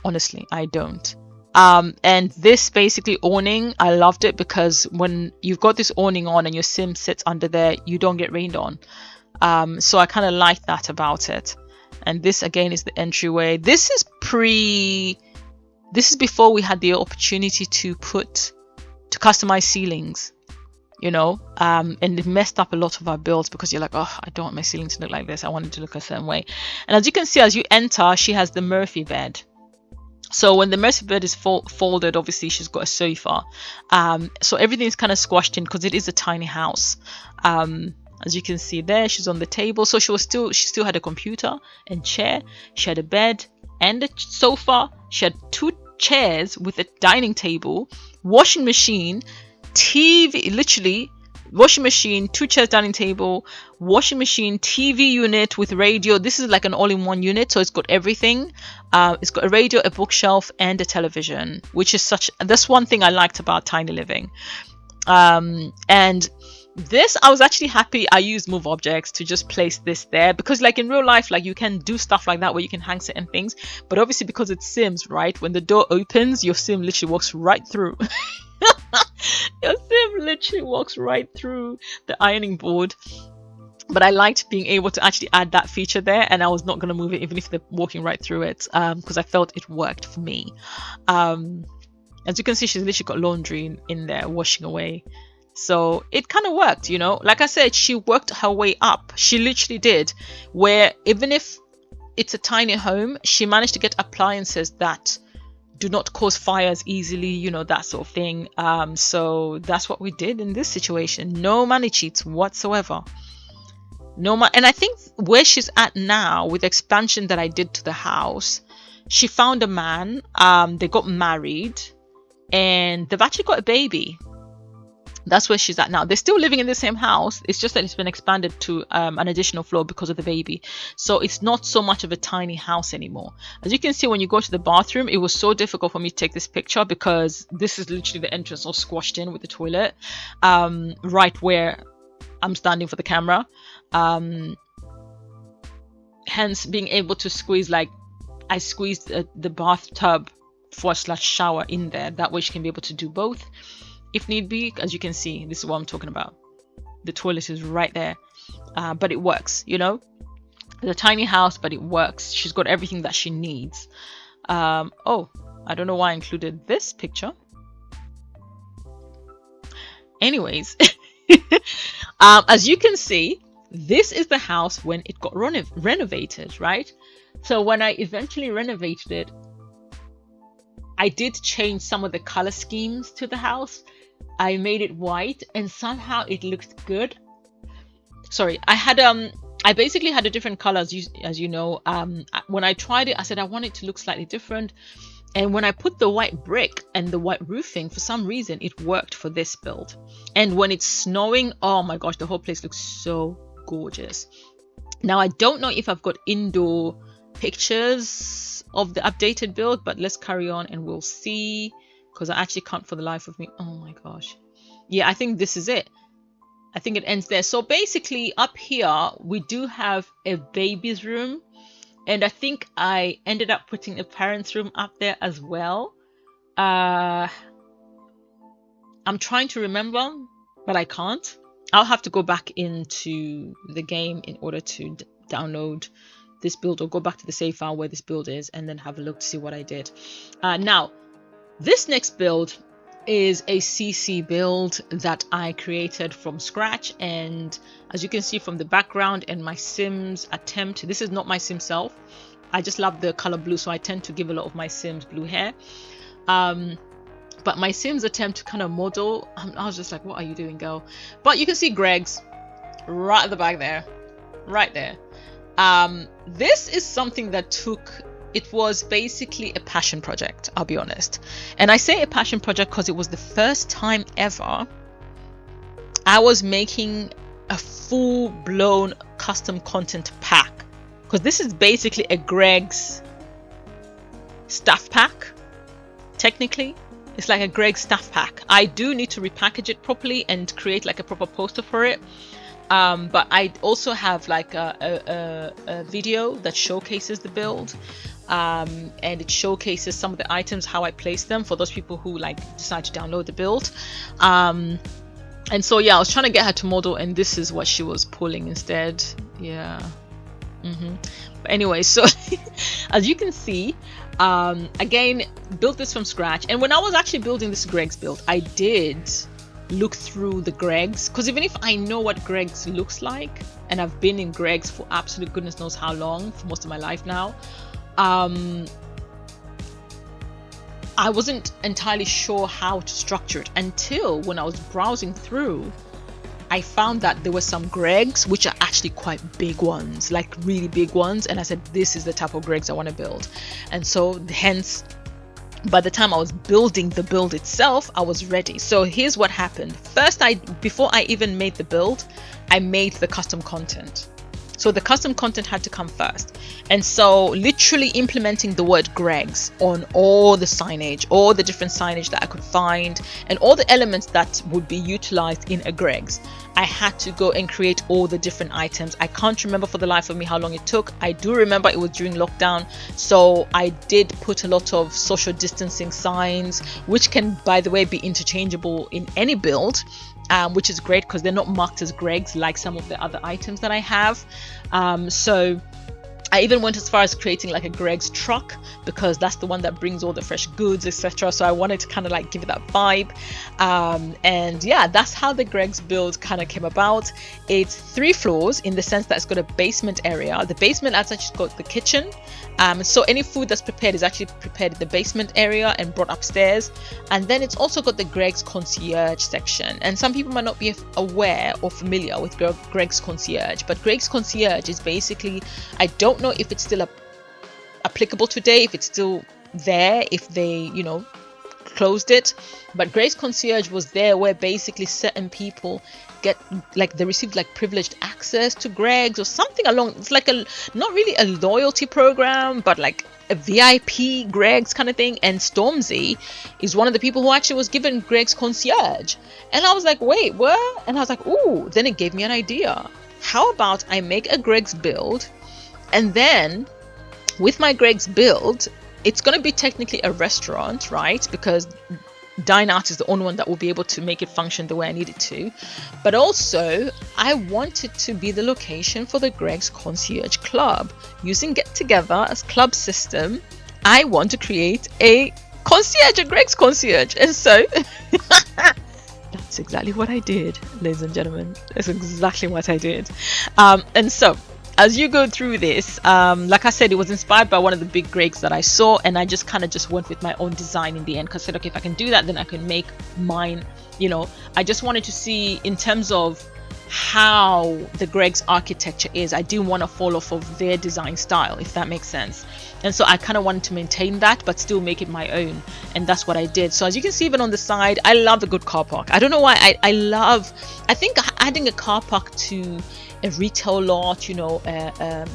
Honestly, I don't. And this basically awning, I loved it because when you've got this awning on and your sim sits under there, you don't get rained on. So I kind of like that about it. And this again is the entryway. This is before we had the opportunity to customize ceilings, and it messed up a lot of our builds because you're like, oh, I don't want my ceiling to look like this. I want it to look a certain way. And as you can see, as you enter, she has the Murphy bed. So when the Murphy bed is folded, obviously she's got a sofa. So everything's kind of squashed in because it is a tiny house. As you can see there, she's on the table. So she still had a computer and chair. She had a bed and a sofa. She had 2 chairs with a dining table, washing machine, TV, literally washing machine, 2 chairs, dining table, washing machine, TV unit with radio. This is like an all-in-one unit, so it's got everything. It's got a radio, a bookshelf, and a television, which is that's one thing I liked about tiny living. And this, I was actually happy I used move objects to just place this there, because like in real life, like you can do stuff like that where you can hang certain things, but obviously because it's Sims, right, when the door opens, your sim literally walks right through. Your sim literally walks right through the ironing board. But I liked being able to actually add that feature there, and I was not going to move it even if they're walking right through it, because I felt it worked for me. As you can see, she's literally got laundry in there washing away. So it kind of worked, Like I said, she worked her way up. She literally did. Where even if it's a tiny home, she managed to get appliances that do not cause fires easily, that sort of thing. So that's what we did in this situation. No money cheats whatsoever. And I think where she's at now, with the expansion that I did to the house, she found a man. They got married, and they've actually got a baby. That's where she's at now. They're still living in the same house. It's just that it's been expanded to an additional floor because of the baby. So it's not so much of a tiny house anymore. As you can see, when you go to the bathroom, it was so difficult for me to take this picture because this is literally the entrance all squashed in with the toilet, right where I'm standing for the camera. Hence being able to squeeze, like I squeezed the bathtub / shower in there. That way she can be able to do both if need be. As you can see, this is what I'm talking about. The toilet is right there, but it works, It's a tiny house, but it works. She's got everything that she needs. Oh, I don't know why I included this picture. Anyways, as you can see, this is the house when it got renovated, right? So when I eventually renovated it, I did change some of the color schemes to the house. I made it white, and somehow it looked good. Sorry, I basically had a different color, as you know. When I tried it, I said I want it to look slightly different. And when I put the white brick and the white roofing, for some reason, it worked for this build. And when it's snowing, oh my gosh, the whole place looks so gorgeous. Now, I don't know if I've got indoor pictures of the updated build, but let's carry on and we'll see, because I actually can't for the life of me. Oh my gosh. Yeah, I think this is it. I think it ends there. So basically up here, we do have a baby's room. And I think I ended up putting a parent's room up there as well. I'm trying to remember, but I can't. I'll have to go back into the game in order to download this build, or go back to the save file where this build is and then have a look to see what I did. Now, this next build is a CC build that I created from scratch, and as you can see from the background and my Sims attempt, this is not my Sim self. I just love the color blue, so I tend to give a lot of my Sims blue hair. But my Sims attempt to kind of model, I was just like, what are you doing, girl? But you can see Greg's right at the back there, right there. This is something that it was basically a passion project, I'll be honest. And I say a passion project because it was the first time ever I was making a full-blown custom content pack. Because this is basically a Greg's staff pack, technically. It's like a Greg's staff pack. I do need to repackage it properly and create like a proper poster for it. But I also have like a video that showcases the build. And it showcases some of the items, how I place them for those people who like decide to download the build. And so yeah, I was trying to get her to model, and this is what she was pulling instead. Yeah. But anyway, so as you can see, again, built this from scratch. And when I was actually building this Greg's build, I did look through the Greg's, because even if I know what Greg's looks like, and I've been in Greg's for absolute goodness knows how long, for most of my life now, I wasn't entirely sure how to structure it until when I was browsing through, I found that there were some Greg's which are actually quite big ones, like really big ones, and I said, this is the type of Greg's I want to build. And so hence, by the time I was building the build itself, I was ready. So here's what happened. First, before I even made the build, I made the custom content. So the custom content had to come first. And so literally implementing the word Greg's on all the signage, all the different signage that I could find, and all the elements that would be utilized in a Greg's. I had to go and create all the different items. I can't remember for the life of me how long it took. I do remember it was during lockdown. So I did put a lot of social distancing signs, which can, by the way, be interchangeable in any build. Which is great because they're not marked as Greg's like some of the other items that I have. So I even went as far as creating like a Greg's truck, because that's the one that brings all the fresh goods, etc. So I wanted to kind of like give it that vibe. And yeah, that's how the Greg's build kind of came about. It's 3 floors in the sense that it's got a basement area. The basement has actually got the kitchen. So any food that's prepared is actually prepared in the basement area and brought upstairs. And then it's also got the Greg's concierge section. And some people might not be aware or familiar with Greg's concierge, but Greg's concierge is basically, I don't know if it's still applicable today, if it's still there, if they, closed it, but Greg's concierge was there where basically certain people get like, they received like privileged access to Greg's or something along. It's like not really a loyalty program, but like a VIP Greg's kind of thing. And Stormzy is one of the people who actually was given Greg's concierge. And I was like, wait, what? And I was like, ooh, then it gave me an idea. How about I make a Greg's build, and then with my Greg's build, it's going to be technically a restaurant, right? Because Dine Out is the only one that will be able to make it function the way I need it to. But also, I want it to be the location for the Greg's Concierge Club. Using Get Together as club system, I want to create a concierge, a Greg's Concierge. And so, that's exactly what I did, ladies and gentlemen. That's exactly what I did. And so, as you go through this, like I said, it was inspired by one of the big Greg's that I saw, and I just kind of just went with my own design in the end, because I said, okay, if I can do that, then I can make mine. I just wanted to see in terms of how the Greg's architecture is. I didn't want to fall off of their design style, if that makes sense. And so I kind of wanted to maintain that, but still make it my own. And that's what I did. So as you can see, even on the side, I love a good car park. I don't know why. I think adding a car park to a retail lot, a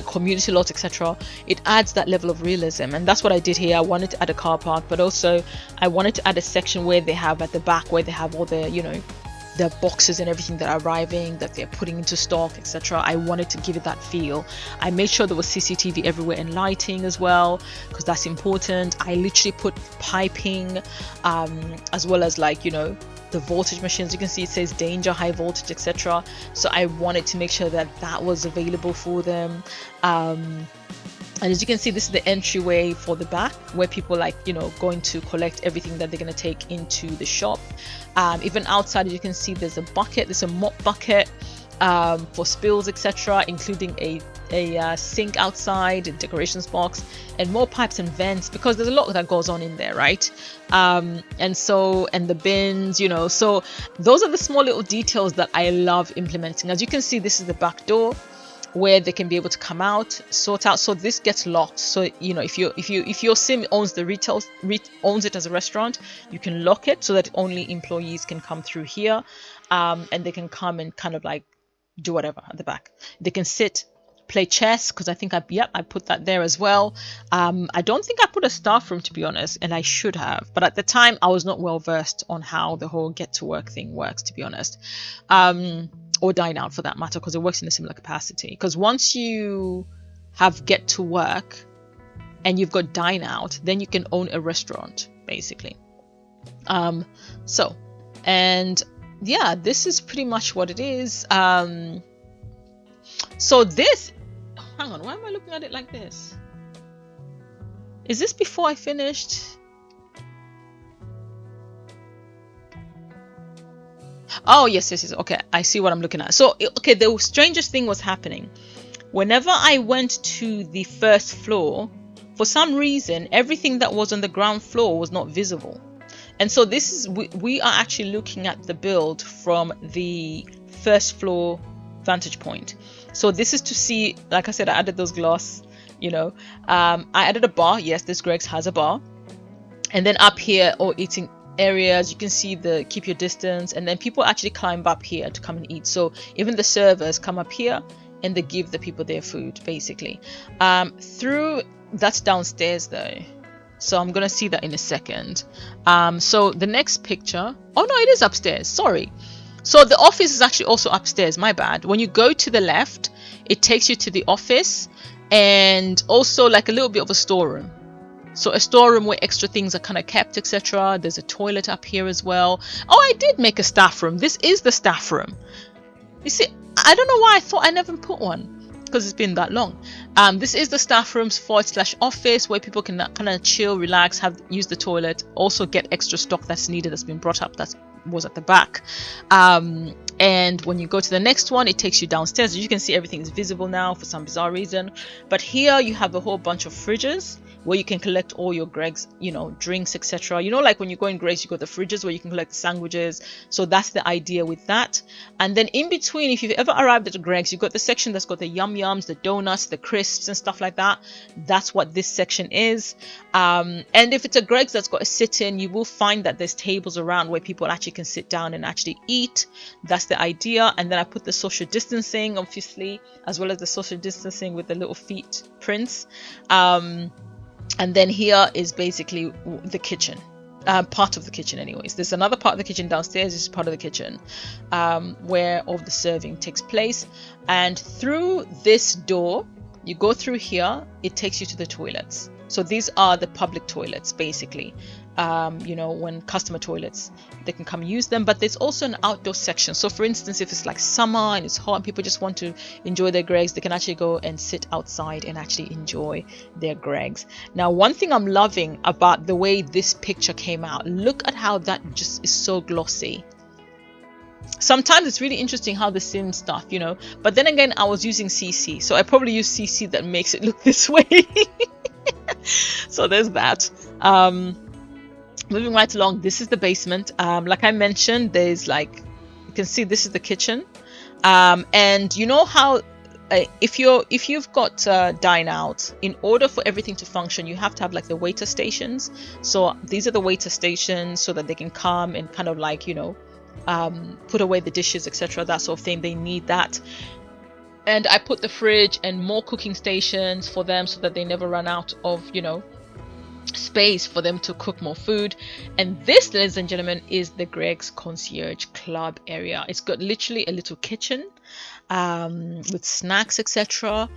community lot, etc., it adds that level of realism. And that's what I did here. I wanted to add a car park, but also I wanted to add a section where they have at the back, where they have all the the boxes and everything that are arriving, that they're putting into stock, etc. I wanted to give it that feel. I made sure there was CCTV everywhere and lighting as well, because that's important. I literally put piping, as well as the voltage machines. You can see it says danger, high voltage, etc. So I wanted to make sure that that was available for them. And as you can see, this is the entryway for the back, where people going to collect everything that they're going to take into the shop. Even outside, as you can see, there's a mop bucket for spills, etc., including a a sink outside, a decorations box, and more pipes and vents, because there's a lot that goes on in there, right? And the bins, you know, so those are the small little details that I love implementing. As you can see, this is the back door where they can be able to come out, sort out. So this gets locked. So, you know, if your sim owns the owns it as a restaurant, you can lock it so that only employees can come through here, and they can come and kind of like do whatever at the back. They can sit, play chess, because I think I put that there as well. I don't think I put a staff room, to be honest, and I should have, but at the time I was not well versed on how the whole get to work thing works, to be honest. Or dine out for that matter, because it works in a similar capacity. Because once you have get to work and you've got dine out, then you can own a restaurant, basically. This is pretty much what it is. So this, hang on, why am I looking at it like this? Is this before I finished? Oh, yes. Okay, I see what I'm looking at. So, okay, the strangest thing was happening. Whenever I went to the first floor, for some reason, everything that was on the ground floor was not visible. And so this is, we are actually looking at the build from the first floor vantage point. So this is to see, like I said, I added those glass, you know, I added a bar. Yes, this Greggs has a bar. And then up here, or eating areas, you can see the keep your distance, and then people actually climb up here to come and eat. So even the servers come up here and they give the people their food, basically. That's downstairs though, so I'm gonna see that in a second. So the next picture, oh no, it is upstairs, sorry. So the office is actually also upstairs, my bad. When you go to the left, it takes you to the office, and also like a little bit of a storeroom. So a storeroom where extra things are kind of kept, etc. There's a toilet up here as well. Oh, I did make a staff room. This is the staff room. You see, I don't know why I thought I never put one, because it's been that long. This is the staff rooms / office where people can kind of chill, relax, use the toilet, also get extra stock that's needed, that's been brought up, that was at the back. And when you go to the next one, it takes you downstairs. As you can see, everything is visible now for some bizarre reason. But here you have a whole bunch of fridges where you can collect all your Greggs, you know, drinks, etc. You know, like when you go in Greggs, you got the fridges where you can collect the sandwiches. So that's the idea with that. And then in between, if you've ever arrived at a Greggs, you've got the section that's got the yum yums, the donuts, the crisps and stuff like that. That's what this section is. And if it's a Greggs that's got a sit-in, you will find that there's tables around where people actually can sit down and actually eat. That's the idea. And then I put the social distancing, obviously, as well as the social distancing with the little feet prints. And then here is basically the kitchen, part of the kitchen anyways. There's another part of the kitchen downstairs. This is part of the kitchen where all the serving takes place. And through this door, you go through here, it takes you to the toilets. So these are the public toilets, basically. You know, when customer toilets, they can come use them. But there's also an outdoor section. So for instance, if it's like summer and it's hot and people just want to enjoy their Greggs, they can actually go and sit outside and actually enjoy their Greggs. Now, one thing I'm loving about the way this picture came out, look at how that just is so glossy. Sometimes it's really interesting how the sim stuff, you know, but then again, I was using CC, so I probably use CC that makes it look this way. So there's that. Moving right along, this is the basement. Like I mentioned, there's like, you can see this is the kitchen. And you know how if you've got dine out, in order for everything to function, you have to have like the waiter stations. So these are the waiter stations so that they can come and kind of like, you know, put away the dishes, etc., that sort of thing. They need that. And I put the fridge and more cooking stations for them so that they never run out of, you know, space for them to cook more food. And this, ladies and gentlemen, is the Greggs Concierge Club area. It's got literally a little kitchen with snacks, etc.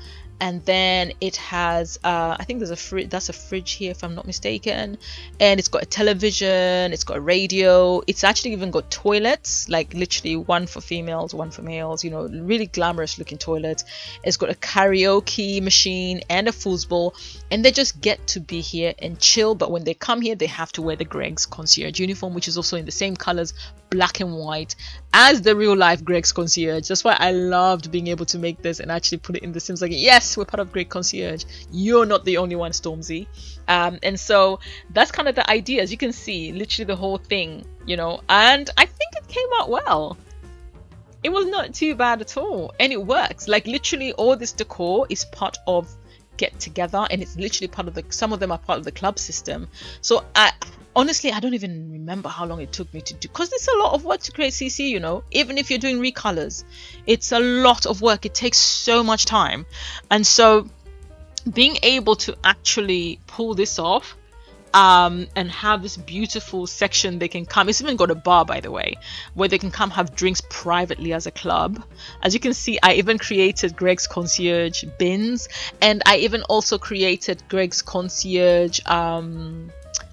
and then it has I think there's a fridge, that's a fridge here if I'm not mistaken, and it's got a television, it's got a radio, it's actually even got toilets, like literally one for females, one for males, you know, really glamorous looking toilets. It's got a karaoke machine and a foosball, and they just get to be here and chill. But when they come here, they have to wear the Greggs concierge uniform, which is also in the same colors, black and white, as the real life Greggs concierge. That's why I loved being able to make this and actually put it in the Sims, like, yes, we're part of Greggs concierge, you're not the only one, Stormzy. And so that's kind of the idea. As you can see, literally the whole thing, you know, and I think it came out well. It was not too bad at all, and it works. Like literally all this decor is part of Get Together, and it's literally part of the, some of them are part of the club system. So honestly, I don't even remember how long it took me to do, because it's a lot of work to create CC, you know. Even if you're doing recolors, it's a lot of work. It takes so much time. And so being able to actually pull this off, and have this beautiful section they can come, it's even got a bar, by the way, where they can come have drinks privately as a club. As you can see, I even created Greggs concierge bins, and I even also created Greggs concierge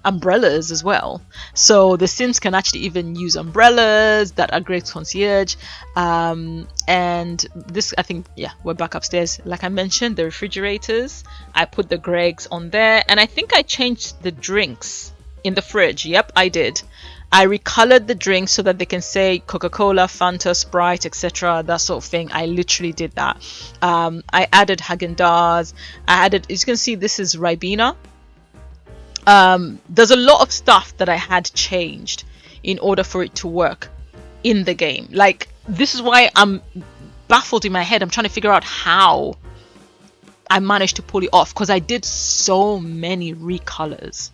umbrellas as well. So the Sims can actually even use umbrellas that are Greggs concierge. And this, I think, yeah, we're back upstairs. Like I mentioned, the refrigerators, I put the Greggs on there, and I think I changed the drinks in the fridge. Yep, I did. I recolored the drinks so that they can say Coca-Cola, Fanta, Sprite, etc., that sort of thing. I literally did that. I added Häagen-Dazs. I added, as you can see, this is Ribena. There's a lot of stuff that I had changed in order for it to work in the game. Like, this is why I'm baffled in my head. I'm trying to figure out how I managed to pull it off, because I did so many recolors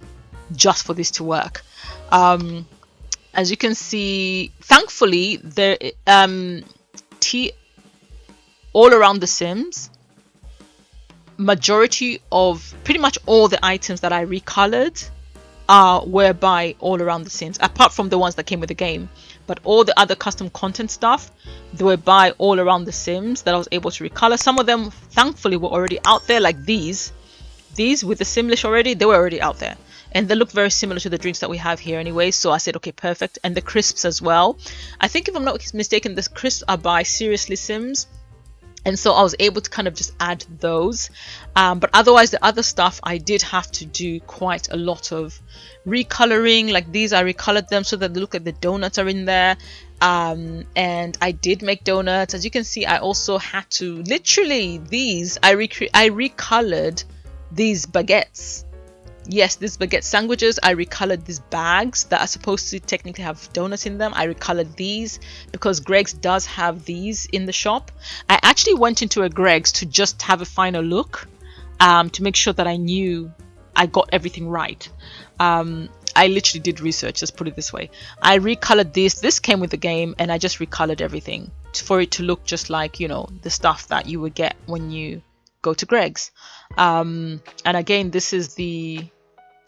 just for this to work. As you can see, thankfully, there all around the Sims, majority of pretty much all the items that I recolored were by all around the Sims, apart from the ones that came with the game. But all the other custom content stuff, they were by all around the Sims that I was able to recolor. Some of them thankfully were already out there, like these with the Simlish already, they were already out there, and they look very similar to the drinks that we have here anyway. So I said, okay, perfect. And the crisps as well. I think if I'm not mistaken, the crisps are by Seriously Sims. And so I was able to kind of just add those. But otherwise, the other stuff, I did have to do quite a lot of recoloring. Like these, I recolored them so that they look like the donuts are in there. And I did make donuts. As you can see, I also had to, literally these, I recolored these baguettes. Yes, these baguette sandwiches, I recolored these bags that are supposed to technically have donuts in them. I recolored these because Greggs does have these in the shop. I actually went into a Greggs to just have a final look, to make sure that I knew I got everything right. I literally did research, let's put it this way. I recolored this came with the game, and I just recolored everything for it to look just like, you know, the stuff that you would get when you go to Greggs. And again, this is the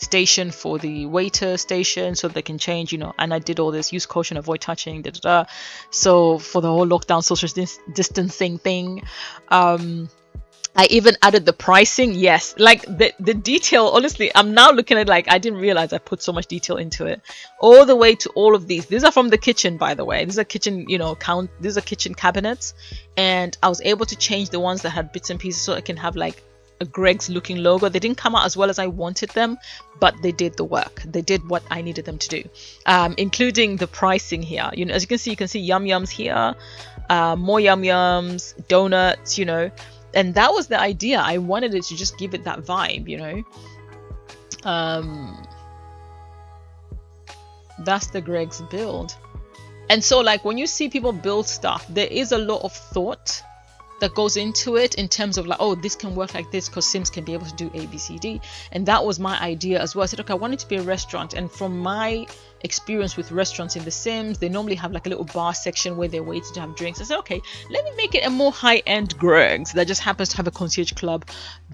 station for the waiter station, so they can change, you know. And I did all this, use caution, avoid touching, so for the whole lockdown social distancing thing. I even added the pricing. Yes, like the detail, honestly, I'm now looking at, like, I didn't realize I put so much detail into it, all the way to all of these are from the kitchen, by the way. These are kitchen, you know, these are kitchen cabinets, and I was able to change the ones that had bits and pieces so I can have like a Greggs looking logo. They didn't come out as well as I wanted them, but they did the work. They did what I needed them to do, including the pricing here. You know, as you can see Yum Yums here, more Yum Yums, donuts, you know. And that was the idea. I wanted it to just give it that vibe, you know. That's the Greggs build. And so, like, when you see people build stuff, there is a lot of thought that goes into it, in terms of like, oh, this can work like this because Sims can be able to do A, B, C, D. And that was my idea as well. I said, okay, I want it to be a restaurant. And from my experience with restaurants in The Sims, they normally have like a little bar section where they're waiting to have drinks. I said, okay, let me make it a more high-end Greggs that just happens to have a concierge club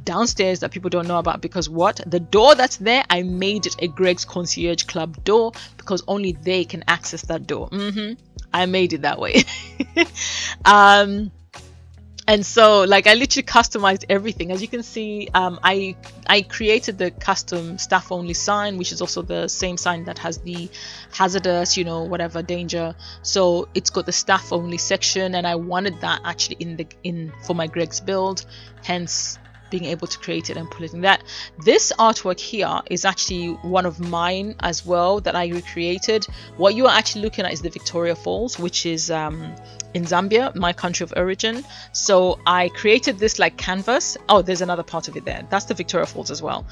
downstairs that people don't know about, because what? The door that's there, I made it a Greggs concierge club door because only they can access that door. I made it that way. And so like I literally customized everything. As you can see, I created the custom staff only sign, which is also the same sign that has the hazardous, you know, whatever danger. So it's got the staff only section, and I wanted that actually in for my Greg's build, hence being able to create it and put it in that. This artwork here is actually one of mine as well that I recreated. What you are actually looking at is the Victoria Falls, which is in Zambia, my country of origin. So I created this like canvas. Oh, there's another part of it there. That's the Victoria Falls as well.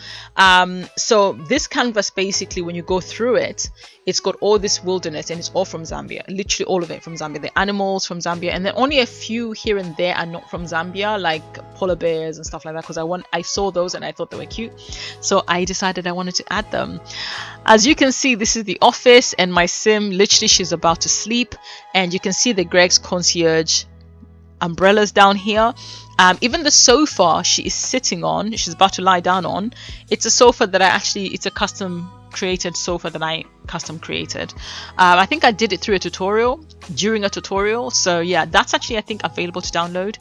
So this canvas, basically, when you go through it, it's got all this wilderness, and it's all from Zambia, literally all of it from Zambia. The animals from Zambia, and then only a few here and there are not from Zambia, like polar bears and stuff like that, because I saw those and I thought they were cute, so I decided I wanted to add them. As you can see, this is the office, and my sim, literally she's about to sleep, and you can see the Greg's concierge umbrellas down here. Even the sofa she is sitting on, she's about to lie down on, it's a sofa that it's a custom created sofa that I custom created. I think I did it through a tutorial, during a tutorial, so yeah, that's actually I think available to download.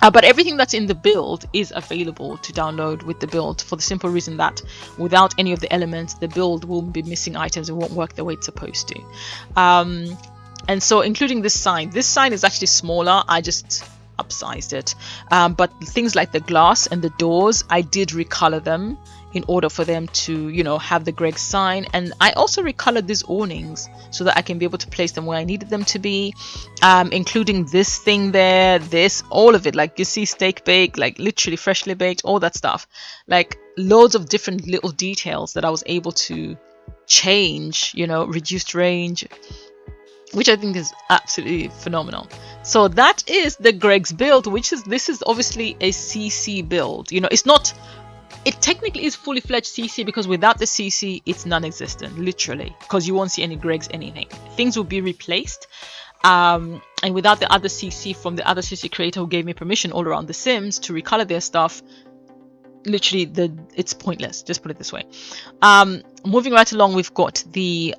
But everything that's in the build is available to download with the build, for the simple reason that without any of the elements, the build will be missing items and won't work the way it's supposed to. And so including this sign is actually smaller, I just upsized it. But things like the glass and the doors, I did recolor them in order for them to, you know, have the Greg sign. And I also recolored these awnings so that I can be able to place them where I needed them to be, including this thing there, all of it, like you see, steak baked, like literally freshly baked, all that stuff, like loads of different little details that I was able to change, you know, reduced range, which I think is absolutely phenomenal. So that is the Greg's build, this is obviously a CC build. You know, it technically is fully fledged CC, because without the CC it's non-existent, literally, because you won't see any Gregs, anything. Things will be replaced, and without the other CC from the other CC creator who gave me permission all around the Sims to recolor their stuff, literally it's pointless, just put it this way. Moving right along, we've got the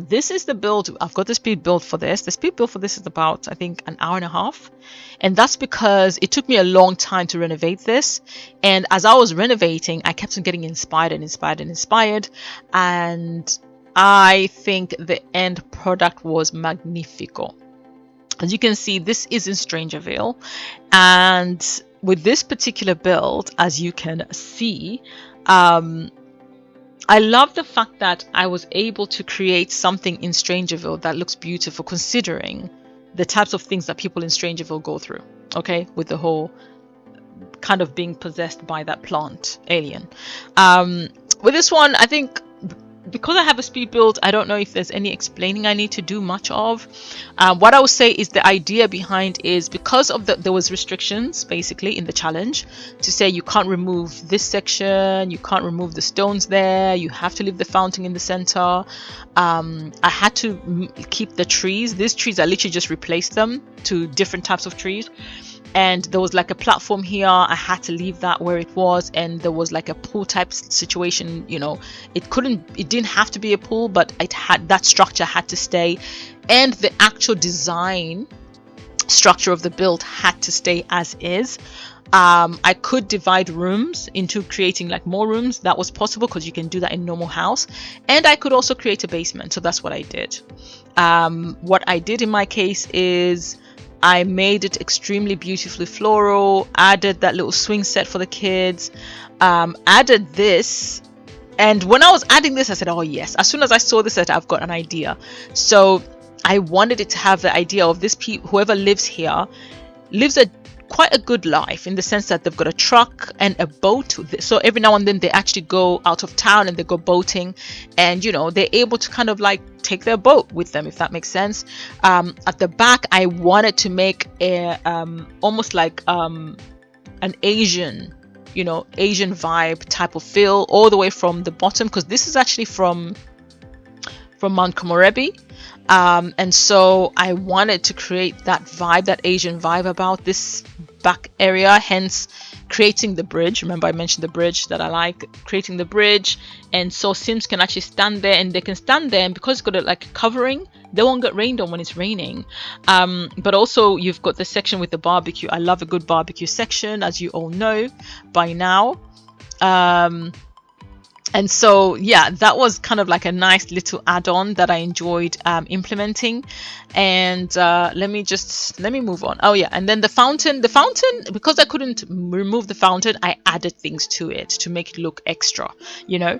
this is the build. I've got the speed build for this. The speed build for this is about, I think, an hour and a half. And that's because it took me a long time to renovate this. And as I was renovating, I kept on getting inspired. And I think the end product was magnifico. As you can see, this is in Strangerville. And with this particular build, as you can see, I love the fact that I was able to create something in Strangerville that looks beautiful, considering the types of things that people in Strangerville go through, okay, with the whole kind of being possessed by that plant alien. With this one, I think because I have a speed build, I don't know if there's any explaining I need to do much of. What I will say is the idea behind is because of there was restrictions basically in the challenge to say you can't remove this section, you can't remove the stones there, you have to leave the fountain in the center. I had to keep the trees. These trees, I literally just replaced them to different types of trees. And there was like a platform here, I had to leave that where it was, and there was like a pool type situation, you know, it didn't have to be a pool, but that structure had to stay, and the actual design structure of the build had to stay as is. I could divide rooms into creating like more rooms. That was possible because you can do that in normal house, and I could also create a basement, so that's what I did. What I did in my case is I made it extremely beautifully floral, added that little swing set for the kids, added this, and when I was adding this I said, oh yes, as soon as I saw this set I've got an idea. So I wanted it to have the idea of this whoever lives here lives quite a good life, in the sense that they've got a truck and a boat, so every now and then they actually go out of town and they go boating, and you know, they're able to kind of like take their boat with them, if that makes sense. At the back I wanted to make a almost like an Asian, you know, Asian vibe type of feel all the way from the bottom, because this is actually from Mount Komorebi. And so I wanted to create that vibe, that Asian vibe about this back area, hence creating the bridge. Remember I mentioned the bridge that I like, creating the bridge, and so Sims can actually stand there, and they can stand there, and because it's got a like covering, they won't get rained on when it's raining. But also you've got the section with the barbecue. I love a good barbecue section, as you all know by now. And so yeah, that was kind of like a nice little add-on that I enjoyed implementing. And let me move on. Oh yeah, and then the fountain, because I couldn't remove the fountain, I added things to it to make it look extra, you know.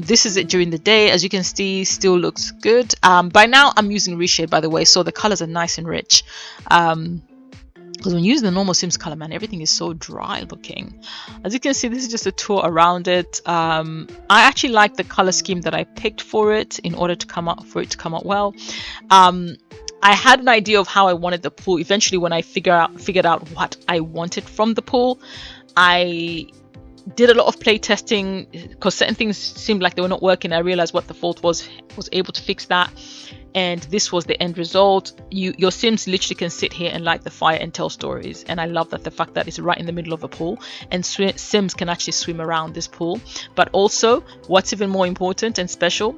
This is it during the day. As you can see, still looks good. By now I'm using reshade, by the way, so the colors are nice and rich. Because when you use the normal Sims color, man, everything is so dry looking. As you can see, this is just a tour around it. I actually like the color scheme that I picked for it in order to come out well. I had an idea of how I wanted the pool. Eventually, when I figured out what I wanted from the pool, I did a lot of play testing because certain things seemed like they were not working. I realized what the fault was able to fix that, and this was the end result. Your Sims literally can sit here and light the fire and tell stories, and I love that the fact that it's right in the middle of a pool, and Sims can actually swim around this pool. But also, what's even more important and special,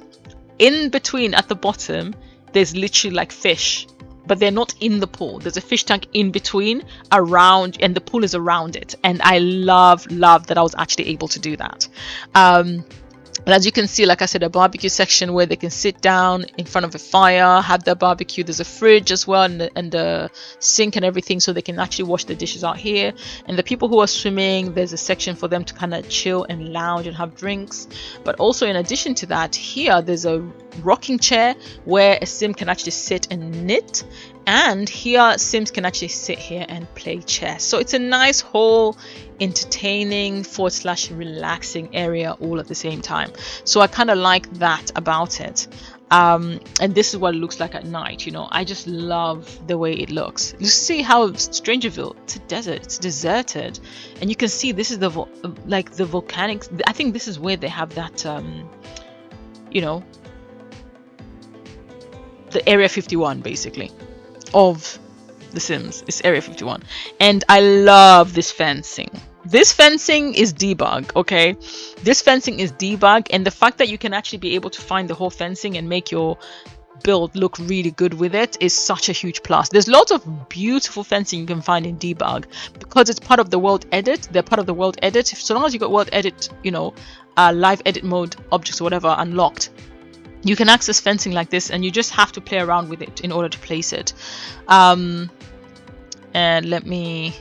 in between at the bottom there's literally like fish, but they're not in the pool. There's a fish tank in between, around, and the pool is around it. And I love that I was actually able to do that. And as you can see, like I said, a barbecue section where they can sit down in front of a fire, have their barbecue. There's a fridge as well, and the sink and everything, so they can actually wash the dishes out here. And the people who are swimming, there's a section for them to kind of chill and lounge and have drinks. But also, in addition to that, here there's a rocking chair where a Sim can actually sit and knit. And here Sims can actually sit here and play chess. So it's a nice whole entertaining / relaxing area all at the same time. So I kind of like that about it. And this is what it looks like at night. You know, I just love the way it looks. You see how Strangerville, it's a desert, it's deserted, and you can see this is the volcanic. I think this is where they have that you know, the Area 51 basically of the Sims. It's Area 51, and I love this fencing. This fencing is debug, okay? This fencing is debug, and the fact that you can actually be able to find the whole fencing and make your build look really good with it is such a huge plus. There's lots of beautiful fencing you can find in debug because it's part of the world edit. They're part of the world edit. So long as you got world edit, you know, live edit mode objects or whatever unlocked, you can access fencing like this, and you just have to play around with it in order to place it. And let me,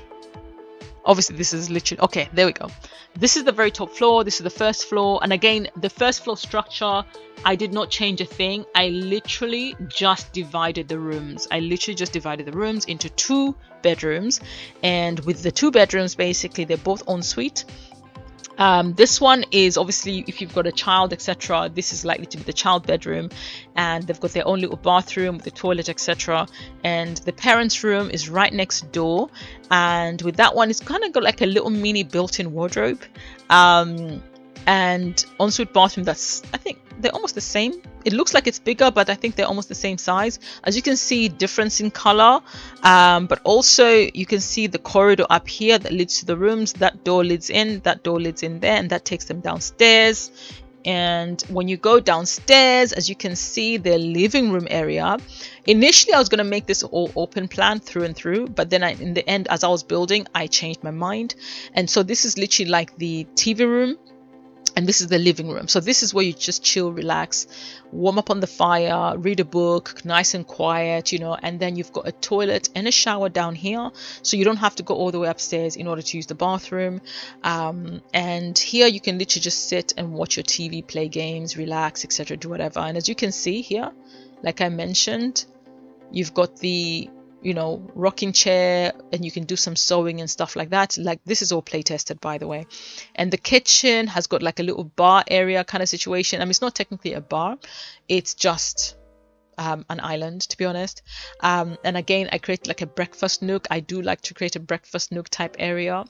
obviously this is literally, okay, there we go. This is the very top floor. This is the first floor. And again, the first floor structure, I did not change a thing. I literally just divided the rooms. Into 2 bedrooms. And with the 2 bedrooms, basically, they're both ensuite. This one is obviously, if you've got a child, etc., this is likely to be the child bedroom, and they've got their own little bathroom with the toilet, etc. And the parents' room is right next door, and with that one, it's kind of got like a little mini built-in wardrobe, and ensuite bathroom. That's, I think they're almost the same. It looks like it's bigger, but I think they're almost the same size. As you can see, difference in color, but also you can see the corridor up here that leads to the rooms. That door leads in, that door leads in there, and that takes them downstairs. And when you go downstairs, as you can see, the living room area. Initially, I was going to make this all open plan through and through, but then in the end, as I was building, I changed my mind. And so this is literally like the TV room, and this is the living room. So this is where you just chill, relax, warm up on the fire, read a book, nice and quiet, you know. And then you've got a toilet and a shower down here, so you don't have to go all the way upstairs in order to use the bathroom. And here you can literally just sit and watch your TV, play games, relax, etc., do whatever. And as you can see here, like I mentioned, you've got the, you know, rocking chair, and you can do some sewing and stuff like that. Like, this is all play tested, by the way. And the kitchen has got like a little bar area kind of situation. I mean, it's not technically a bar, it's just an island, to be honest. And again, I created like a breakfast nook. I do like to create a breakfast nook type area.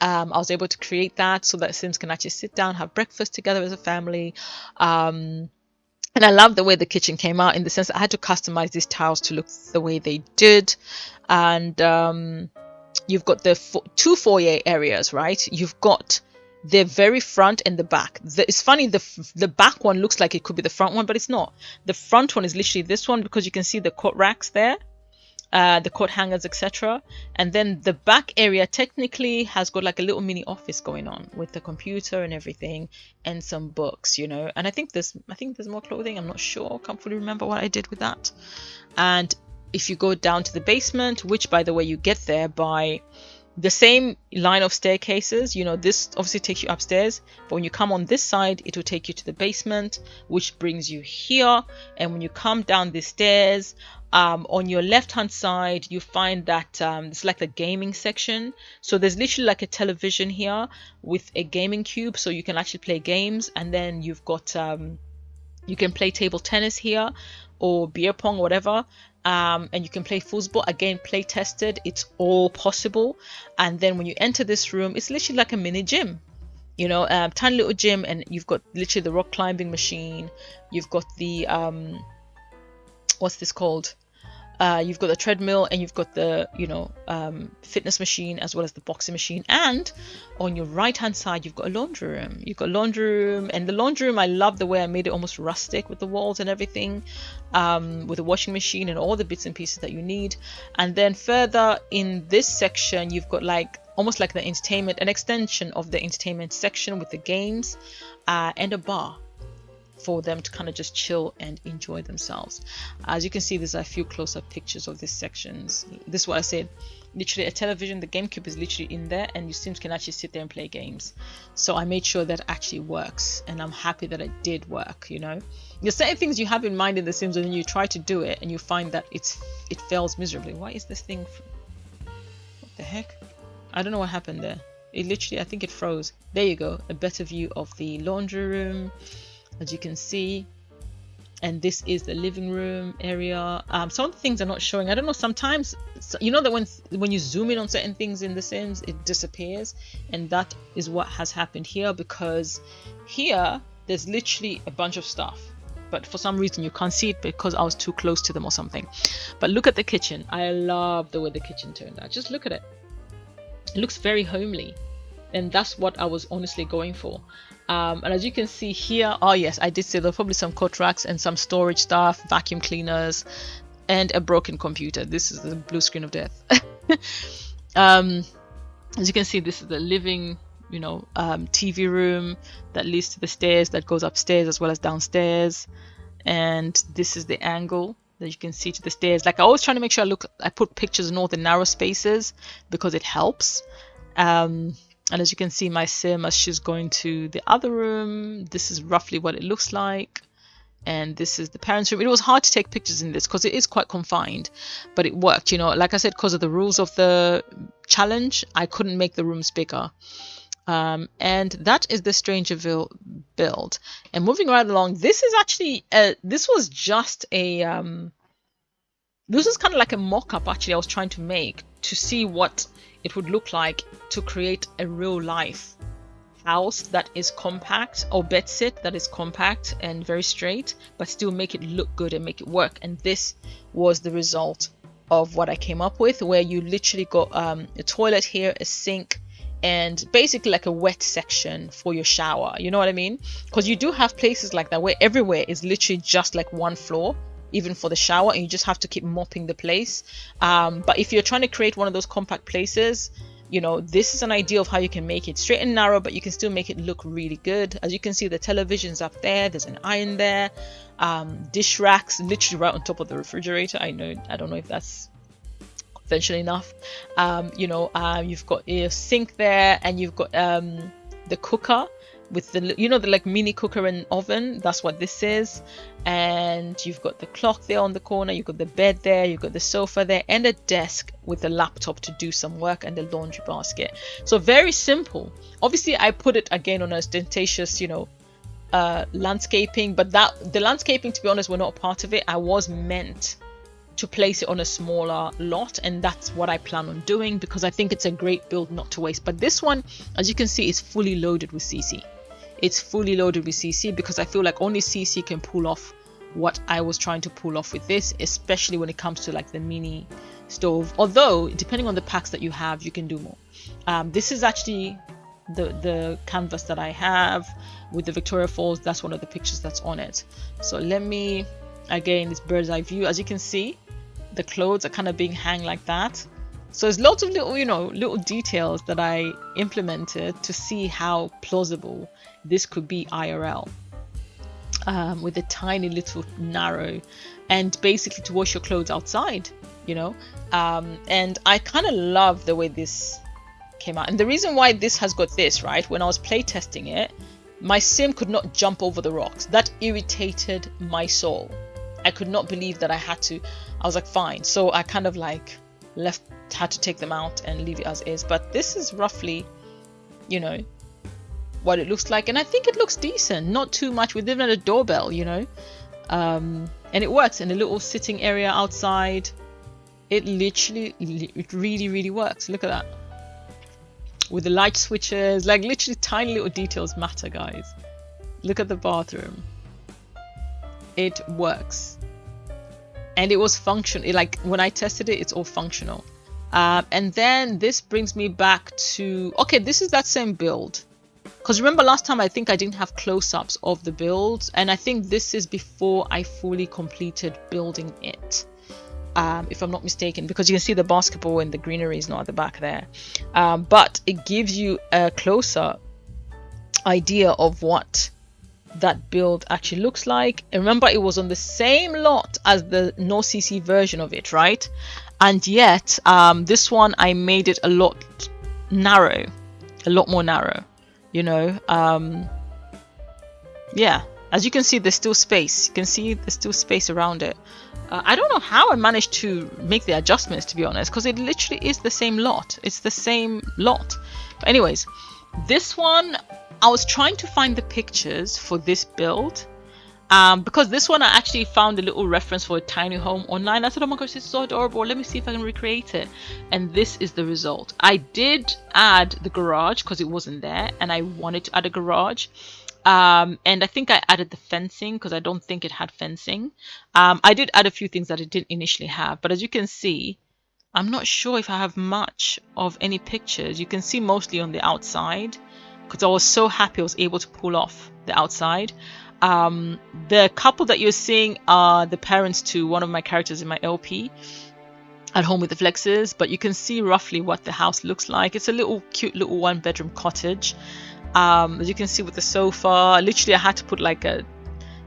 I was able to create that so that Sims can actually sit down, have breakfast together as a family. And I love the way the kitchen came out, in the sense that I had to customize these tiles to look the way they did. And you've got the 2 foyer areas, right? You've got They're very front and the back. It's funny, the back one looks like it could be the front one, but it's not. The front one is literally this one, because you can see the coat racks there, the coat hangers, etc. And then the back area technically has got like a little mini office going on with the computer and everything, and some books, you know. And I think there's more clothing. I'm not sure. Can't fully remember what I did with that. And if you go down to the basement, which by the way you get there by the same line of staircases, you know, this obviously takes you upstairs, but when you come on this side, it will take you to the basement, which brings you here. And when you come down the stairs, on your left hand side, you find that it's like the gaming section. So there's literally like a television here with a gaming cube, so you can actually play games. And then you've got you can play table tennis here, or beer pong, or whatever. And you can play foosball, again, play tested, it's all possible. And then when you enter this room, it's literally like a mini gym, you know, tiny little gym. And you've got literally the rock climbing machine, you've got the what's this called, you've got the treadmill, and you've got the, you know, fitness machine, as well as the boxing machine. And on your right hand side, you've got a laundry room. You've got a laundry room, and the laundry room, I love the way I made it almost rustic with the walls and everything, with a washing machine and all the bits and pieces that you need. And then further in this section, you've got like almost like the entertainment, an extension of the entertainment section with the games, and a bar for them to kind of just chill and enjoy themselves. As you can see, there's a few close-up pictures of these sections. This is what I said, literally a television, the GameCube is literally in there, and you Sims can actually sit there and play games. So I made sure that actually works, and I'm happy that it did work. You know, there's certain things you have in mind in the Sims, and then you try to do it and you find that it fails miserably. Why is this thing, what the heck? I don't know what happened there. It literally, I think it froze. There you go, a better view of the laundry room, as you can see. And this is the living room area. Some of the things are not showing. I don't know, sometimes, you know that when you zoom in on certain things in the Sims, it disappears. And that is what has happened here, because here there's literally a bunch of stuff, but for some reason you can't see it because I was too close to them or something. But look at the kitchen. I love the way the kitchen turned out. Just look at it. It looks very homely, and that's what I was honestly going for. And as you can see here, oh yes, I did say there were probably some coat racks and some storage stuff, vacuum cleaners, and a broken computer. This is the blue screen of death. As you can see, this is the living, you know, TV room that leads to the stairs, that goes upstairs as well as downstairs. And this is the angle that you can see to the stairs. Like, I always try to make sure I put pictures in all the narrow spaces because it helps. And as you can see, my Sim, as she's going to the other room, this is roughly what it looks like. And this is the parents' room. It was hard to take pictures in this because it is quite confined, but it worked. You know, like I said, because of the rules of the challenge, I couldn't make the rooms bigger. And that is the Strangerville build. And moving right along, this is actually, this was just a, this was kind of like a mock-up actually I was trying to make to see what it would look like to create a real life house that is compact, or bedsit that is compact and very straight, but still make it look good and make it work. And this was the result of what I came up with, where you literally got a toilet here, a sink, and basically like a wet section for your shower. You know what I mean? Because you do have places like that where everywhere is literally just like one floor, even for the shower, and you just have to keep mopping the place. But if you're trying to create one of those compact places, you know, this is an idea of how you can make it straight and narrow, but you can still make it look really good. As you can see, the television's up there, there's an iron there, dish racks literally right on top of the refrigerator. I don't know if that's conventional enough. You know, you've got a sink there, and you've got the cooker with the, you know, the like mini cooker and oven. That's what this is. And you've got the clock there on the corner, you've got the bed there, you've got the sofa there, and a desk with a laptop to do some work, and the laundry basket. So very simple. Obviously I put it again on a ostentatious, you know, landscaping, but the landscaping, to be honest, were not part of it. I was meant to place it on a smaller lot, and that's what I plan on doing, because I think it's a great build not to waste. But this one, as you can see, is fully loaded with CC. It's fully loaded with CC because I feel like only CC can pull off what I was trying to pull off with this, especially when it comes to like the mini stove. Although depending on the packs that you have, you can do more. This is actually the canvas that I have with the Victoria Falls. That's one of the pictures that's on it. So let me, again, this bird's eye view. As you can see, the clothes are kind of being hung like that. So there's lots of little, you know, little details that I implemented to see how plausible this could be IRL, with a tiny little narrow, and basically to wash your clothes outside, you know. And I kind of love the way this came out. And the reason why this has got this, right, when I was playtesting it, my sim could not jump over the rocks. That irritated my soul. I could not believe that I had to. I was like, fine. So I kind of like had to take them out and leave it as is. But this is roughly, you know, what it looks like, and I think it looks decent. Not too much. We're living at a doorbell, you know, and it works in a little sitting area outside. It literally, it really works. Look at that. With the light switches, like literally tiny little details matter, guys. Look at the bathroom. It works. And it was functional. Like when I tested it, it's all functional. And then this brings me back to, okay, this is that same build. Because remember last time I think I didn't have close-ups of the build, and I think this is before I fully completed building it, if I'm not mistaken, because you can see the basketball and the greenery is not at the back there, but it gives you a closer idea of what that build actually looks like. And remember, it was on the same lot as the no CC version of it, right? And yet this one I made it a lot narrow, a lot more narrow, you know. Yeah, as you can see, there's still space. You can see there's still space around it. I don't know how I managed to make the adjustments, to be honest, because it literally is the same lot. It's the same lot. But anyways, this one, I was trying to find the pictures for this build, because this one I actually found a little reference for a tiny home online. I said, oh my gosh, this is so adorable, let me see if I can recreate it. And this is the result. I did add the garage because it wasn't there, and I wanted to add a garage. And I think I added the fencing because I don't think it had fencing. I did add a few things that it didn't initially have, but as you can see, I'm not sure if I have much of any pictures. You can see mostly on the outside, because I was so happy I was able to pull off the outside. The couple that you're seeing are the parents to one of my characters in my LP, At Home with the Flexes, but you can see roughly what the house looks like. It's a little cute little 1-bedroom cottage. As you can see with the sofa, literally I had to put like a,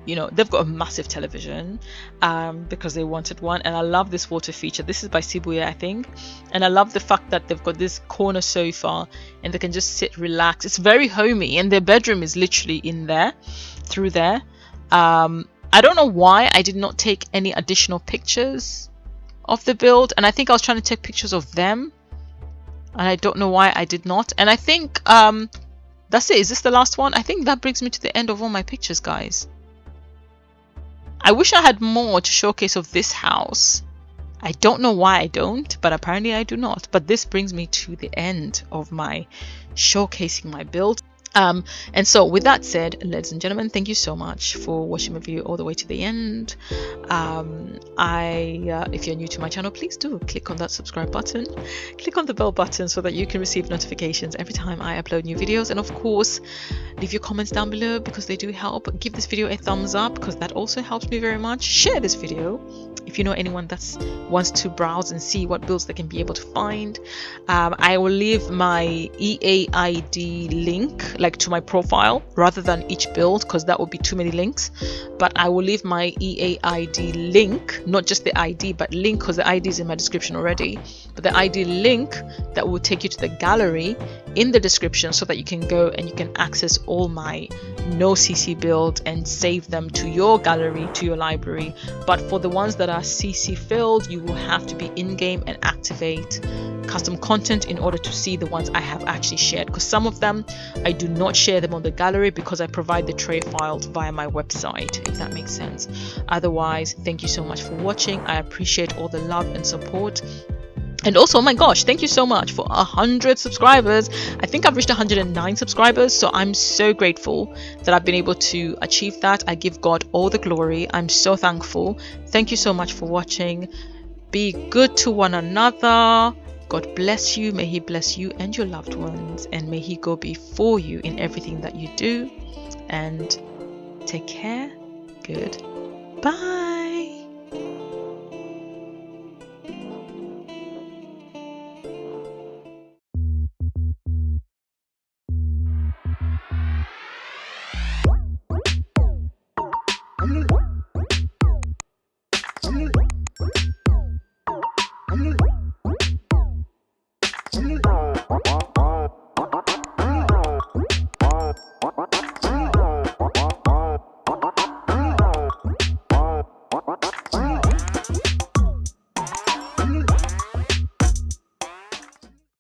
you know, they've got a massive television because they wanted one. And I love this water feature. This is by Shibuya, I think. And I love the fact that they've got this corner sofa and they can just sit, relax. It's very homey, and their bedroom is literally in there, through there. I don't know why I did not take any additional pictures of the build, and I think I was trying to take pictures of them, and I don't know why I did not. And I think that's it. Is this the last one? I think that brings me to the end of all my pictures, guys. I wish I had more to showcase of this house. I don't know why I don't, but apparently I do not. But this brings me to the end of my showcasing my build. And so with that said, ladies and gentlemen, thank you so much for watching my video all the way to the end. If you're new to my channel, please do click on that subscribe button, click on the bell button so that you can receive notifications every time I upload new videos. And of course, leave your comments down below because they do help. Give this video a thumbs up because that also helps me very much. Share this video if you know anyone that wants to browse and see what builds they can be able to find. I will leave my EAID link, like to my profile, rather than each build, because that would be too many links. But I will leave my EAID link, not just the ID, but link, because the ID is in my description already, but the ID link that will take you to the gallery in the description, so that you can go and you can access all my no CC builds and save them to your gallery, to your library. But for the ones that are CC filled, you will have to be in game and activate custom content in order to see the ones I have actually shared, because some of them I do not share them on the gallery because I provide the tray files via my website, if that makes sense. Otherwise, thank you so much for watching. I appreciate all the love and support. And also, oh my gosh, thank you so much for 100 subscribers. I think I've reached 109 subscribers, so I'm so grateful that I've been able to achieve that. I give God all the glory. I'm so thankful. Thank you so much for watching. Be good to one another. God bless you. May He bless you and your loved ones, and may He go before you in everything that you do. And take care. Goodbye.